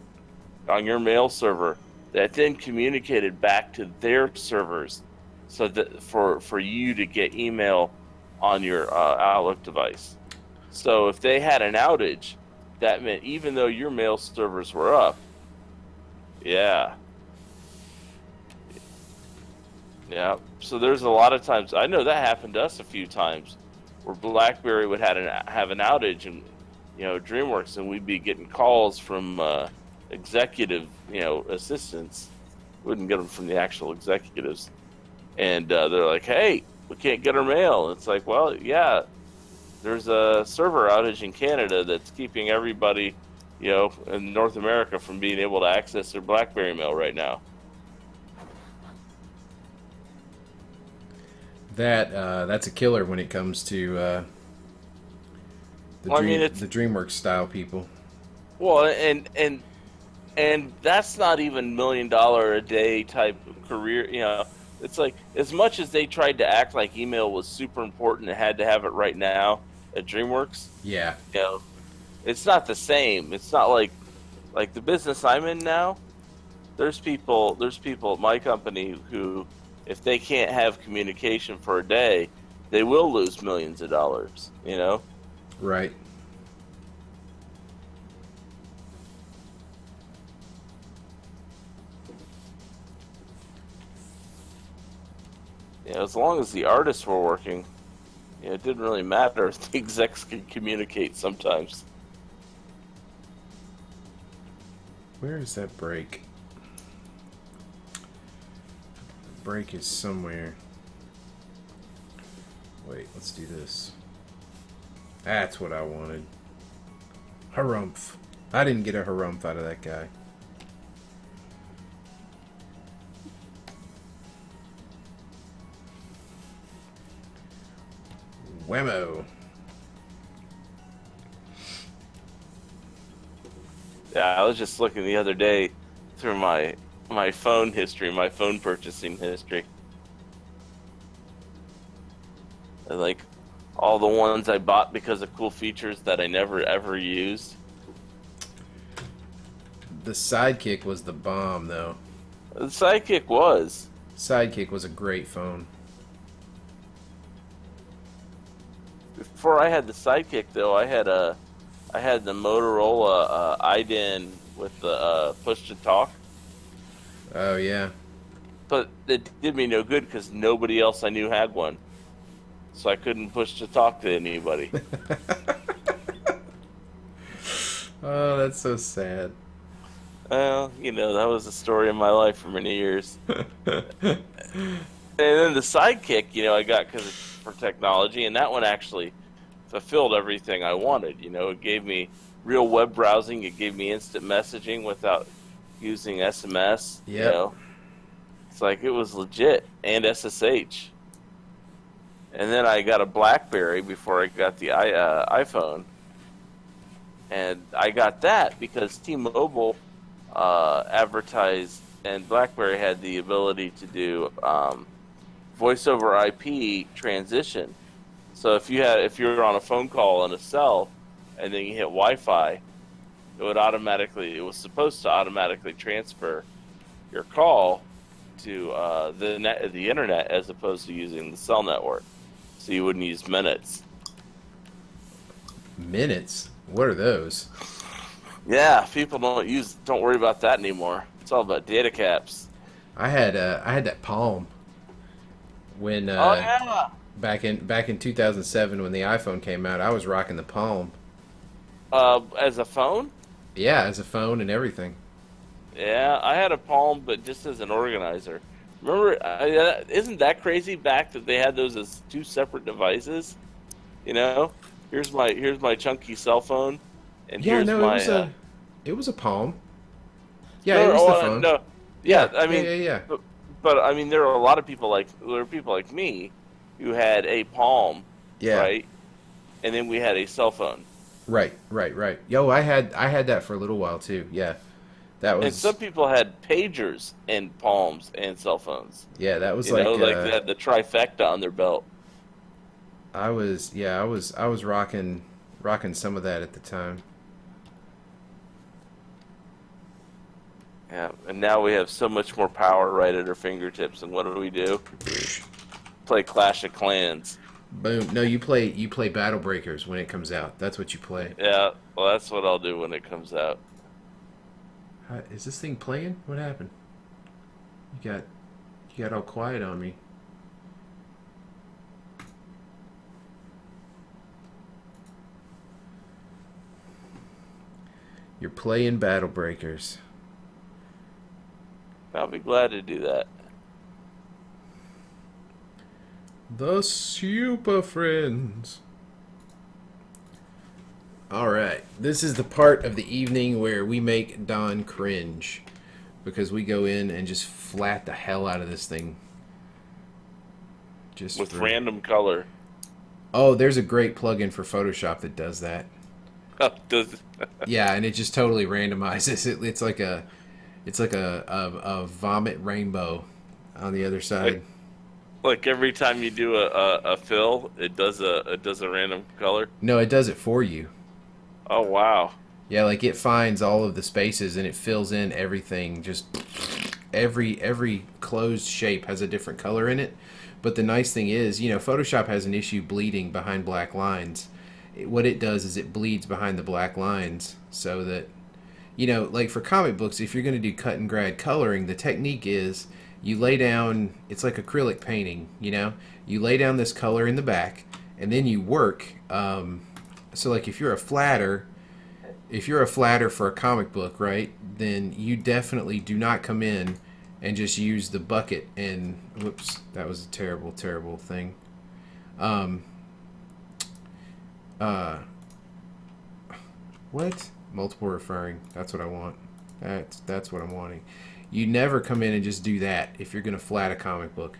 [SPEAKER 2] on your mail server, that then communicated back to their servers, so that for you to get email on your Outlook device. So if they had an outage, that meant even though your mail servers were up, yeah, yeah. So there's a lot of times, I know that happened to us a few times, where BlackBerry would have an outage, and DreamWorks, and we'd be getting calls from executive assistants. We wouldn't get them from the actual executives, and they're like, "Hey, we can't get our mail." And it's like, well, yeah, there's a server outage in Canada that's keeping everybody, in North America from being able to access their BlackBerry mail right now.
[SPEAKER 1] That's a killer when it comes to
[SPEAKER 2] Well, I mean, it's
[SPEAKER 1] the DreamWorks style people.
[SPEAKER 2] well, and that's not even $1 million a day type career. It's like, as much as they tried to act like email was super important and had to have it right now at DreamWorks,
[SPEAKER 1] Yeah.
[SPEAKER 2] you know, it's not the same. It's not like the business I'm in now. There's people at my company who, if they can't have communication for a day, they will lose millions of dollars.
[SPEAKER 1] Right.
[SPEAKER 2] As long as the artists were working, it didn't really matter if the execs could communicate sometimes.
[SPEAKER 1] Where is that break? Break is somewhere. Wait, let's do this. That's what I wanted. Harumph. I didn't get a harumph out of that guy. Whammo.
[SPEAKER 2] Yeah, I was just looking the other day through my phone history, my phone purchasing history, and like all the ones I bought because of cool features that I never ever used.
[SPEAKER 1] The Sidekick was the bomb, though.
[SPEAKER 2] The Sidekick was.
[SPEAKER 1] Sidekick was a great phone.
[SPEAKER 2] Before I had the Sidekick, though, I had the Motorola IDEN with the push to talk,
[SPEAKER 1] Oh yeah.
[SPEAKER 2] but it did me no good because nobody else I knew had one, so I couldn't push to talk to anybody.
[SPEAKER 1] Oh, that's so sad.
[SPEAKER 2] Well, that was the story of my life for many years. And then the Sidekick, I got because for technology, and that one actually fulfilled everything I wanted. It gave me real web browsing. It gave me instant messaging without using SMS.
[SPEAKER 1] Yep.
[SPEAKER 2] It's like it was legit, and SSH. And then I got a BlackBerry before I got the iPhone, and I got that because T-Mobile advertised, and BlackBerry had the ability to do voice over IP transition. So if you're on a phone call on a cell, and then you hit Wi-Fi, it was supposed to automatically transfer your call to the internet as opposed to using the cell network, so you wouldn't use minutes.
[SPEAKER 1] Minutes? What are those?
[SPEAKER 2] Yeah, people don't worry about that anymore. It's all about data caps.
[SPEAKER 1] I had that Palm when
[SPEAKER 2] Oh yeah.
[SPEAKER 1] back in 2007 when the iPhone came out. I was rocking the Palm.
[SPEAKER 2] As a phone?
[SPEAKER 1] Yeah, as a phone and everything.
[SPEAKER 2] Yeah, I had a Palm, but just as an organizer. Remember, isn't that crazy? Back that they had those as two separate devices. Here's my chunky cell phone, and
[SPEAKER 1] Yeah,
[SPEAKER 2] here's
[SPEAKER 1] no,
[SPEAKER 2] my.
[SPEAKER 1] it was a Palm. Yeah,
[SPEAKER 2] No,
[SPEAKER 1] it was the phone.
[SPEAKER 2] no,
[SPEAKER 1] Yeah,
[SPEAKER 2] yeah. I mean,
[SPEAKER 1] yeah.
[SPEAKER 2] but I mean, there are a lot of people like me, who had a Palm,
[SPEAKER 1] Yeah.
[SPEAKER 2] right, and then we had a cell phone.
[SPEAKER 1] Right. Yo, I had that for a little while too. Yeah. That
[SPEAKER 2] And
[SPEAKER 1] was
[SPEAKER 2] some people had pagers and Palms and cell phones.
[SPEAKER 1] yeah, that was
[SPEAKER 2] Like they had the trifecta on their belt.
[SPEAKER 1] I was rocking some of that at the time.
[SPEAKER 2] Yeah, and now we have so much more power right at our fingertips. And what do? Play Clash of Clans.
[SPEAKER 1] Boom. No, you play Battle Breakers when it comes out. That's what you play.
[SPEAKER 2] Yeah, well, that's what I'll do when it comes out.
[SPEAKER 1] Is this thing playing? What happened? You got all quiet on me. You're playing Battle Breakers.
[SPEAKER 2] I'll be glad to do that.
[SPEAKER 1] The Super Friends. Alright, this is the part of the evening where we make Don cringe. Because we go in and just flat the hell out of this thing. Just
[SPEAKER 2] With random color.
[SPEAKER 1] Oh, there's a great plugin for Photoshop that does that.
[SPEAKER 2] Oh, does it?
[SPEAKER 1] Yeah, and it just totally randomizes it. It's like a vomit rainbow on the other side.
[SPEAKER 2] Like every time you do a fill, it does a random color.
[SPEAKER 1] No, it does it for you.
[SPEAKER 2] Oh wow.
[SPEAKER 1] Yeah, like it finds all of the spaces and it fills in everything. Just every closed shape has a different color in it. But the nice thing is, Photoshop has an issue bleeding behind black lines. What it does is it bleeds behind the black lines so that, like for comic books, if you're going to do cut and grad coloring, the technique is you lay down, it's like acrylic painting, you lay down this color in the back and then you work. So like if you're a flatter for a comic book, right, then you definitely do not come in and just use the bucket and, whoops, that was a terrible, terrible thing. What? Multiple referring. That's what I want. That's what I'm wanting. You never come in and just do that if you're going to flat a comic book.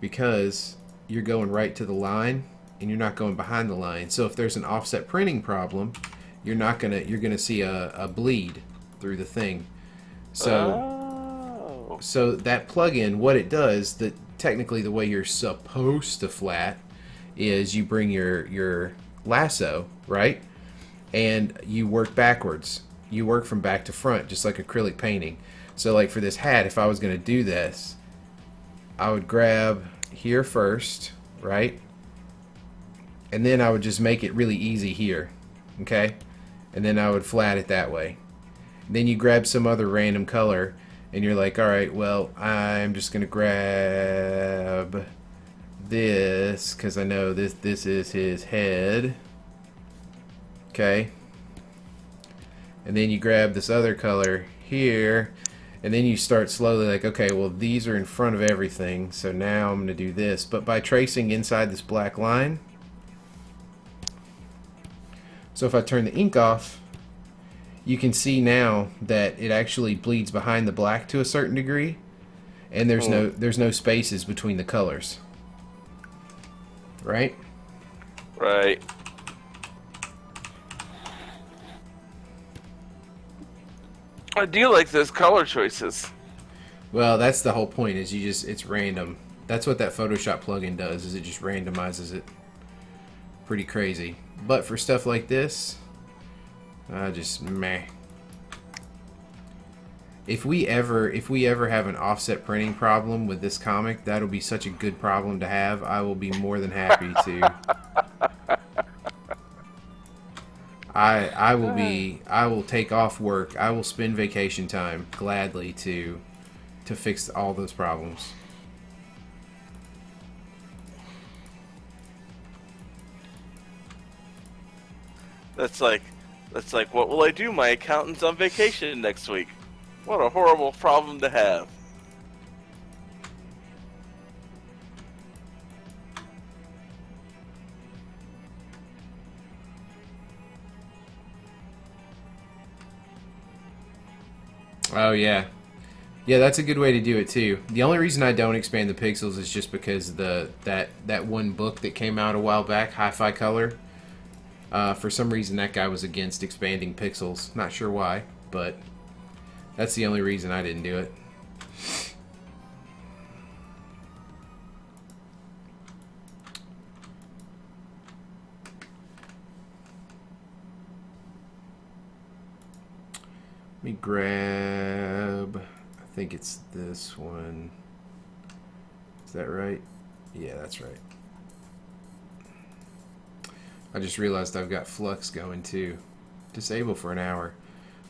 [SPEAKER 1] Because you're going right to the line and you're not going behind the line. So if there's an offset printing problem, you're gonna see a bleed through the thing. So
[SPEAKER 2] Oh.
[SPEAKER 1] so that plugin, what it does, that technically the way you're supposed to flat is you bring your lasso, right? And you work backwards. You work from back to front, just like acrylic painting. So like for this hat, if I was going to do this, I would grab here first, right? And then I would just make it really easy here, okay? And then I would flat it that way. Then you grab some other random color, and you're like, all right, well, I'm just going to grab this, because I know this is his head. Okay. And then you grab this other color here, and then you start slowly like, okay, well, these are in front of everything, so now I'm going to do this. But by tracing inside this black line, so if I turn the ink off, you can see now that it actually bleeds behind the black to a certain degree, and there's no spaces between the colors. Right?
[SPEAKER 2] Right. I do like those color choices.
[SPEAKER 1] Well, that's the whole point, is it's random. That's what that Photoshop plugin does, is it just randomizes it. Pretty crazy. But for stuff like this, just meh. If we ever have an offset printing problem with this comic, that'll be such a good problem to have. I will be more than happy to. I will take off work. I will spend vacation time gladly to fix all those problems.
[SPEAKER 2] That's like what will I do? My accountant's on vacation next week. What a horrible problem to have.
[SPEAKER 1] Oh yeah. Yeah, that's a good way to do it too. The only reason I don't expand the pixels is just because that one book that came out a while back, Hi-Fi Color, for some reason that guy was against expanding pixels. Not sure why, but that's the only reason I didn't do it. Let me grab, I think it's this one. Is that right? Yeah, that's right. I just realized I've got flux going too. Disable for an hour.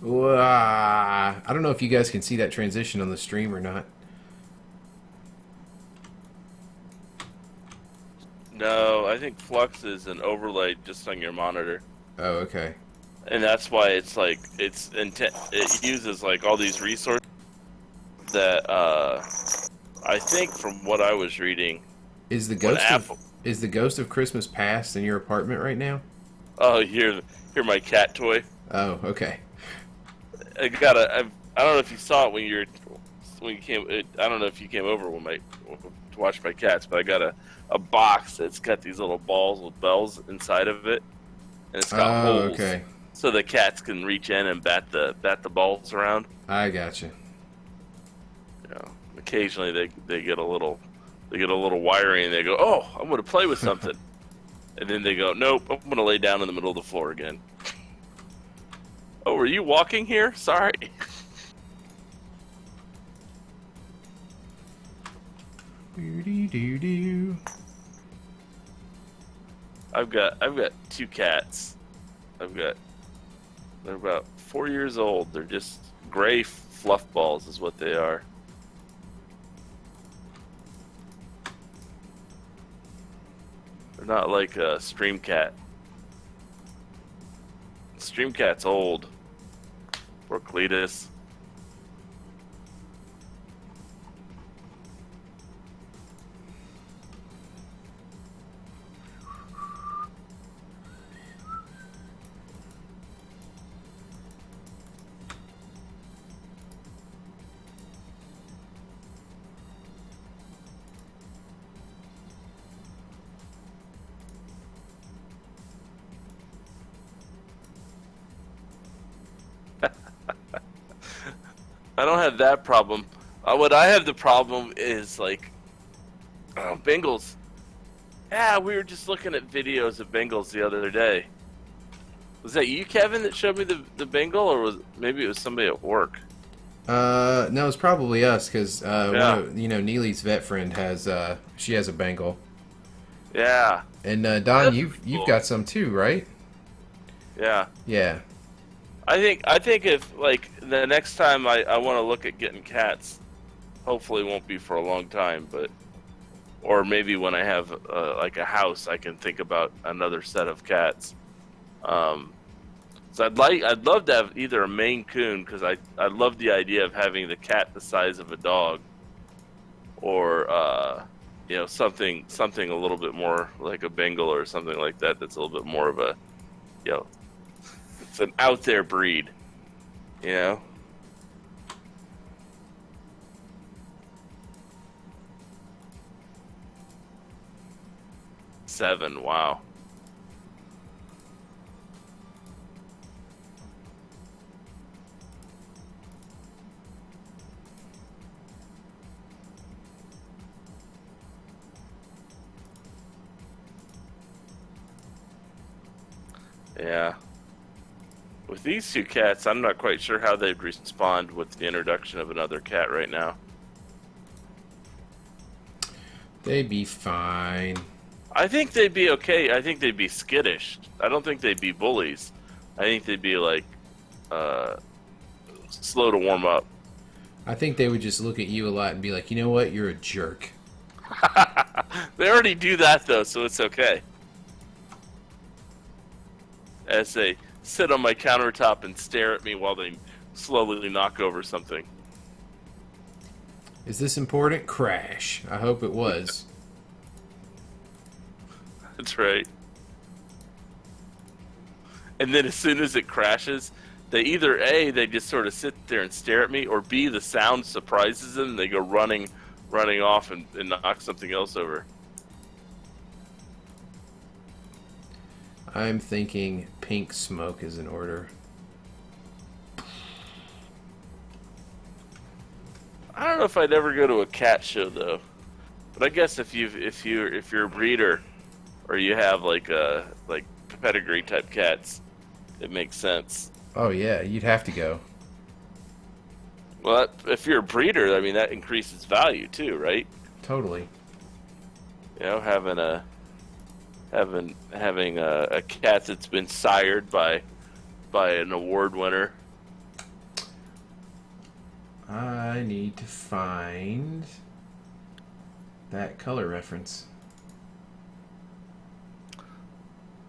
[SPEAKER 1] I don't know if you guys can see that transition on the stream or not.
[SPEAKER 2] No, I think Flux is an overlay just on your monitor.
[SPEAKER 1] Oh, okay.
[SPEAKER 2] And that's why it's like it uses like all these resources that I think from what I was reading,
[SPEAKER 1] Is the ghost of Christmas Past in your apartment right now?
[SPEAKER 2] oh, here my cat toy.
[SPEAKER 1] Oh, okay.
[SPEAKER 2] I don't know if you saw it when you came. I don't know if you came over to watch my cats, but I got a box that's got these little balls with bells inside of it, and it's got holes,
[SPEAKER 1] okay.
[SPEAKER 2] so the cats can reach in and bat the balls around.
[SPEAKER 1] I gotcha.
[SPEAKER 2] You know, occasionally they get a little wiring, and they go, "Oh, I'm going to play with something," and then they go, "Nope, I'm going to lay down in the middle of the floor again." Oh, were you walking here? Sorry. I've got 2 cats. They're about 4 years old. They're just gray fluff balls is what they are. They're not like a stream cat. Stream cat's old. Poor Cletus. I don't have that problem. What I have the problem is like Bengals. Yeah, we were just looking at videos of Bengals the other day. Was that you, Kevin, that showed me the Bengal, or was maybe it was somebody at work?
[SPEAKER 1] No, it's probably us because one
[SPEAKER 2] Yeah,
[SPEAKER 1] of Neely's vet friend has she has a Bengal,
[SPEAKER 2] yeah,
[SPEAKER 1] and Don,
[SPEAKER 2] that's
[SPEAKER 1] you've
[SPEAKER 2] cool.
[SPEAKER 1] got some too, right?
[SPEAKER 2] Yeah,
[SPEAKER 1] Yeah.
[SPEAKER 2] I think if like the next time I want to look at getting cats, hopefully it won't be for a long time, but or maybe when I have like a house, I can think about another set of cats. Um, so I'd love to have either a Maine Coon because I love the idea of having the cat the size of a dog, or something a little bit more like a Bengal or something like that. That's a little bit more of a you know it's an out there breed. You know, 7. Wow. Yeah. With these two cats, I'm not quite sure how they'd respond with the introduction of another cat right now.
[SPEAKER 1] They'd be fine.
[SPEAKER 2] I think they'd be okay. I think they'd be skittish. I don't think they'd be bullies. I think they'd be like uh, slow to warm up.
[SPEAKER 1] I think they would just look at you a lot and be like, you know what, you're a jerk.
[SPEAKER 2] They already do that though, so it's okay. As they sit on my countertop and stare at me while they slowly knock over something.
[SPEAKER 1] Is this important? Crash. I hope it was.
[SPEAKER 2] That's right. And then as soon as it crashes, they either A, they just sort of sit there and stare at me, or B, the sound surprises them and they go running off and knock something else over.
[SPEAKER 1] I'm thinking pink smoke is in order.
[SPEAKER 2] I don't know if I'd ever go to a cat show though. But I guess if you're a breeder or you have like pedigree type cats, it makes sense.
[SPEAKER 1] Oh yeah, you'd have to go.
[SPEAKER 2] Well, if you're a breeder, I mean that increases value too, right?
[SPEAKER 1] Totally.
[SPEAKER 2] You know, having a cat that's been sired by an award winner.
[SPEAKER 1] I need to find that color reference.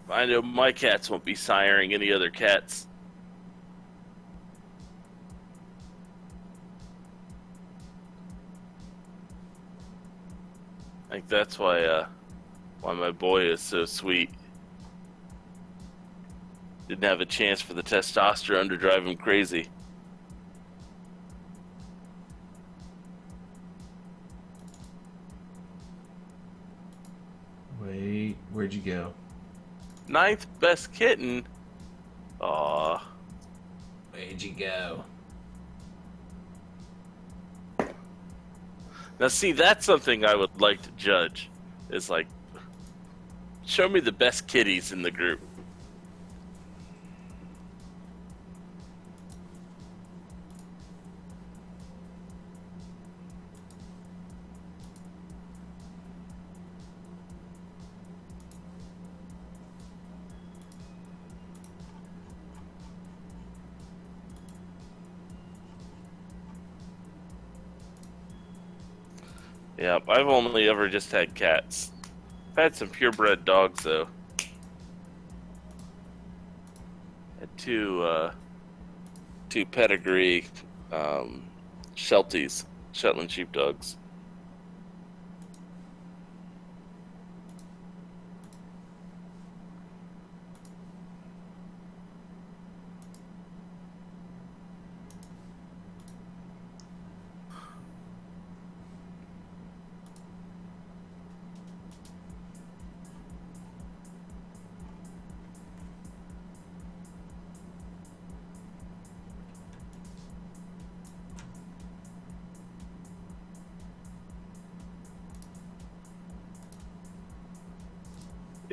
[SPEAKER 2] I know my cats won't be siring any other cats. I think that's why my boy is so sweet. Didn't have a chance for the testosterone to drive him crazy.
[SPEAKER 1] Wait, where'd you go?
[SPEAKER 2] Ninth best kitten. Aw.
[SPEAKER 1] Where'd you go?
[SPEAKER 2] Now see, that's something I would like to judge. Is like, show me the best kitties in the group. Yeah, I've only ever just had cats. I've had some purebred dogs though. Had two pedigree um, Shelties, Shetland sheepdogs.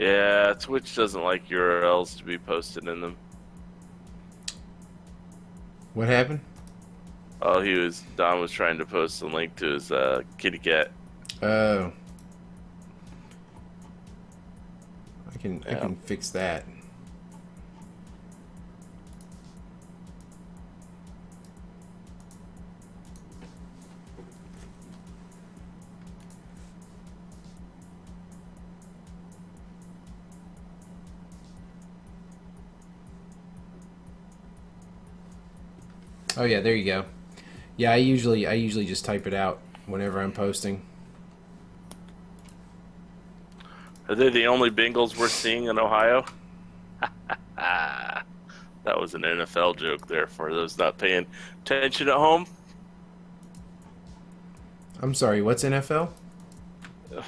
[SPEAKER 2] Yeah, Twitch doesn't like URLs to be posted in them.
[SPEAKER 1] What happened?
[SPEAKER 2] Oh, Don was trying to post a link to his kitty cat.
[SPEAKER 1] Oh, I
[SPEAKER 2] Yeah.
[SPEAKER 1] can fix that. Oh yeah, there you go. Yeah, I usually just type it out whenever I'm posting.
[SPEAKER 2] Are they the only Bengals we're seeing in Ohio? Ah, that was an NFL joke there for those not paying attention at home.
[SPEAKER 1] I'm sorry, what's NFL?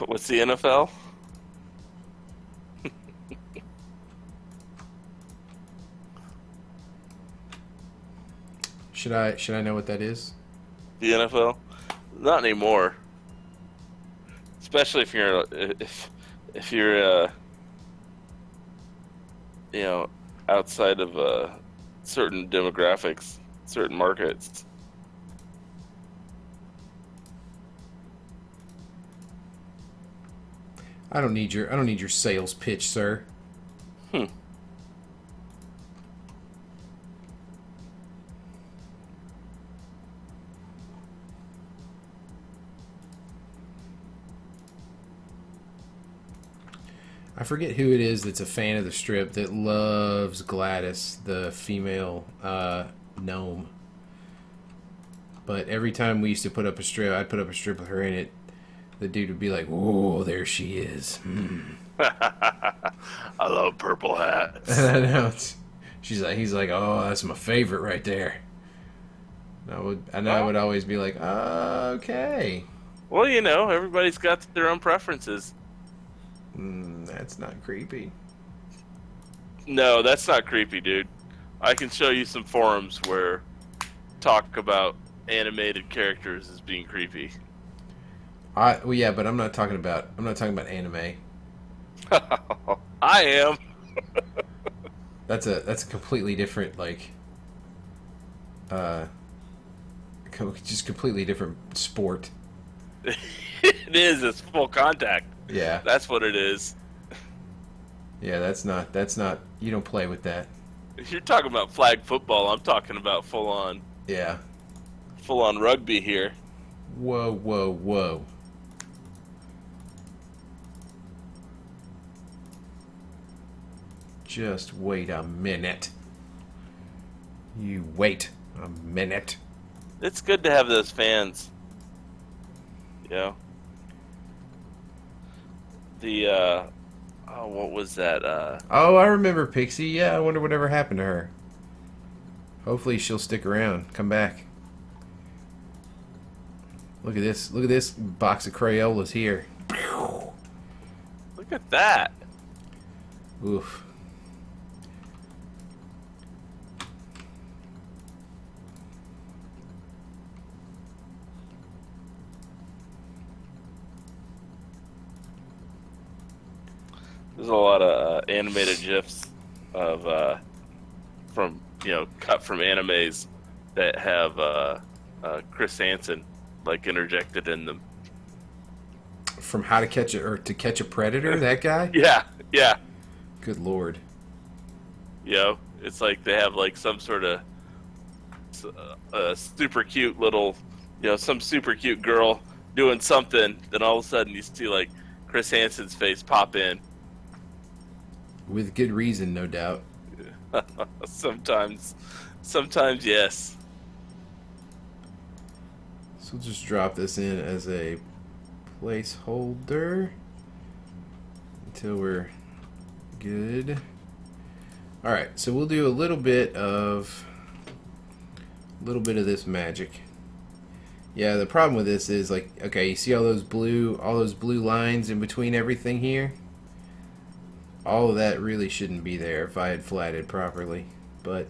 [SPEAKER 2] What's the NFL?
[SPEAKER 1] Should I know what that is?
[SPEAKER 2] The NFL? Not anymore. Especially if you're you know outside of certain demographics, certain markets.
[SPEAKER 1] I don't need your sales pitch, sir.
[SPEAKER 2] Hmm.
[SPEAKER 1] I forget who it is that's a fan of the strip that loves Gladys, the female gnome. But every time we used to put up a strip, I'd put up a strip with her in it. The dude would be like, "Whoa, there she is."
[SPEAKER 2] I love purple hats.
[SPEAKER 1] I know. He's like, "Oh, that's my favorite right there." I would always be like, "Okay,
[SPEAKER 2] Well, everybody's got their own preferences.
[SPEAKER 1] that's not creepy."
[SPEAKER 2] No, that's not creepy, dude. I can show you some forums where talk about animated characters as being creepy.
[SPEAKER 1] Well, yeah, but I'm not talking about anime.
[SPEAKER 2] I am.
[SPEAKER 1] That's a completely different uh, just completely different sport.
[SPEAKER 2] It is. It's full contact.
[SPEAKER 1] Yeah,
[SPEAKER 2] That's what it is.
[SPEAKER 1] yeah. That's not. You don't play with that.
[SPEAKER 2] If you're talking about flag football, I'm talking about
[SPEAKER 1] Yeah.
[SPEAKER 2] full on rugby here.
[SPEAKER 1] Whoa, whoa, whoa. Just wait a minute. You wait a minute.
[SPEAKER 2] It's good to have those fans. You know, the oh, what was that?
[SPEAKER 1] Oh, I remember Pixie. Yeah, I wonder whatever happened to her. Hopefully she'll stick around. Come back. Look at this. Look at this box of Crayolas here.
[SPEAKER 2] Look at that.
[SPEAKER 1] Oof.
[SPEAKER 2] There's a lot of animated gifs of cut from animes that have Chris Hansen interjected in them.
[SPEAKER 1] From How to Catch or To Catch a Predator, that guy?
[SPEAKER 2] Yeah, yeah.
[SPEAKER 1] Good lord.
[SPEAKER 2] It's like they have some sort of super cute little, some super cute girl doing something. Then all of a sudden you see Chris Hansen's face pop in.
[SPEAKER 1] With good reason, no doubt.
[SPEAKER 2] Sometimes, yes.
[SPEAKER 1] So we'll just drop this in as a placeholder until we're good. Alright, so we'll do a little bit of this magic. Yeah, the problem with this is okay, you see all those blue lines in between everything here? All of that really shouldn't be there if I had flatted properly, but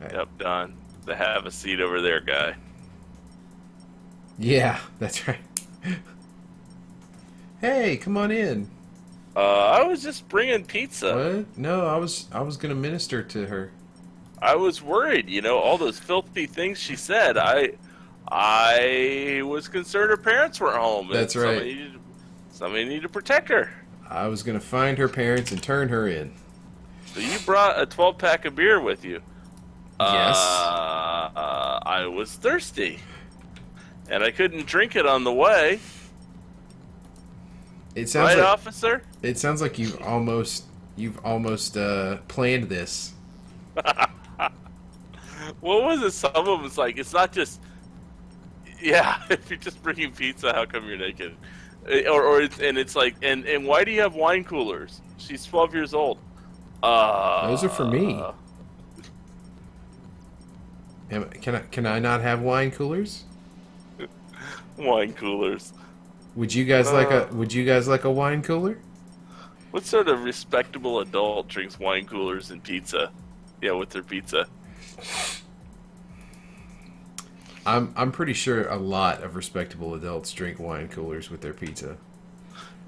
[SPEAKER 2] Yep, Don. The have a seat over there guy.
[SPEAKER 1] yeah, that's right. Hey, come on in.
[SPEAKER 2] I was just bringing pizza.
[SPEAKER 1] What? No, I was gonna minister to her.
[SPEAKER 2] I was worried, all those filthy things she said. I was concerned her parents weren't home
[SPEAKER 1] That's
[SPEAKER 2] and
[SPEAKER 1] right.
[SPEAKER 2] somebody needed to protect her.
[SPEAKER 1] I was gonna find her parents and turn her in.
[SPEAKER 2] So you brought a 12-pack of beer with you.
[SPEAKER 1] Yes.
[SPEAKER 2] I was thirsty, and I couldn't drink it on the way.
[SPEAKER 1] It sounds
[SPEAKER 2] Right,
[SPEAKER 1] like
[SPEAKER 2] officer?
[SPEAKER 1] you've almost planned this.
[SPEAKER 2] What was it? Some of them was like, it's not just, yeah, if you're just bringing pizza, how come you're naked? It's like, and why do you have wine coolers? She's 12 years old.
[SPEAKER 1] Those are for me.
[SPEAKER 2] Uh,
[SPEAKER 1] Can I not have wine coolers?
[SPEAKER 2] Wine coolers.
[SPEAKER 1] Would you guys like
[SPEAKER 2] Uh,
[SPEAKER 1] a wine cooler?
[SPEAKER 2] what sort of respectable adult drinks wine coolers and pizza? Yeah, with their pizza.
[SPEAKER 1] I'm pretty sure a lot of respectable adults drink wine coolers with their pizza.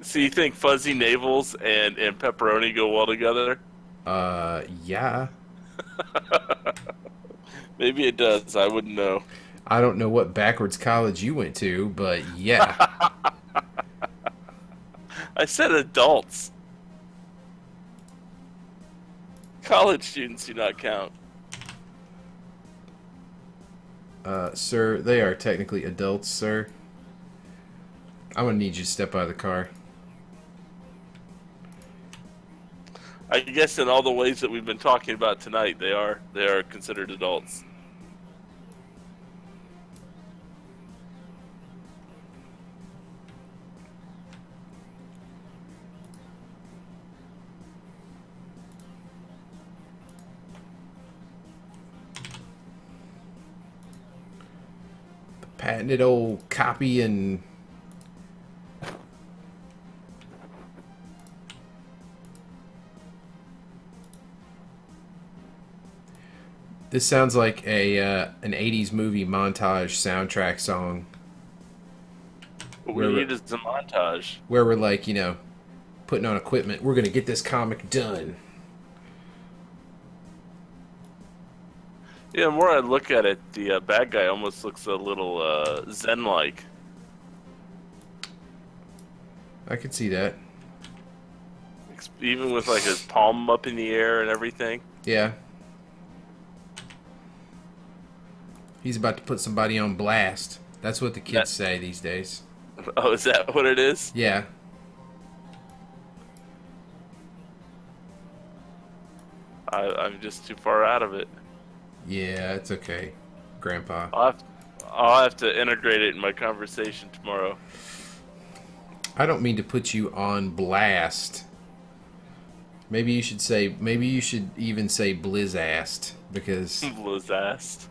[SPEAKER 2] So you think fuzzy navels and pepperoni go well together?
[SPEAKER 1] Yeah.
[SPEAKER 2] Maybe it does. I wouldn't know.
[SPEAKER 1] I don't know what backwards college you went to, but yeah.
[SPEAKER 2] I said adults. College students do not count.
[SPEAKER 1] Sir, they are technically adults, sir. I'm gonna need you to step out of the car.
[SPEAKER 2] I guess in all the ways that we've been talking about tonight, they are considered adults.
[SPEAKER 1] Patented old copy and this sounds like a an '80s movie montage soundtrack song
[SPEAKER 2] What we
[SPEAKER 1] where
[SPEAKER 2] need is a montage.
[SPEAKER 1] we're like, putting on equipment. We're gonna get this comic done.
[SPEAKER 2] Yeah, the more I look at it, the bad guy almost looks a little zen-like.
[SPEAKER 1] I could see that.
[SPEAKER 2] Even with like his palm up in the air and everything.
[SPEAKER 1] Yeah. He's about to put somebody on blast. That's what the kids say these days.
[SPEAKER 2] Oh, is that what it is?
[SPEAKER 1] Yeah.
[SPEAKER 2] I'm just too far out of it.
[SPEAKER 1] Yeah, it's okay, Grandpa.
[SPEAKER 2] I'll have, I'll have to integrate it in my conversation tomorrow.
[SPEAKER 1] I don't mean to put you on blast. Maybe you should even say blizzast because
[SPEAKER 2] Blizz ass.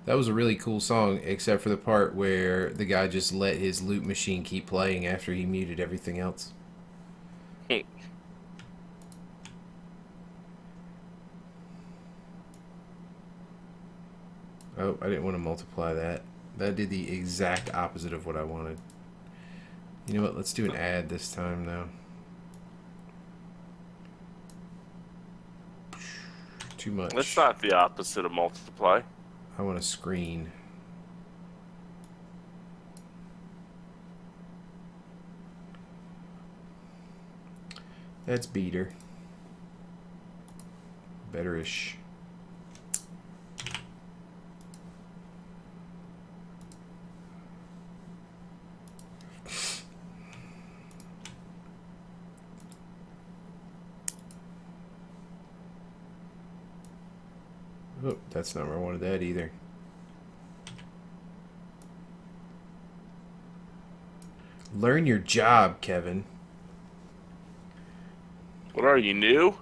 [SPEAKER 1] that was a really cool song, except for the part where the guy just let his loop machine keep playing after he muted everything else. Oh, I didn't want to multiply that. That did the exact opposite of what I wanted. You know what? Let's do an ad this time, though. Too much.
[SPEAKER 2] That's not the opposite of multiply.
[SPEAKER 1] I want a screen. That's beater. Betterish. Oh, that's not where I wanted that either. Learn your job, Kevin.
[SPEAKER 2] What are you, new?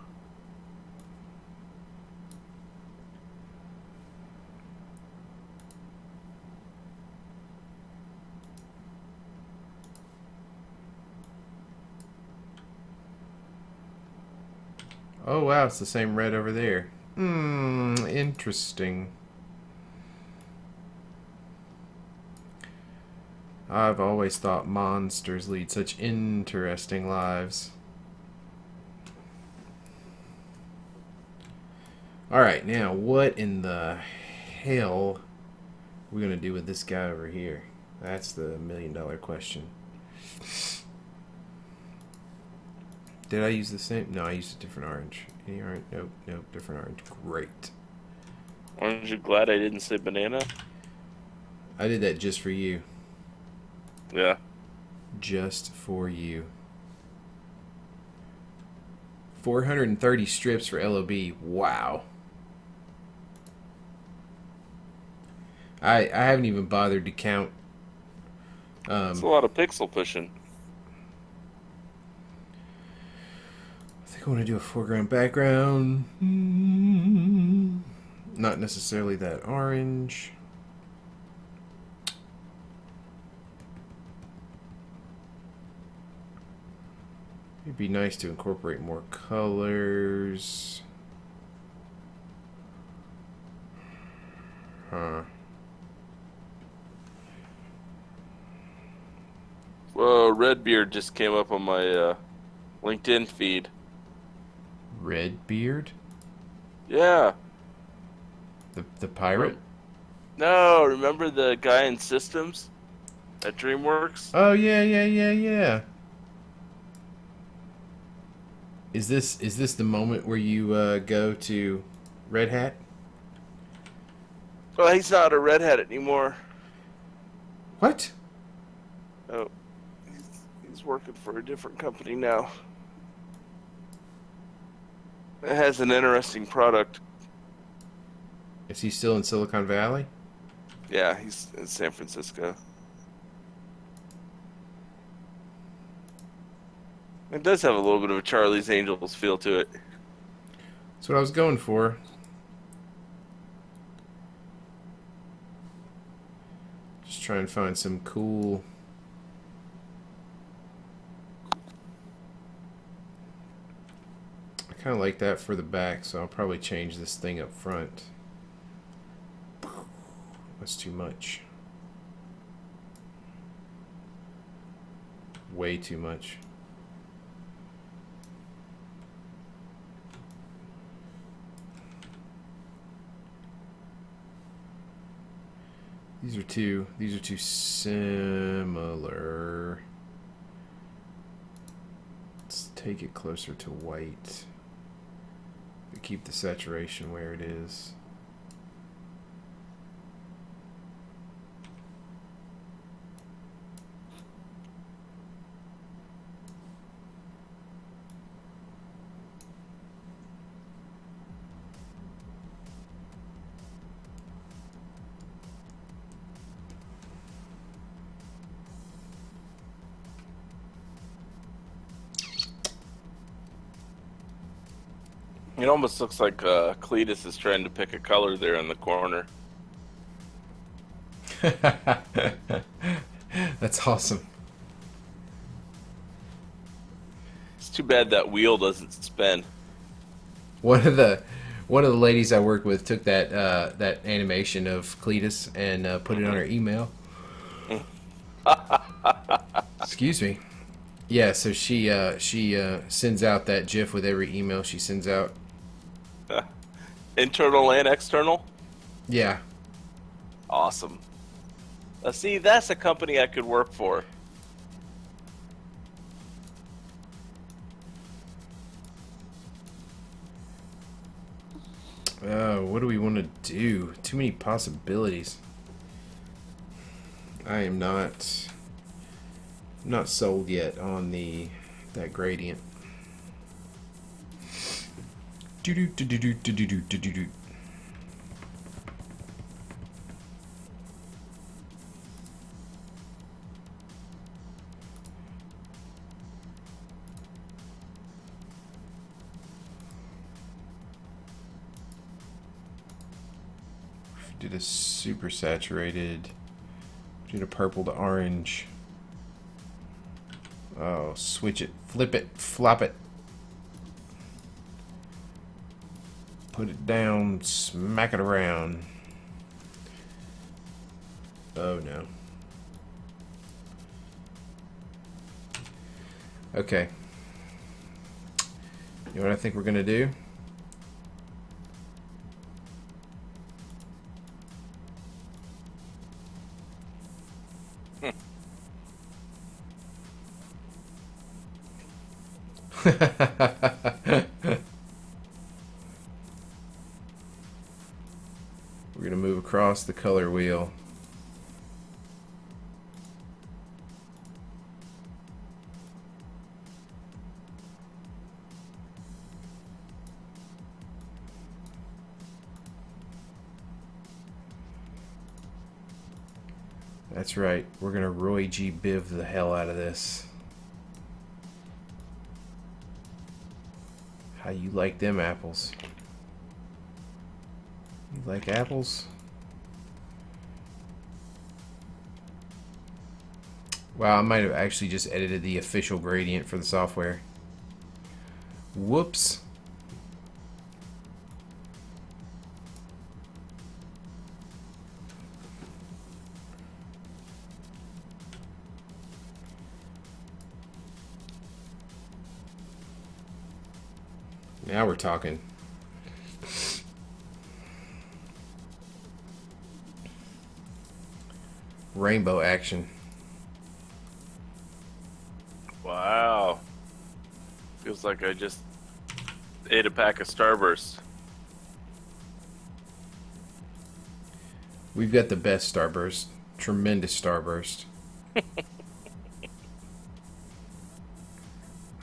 [SPEAKER 1] Oh wow, it's the same red over there. Interesting. I've always thought monsters lead such interesting lives. Alright, now what in the hell are we going to do with this guy over here? That's the $1,000,000 question. Did I use the same? No, I used a different orange. Any orange? Nope, nope, different orange. Great.
[SPEAKER 2] Aren't you glad I didn't say banana?
[SPEAKER 1] I did that just for you.
[SPEAKER 2] Yeah.
[SPEAKER 1] Just for you. 430 strips for LOB. Wow. I haven't even bothered to count.
[SPEAKER 2] It's a lot of pixel pushing.
[SPEAKER 1] I think I want to do a foreground background. Not necessarily that orange. It'd be nice to incorporate more colors. Huh.
[SPEAKER 2] Whoa, Redbeard just came up on my LinkedIn feed.
[SPEAKER 1] Redbeard?
[SPEAKER 2] Yeah.
[SPEAKER 1] The pirate?
[SPEAKER 2] No, remember the guy in systems at DreamWorks?
[SPEAKER 1] Oh yeah, yeah, yeah, yeah. Is this the moment where you go to Red Hat?
[SPEAKER 2] Well, he's not a Red Hat anymore.
[SPEAKER 1] What?
[SPEAKER 2] Oh, he's working for a different company now. It has an interesting product.
[SPEAKER 1] Is he still in Silicon Valley?
[SPEAKER 2] Yeah, he's in San Francisco. It does have a little bit of a Charlie's Angels feel to it.
[SPEAKER 1] That's what I was going for. Just try and find some cool. I kind of like that for the back, so I'll probably change this thing up front. That's too much. Way too much. These are too similar. Let's take it closer to white. Keep the saturation where it is.
[SPEAKER 2] It almost looks like Cletus is trying to pick a color there in the corner.
[SPEAKER 1] That's awesome.
[SPEAKER 2] It's too bad that wheel doesn't spin.
[SPEAKER 1] One of the ladies I worked with took that that animation of Cletus and put it on her email. Excuse me. Yeah, so she sends out that GIF with every email she sends out.
[SPEAKER 2] Internal and external?
[SPEAKER 1] Yeah.
[SPEAKER 2] Awesome. See, that's a company I could work for.
[SPEAKER 1] What do we want to do? Too many possibilities. I am not sold yet on that gradient. Do do do do do do do do do do. Did a super saturated. Did a purple to orange. Oh, switch it, flip it, flop it. Put it down, smack it around. Oh no. Okay. You know what I think we're gonna do? We're gonna move across the color wheel. That's right. We're gonna Roy G. Biv the hell out of this. How you like them apples? You like apples? Wow, I might have actually just edited the official gradient for the software. Whoops. Now we're talking. Rainbow action.
[SPEAKER 2] Wow. Feels like I just ate a pack of Starburst.
[SPEAKER 1] We've got the best Starburst. Tremendous Starburst.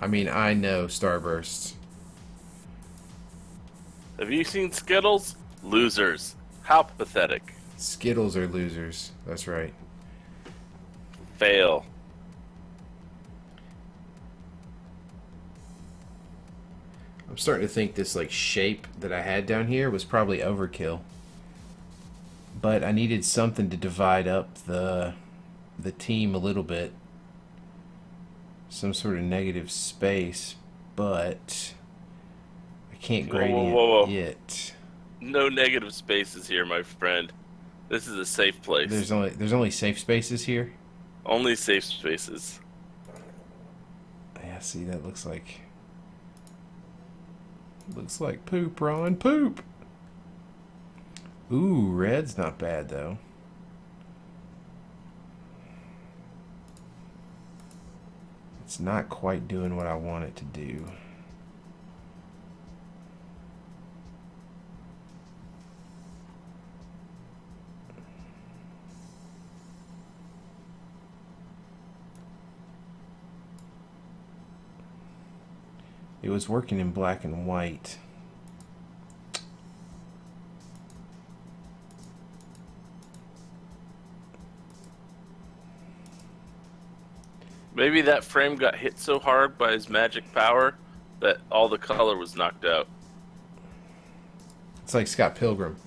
[SPEAKER 1] I mean, I know Starbursts.
[SPEAKER 2] Have you seen Skittles? Losers. How pathetic.
[SPEAKER 1] Skittles are losers. That's right.
[SPEAKER 2] Fail.
[SPEAKER 1] I'm starting to think this like shape that I had down here was probably overkill. But I needed something to divide up the team a little bit. Some sort of negative space, but I can't gradient it.
[SPEAKER 2] No negative spaces here, my friend. This is a safe place.
[SPEAKER 1] There's only safe spaces here.
[SPEAKER 2] Only safe spaces.
[SPEAKER 1] Yeah, see, that looks like poop, Ron. Poop. Ooh, red's not bad though. It's not quite doing what I want it to do. It was working in black and white.
[SPEAKER 2] Maybe that frame got hit so hard by his magic power that all the color was knocked out.
[SPEAKER 1] It's like Scott Pilgrim.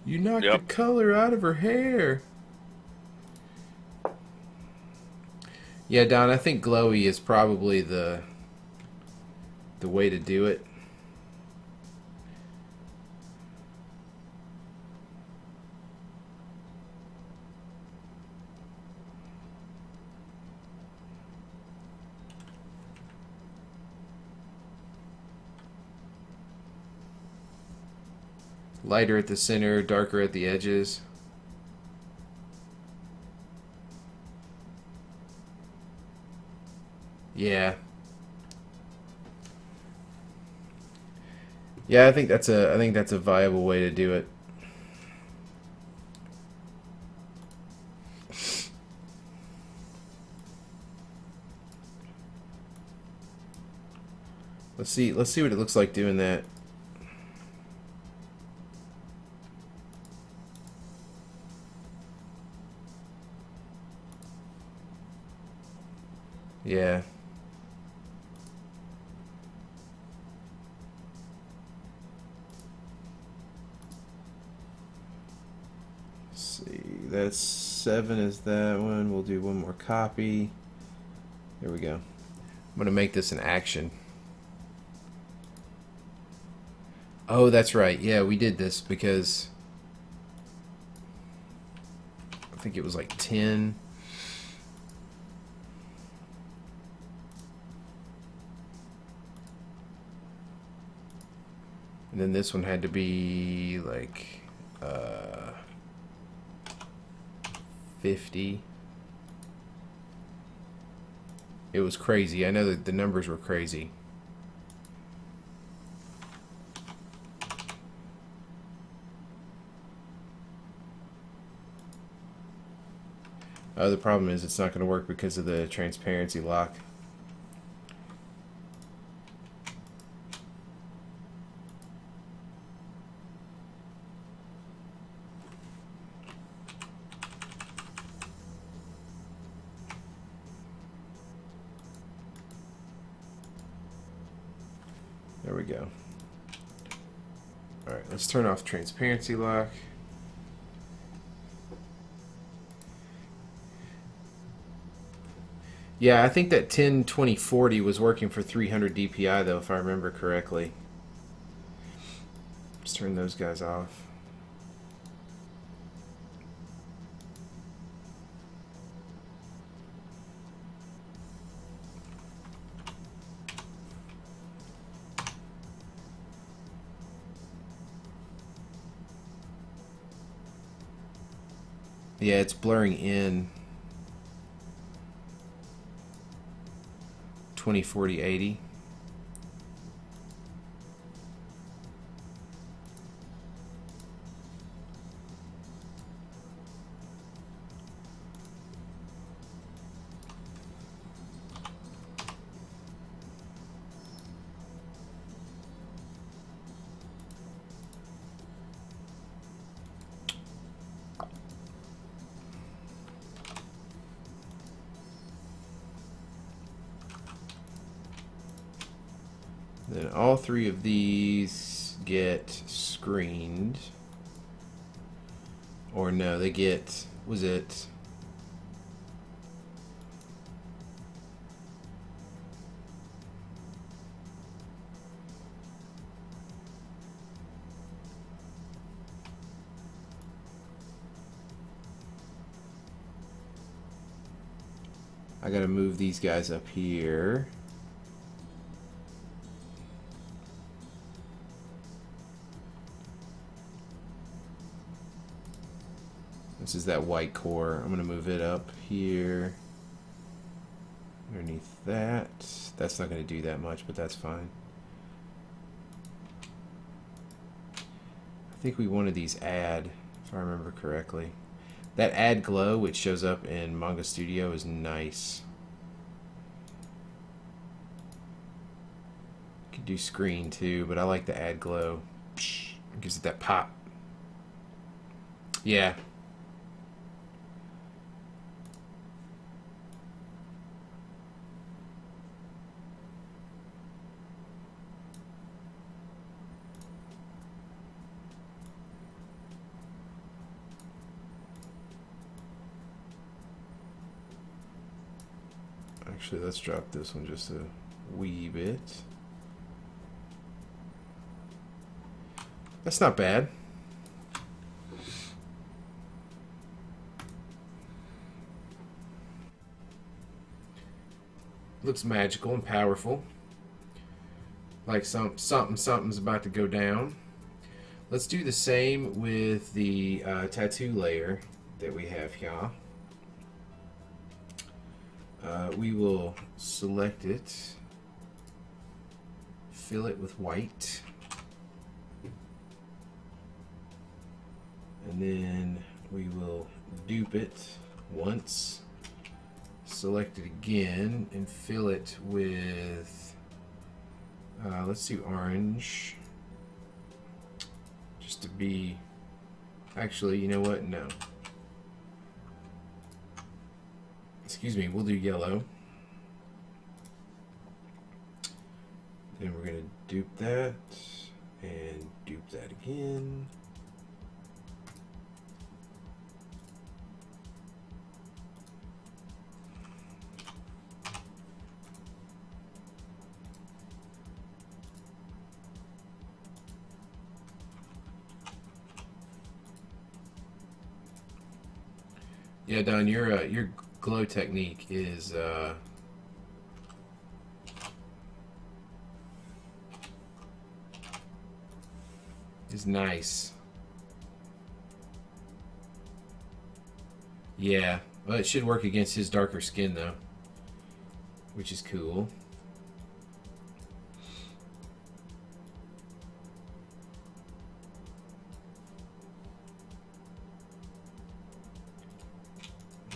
[SPEAKER 1] You knocked the color out of her hair. Yeah, Don, I think glowy is probably the way to do it. Lighter at the center, darker at the edges. Yeah. Yeah, I think that's a viable way to do it. Let's see what it looks like doing that. Yeah. Let's see. That's 7 is that one. We'll do one more copy. There we go. I'm going to make this an action. Oh, that's right. Yeah, we did this because I think it was like 10. And then this one had to be like 50. It was crazy. I know that the numbers were crazy. The problem is it's not going to work because of the transparency lock. There we go. Alright, let's turn off transparency lock. Yeah, I think that 10-20-40 was working for 300 DPI though, if I remember correctly. Let's turn those guys off. Yeah, it's blurring in 20, 40, 80. Then all three of these get screened. Or no, they get, was it? I gotta move these guys up here. This is that white core. I'm gonna move it up here. Underneath that. That's not gonna do that much, but that's fine. I think we wanted these add, if I remember correctly. That add glow, which shows up in Manga Studio, is nice. You could do screen too, but I like the add glow. It gives it that pop. Yeah. Actually, let's drop this one just a wee bit. That's not bad. Looks magical and powerful. Like something's about to go down. Let's do the same with the tattoo layer that we have here. We will select it, fill it with white, and then we will dupe it once, select it again, and fill it with, let's do orange, just to be, actually, you know what, no. Excuse me, we'll do yellow. Then we're going to dupe that and dupe that again. Yeah, Don, your glow technique is nice. Yeah, well, it should work against his darker skin though, which is cool.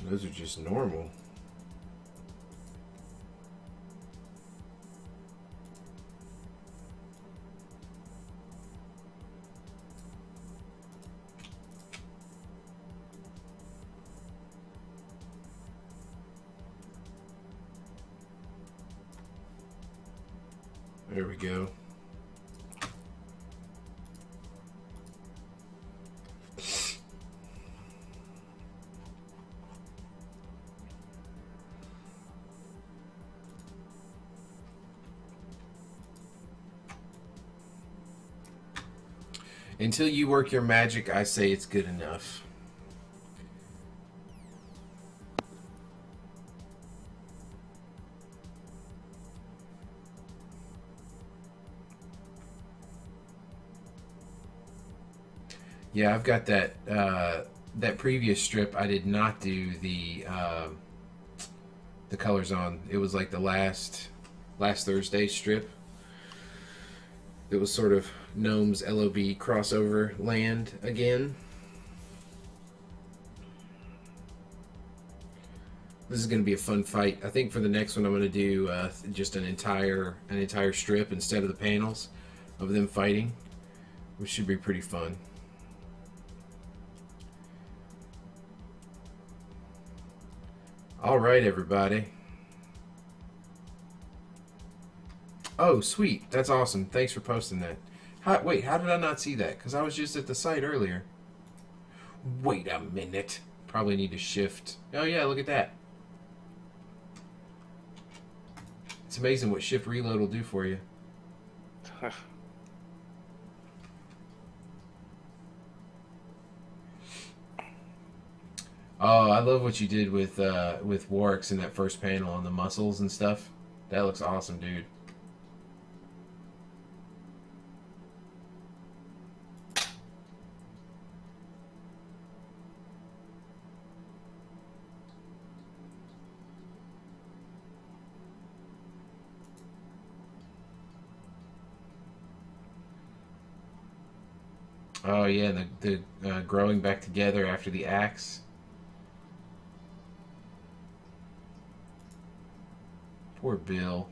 [SPEAKER 1] Those are just normal. There we go. Until you work your magic, I say it's good enough. Yeah, I've got that that previous strip. I did not do the colors on. It was like the last Thursday strip. It was sort of Gnome's LOB crossover land again. This is going to be a fun fight. I think for the next one, I'm going to do just an entire strip instead of the panels of them fighting, which should be pretty fun. All right, everybody. Oh, sweet. That's awesome. Thanks for posting that. Wait, how did I not see that? Because I was just at the site earlier. Wait a minute. Probably need to shift. Oh, yeah, look at that. It's amazing what shift reload will do for you. Oh, I love what you did with Warwick's in that first panel on the muscles and stuff. That looks awesome, dude. Oh yeah, the growing back together after the axe. Poor Bill.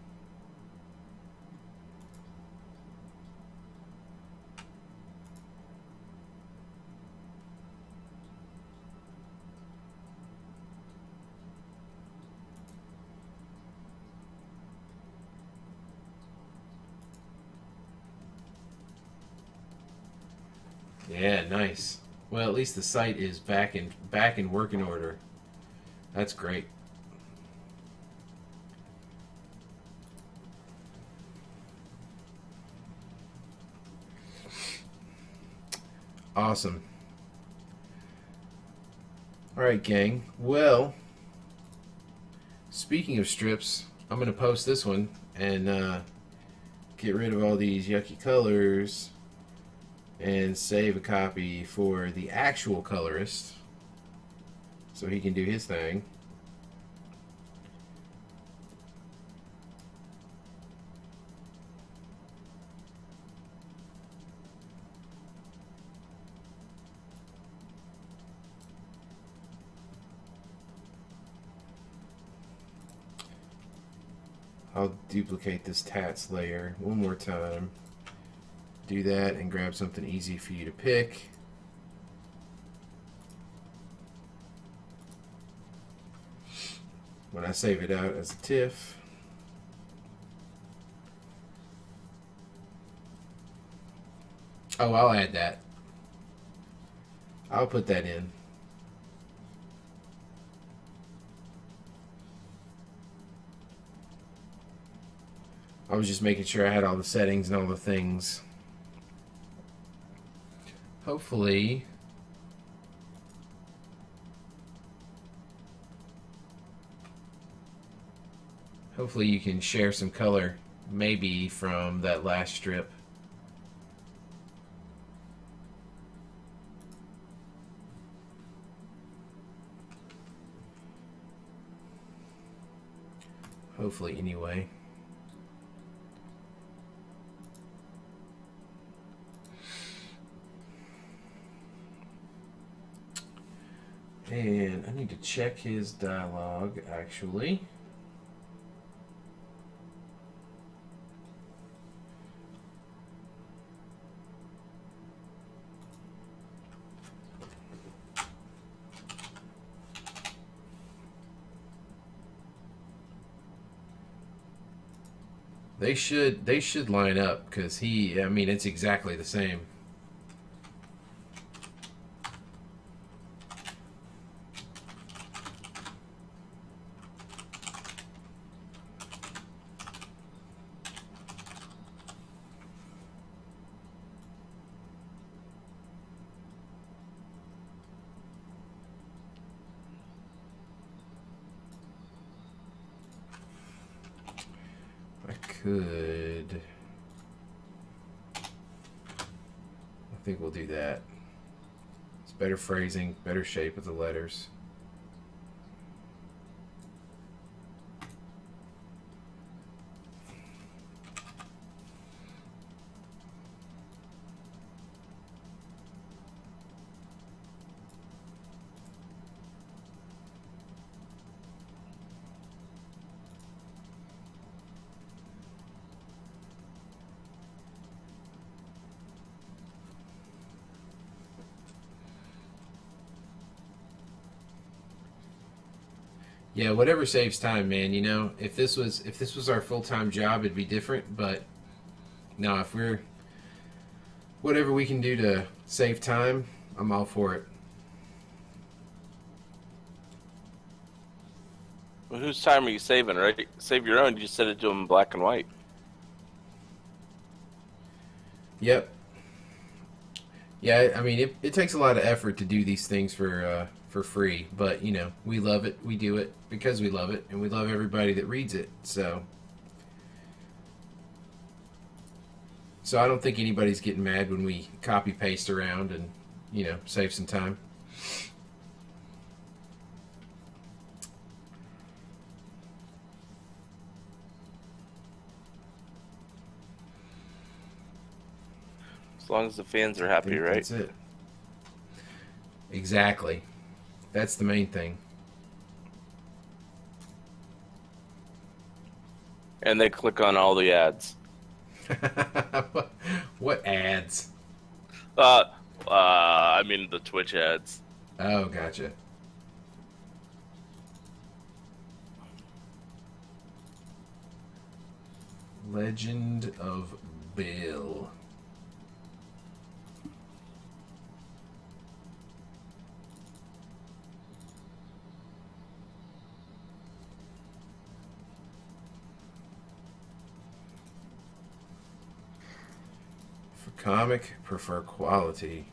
[SPEAKER 1] Yeah, nice. Well, at least the site is back in working order. That's great. Awesome. All right, gang. Well, speaking of strips, I'm going to post this one and get rid of all these yucky colors and save a copy for the actual colorist so he can do his thing. I'll duplicate this tats layer one more time. Do that and grab something easy for you to pick. When I save it out as a TIFF, oh, I'll add that. I'll put that in. I was just making sure I had all the settings and all the things. Hopefully Hopefully you can share some color, maybe from that last strip. Hopefully, anyway. And I need to check his dialogue, actually. They should line up because I mean it's exactly the same. Could I think we'll do that. It's better phrasing, better shape of the letters. Yeah, whatever saves time, man. You know, if this was our full-time job, it'd be different. But no, if we're whatever we can do to save time, I'm all for it.
[SPEAKER 2] Well, whose time are you saving, right? Save your own. You just set it to them black and white.
[SPEAKER 1] Yep. Yeah, I mean, it takes a lot of effort to do these things for free, but you know, we love it. We do it because we love it, and we love everybody that reads it. So I don't think anybody's getting mad when we copy paste around and you know save some time.
[SPEAKER 2] As long as the fans are happy, right?
[SPEAKER 1] That's it. Exactly. That's the main thing.
[SPEAKER 2] And they click on all the ads.
[SPEAKER 1] What ads?
[SPEAKER 2] I mean the Twitch ads.
[SPEAKER 1] Oh, gotcha. Legend of Bill. For comic, prefer quality.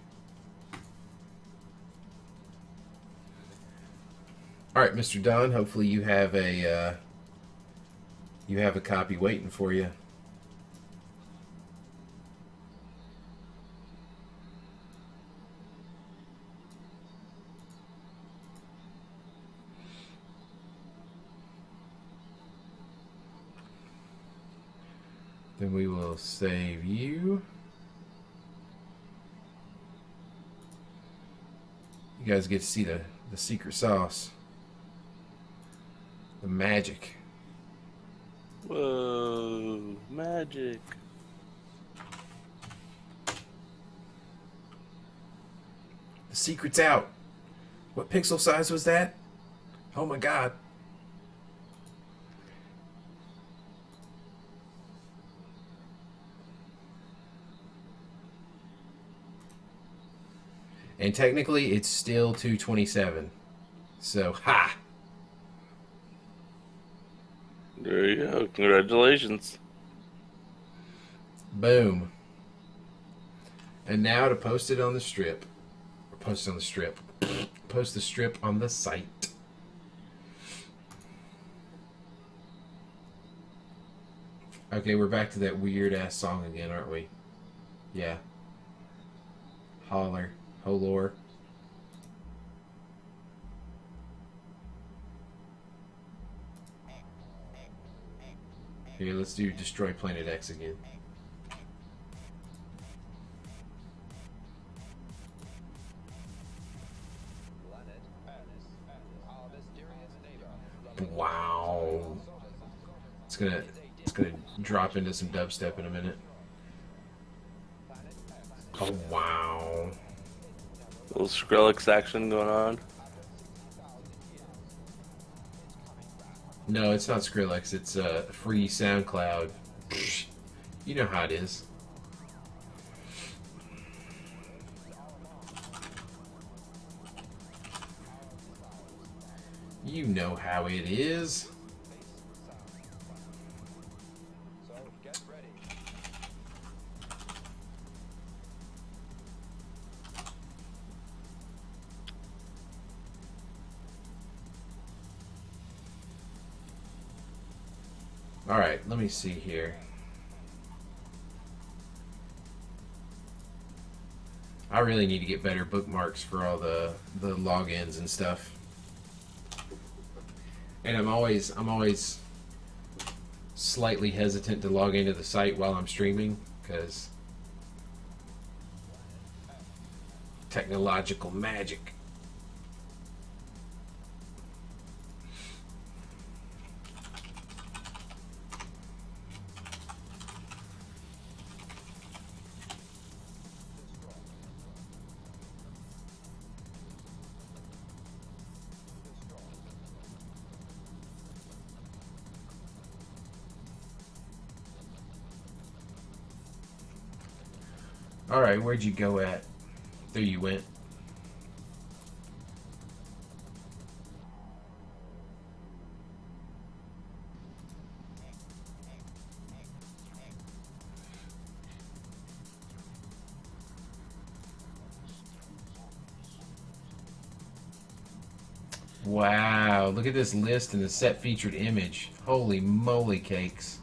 [SPEAKER 1] All right, Mr. Don. Hopefully you have a copy waiting for you. Then we will save you. You guys get to see the secret sauce. The magic.
[SPEAKER 2] Whoa, magic.
[SPEAKER 1] The secret's out. What pixel size was that? Oh my god. And technically it's still 227. So, ha!
[SPEAKER 2] There you go. Congratulations.
[SPEAKER 1] Boom. And now to post it on the strip. Or post it on the strip. Post the strip on the site. Okay, we're back to that weird ass song again, aren't we? Yeah. Holler. Holor. Here, let's do Destroy Planet X again. Wow. It's gonna drop into some dubstep in a minute. Oh wow.
[SPEAKER 2] A little Skrillex action going on.
[SPEAKER 1] No, it's not Skrillex. It's free SoundCloud. You know how it is. You know how it is. Alright, let me see here. I really need to get better bookmarks for all the logins and stuff. And I'm always slightly hesitant to log into the site while I'm streaming because technological magic. Alright, where'd you go at? There you went. Wow, look at this list and the set featured image. Holy moly cakes.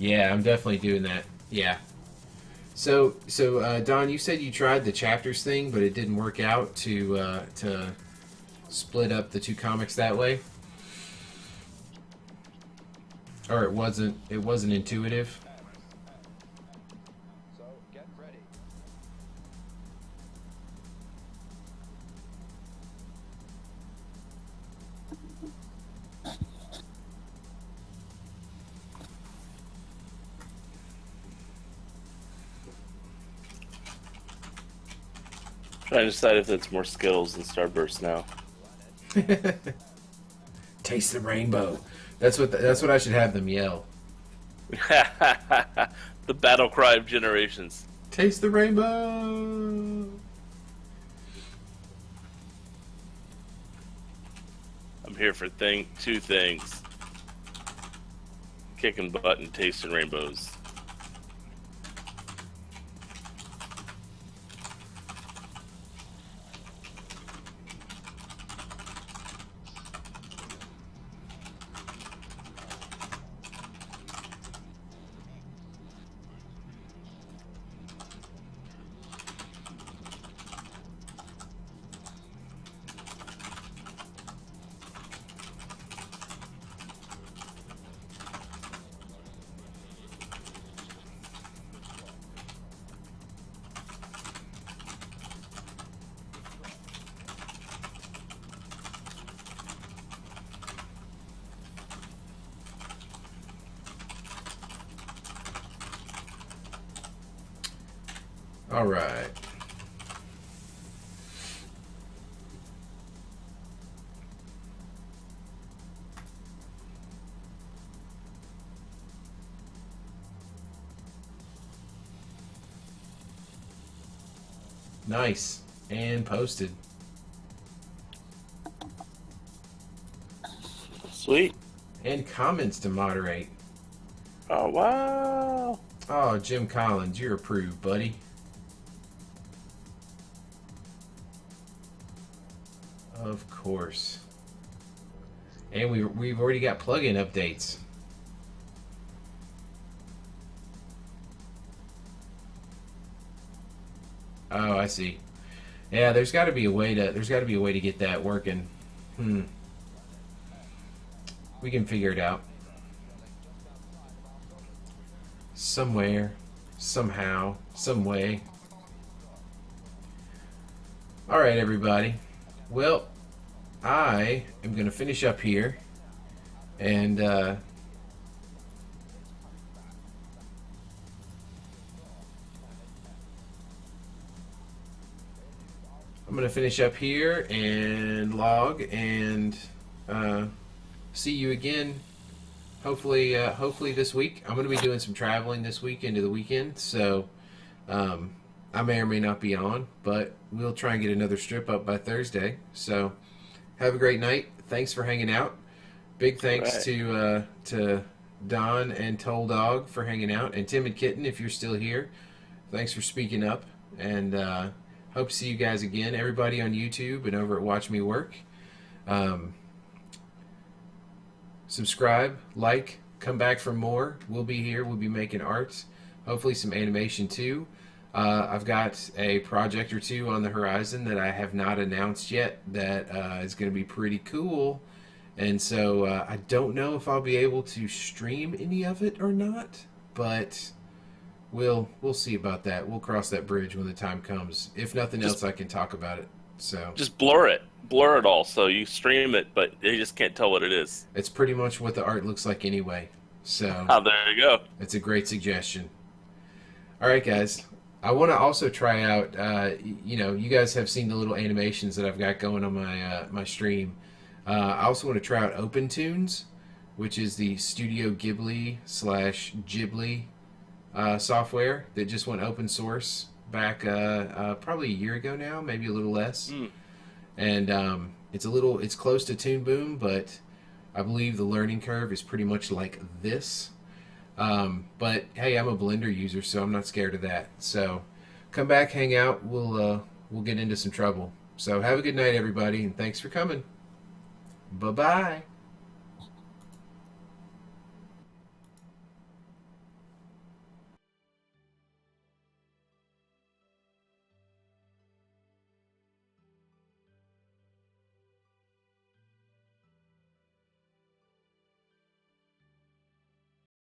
[SPEAKER 1] Yeah, I'm definitely doing that. Yeah. So, Don, you said you tried the chapters thing, but it didn't work out to split up the two comics that way, or it wasn't intuitive.
[SPEAKER 2] Trying to decide if that's more Skittles than Starburst now.
[SPEAKER 1] Taste the rainbow. That's what I should have them yell.
[SPEAKER 2] The battle cry of generations.
[SPEAKER 1] Taste the rainbow.
[SPEAKER 2] I'm here for two things: kicking butt and tasting rainbows.
[SPEAKER 1] All right. Nice. And posted.
[SPEAKER 2] Sweet.
[SPEAKER 1] And comments to moderate.
[SPEAKER 2] Oh, wow.
[SPEAKER 1] Oh, Jim Collins, you're approved, buddy. Of course. And we've already got plugin updates. Oh, I see. Yeah, there's got to be a way to get that working. Hmm. We can figure it out. Somewhere, somehow, some way. All right, everybody. Well, I am going to finish up here, and I'm going to finish up here and log and see you again. Hopefully this week. I'm going to be doing some traveling this week into the weekend, so I may or may not be on, but we'll try and get another strip up by Thursday. So have a great night. Thanks for hanging out. Big thanks to Don and Toll Dog for hanging out, and Timid Kitten if you're still here. Thanks for speaking up, and hope to see you guys again. Everybody on YouTube and over at Watch Me Work. Subscribe, like, come back for more. We'll be here. We'll be making art, hopefully some animation too. I've got a project or two on the horizon that I have not announced yet that is going to be pretty cool. And so I don't know if I'll be able to stream any of it or not, but we'll see about that. We'll cross that bridge when the time comes. If nothing else, I can talk about it. So
[SPEAKER 2] just blur it all, so you stream it, but they just can't tell what it is.
[SPEAKER 1] It's pretty much what the art looks like anyway. So
[SPEAKER 2] there you go.
[SPEAKER 1] It's a great suggestion. All right, guys. I want to also try out. You guys have seen the little animations that I've got going on my stream. I also want to try out OpenTunes, which is the Studio Ghibli / Ghibli software that just went open source back probably a year ago now, maybe a little less. And it's close to Toon Boom, but I believe the learning curve is pretty much like this. But hey, I'm a Blender user, so I'm not scared of that. So come back, hang out. We'll get into some trouble. So have a good night, everybody, and thanks for coming. Bye-bye.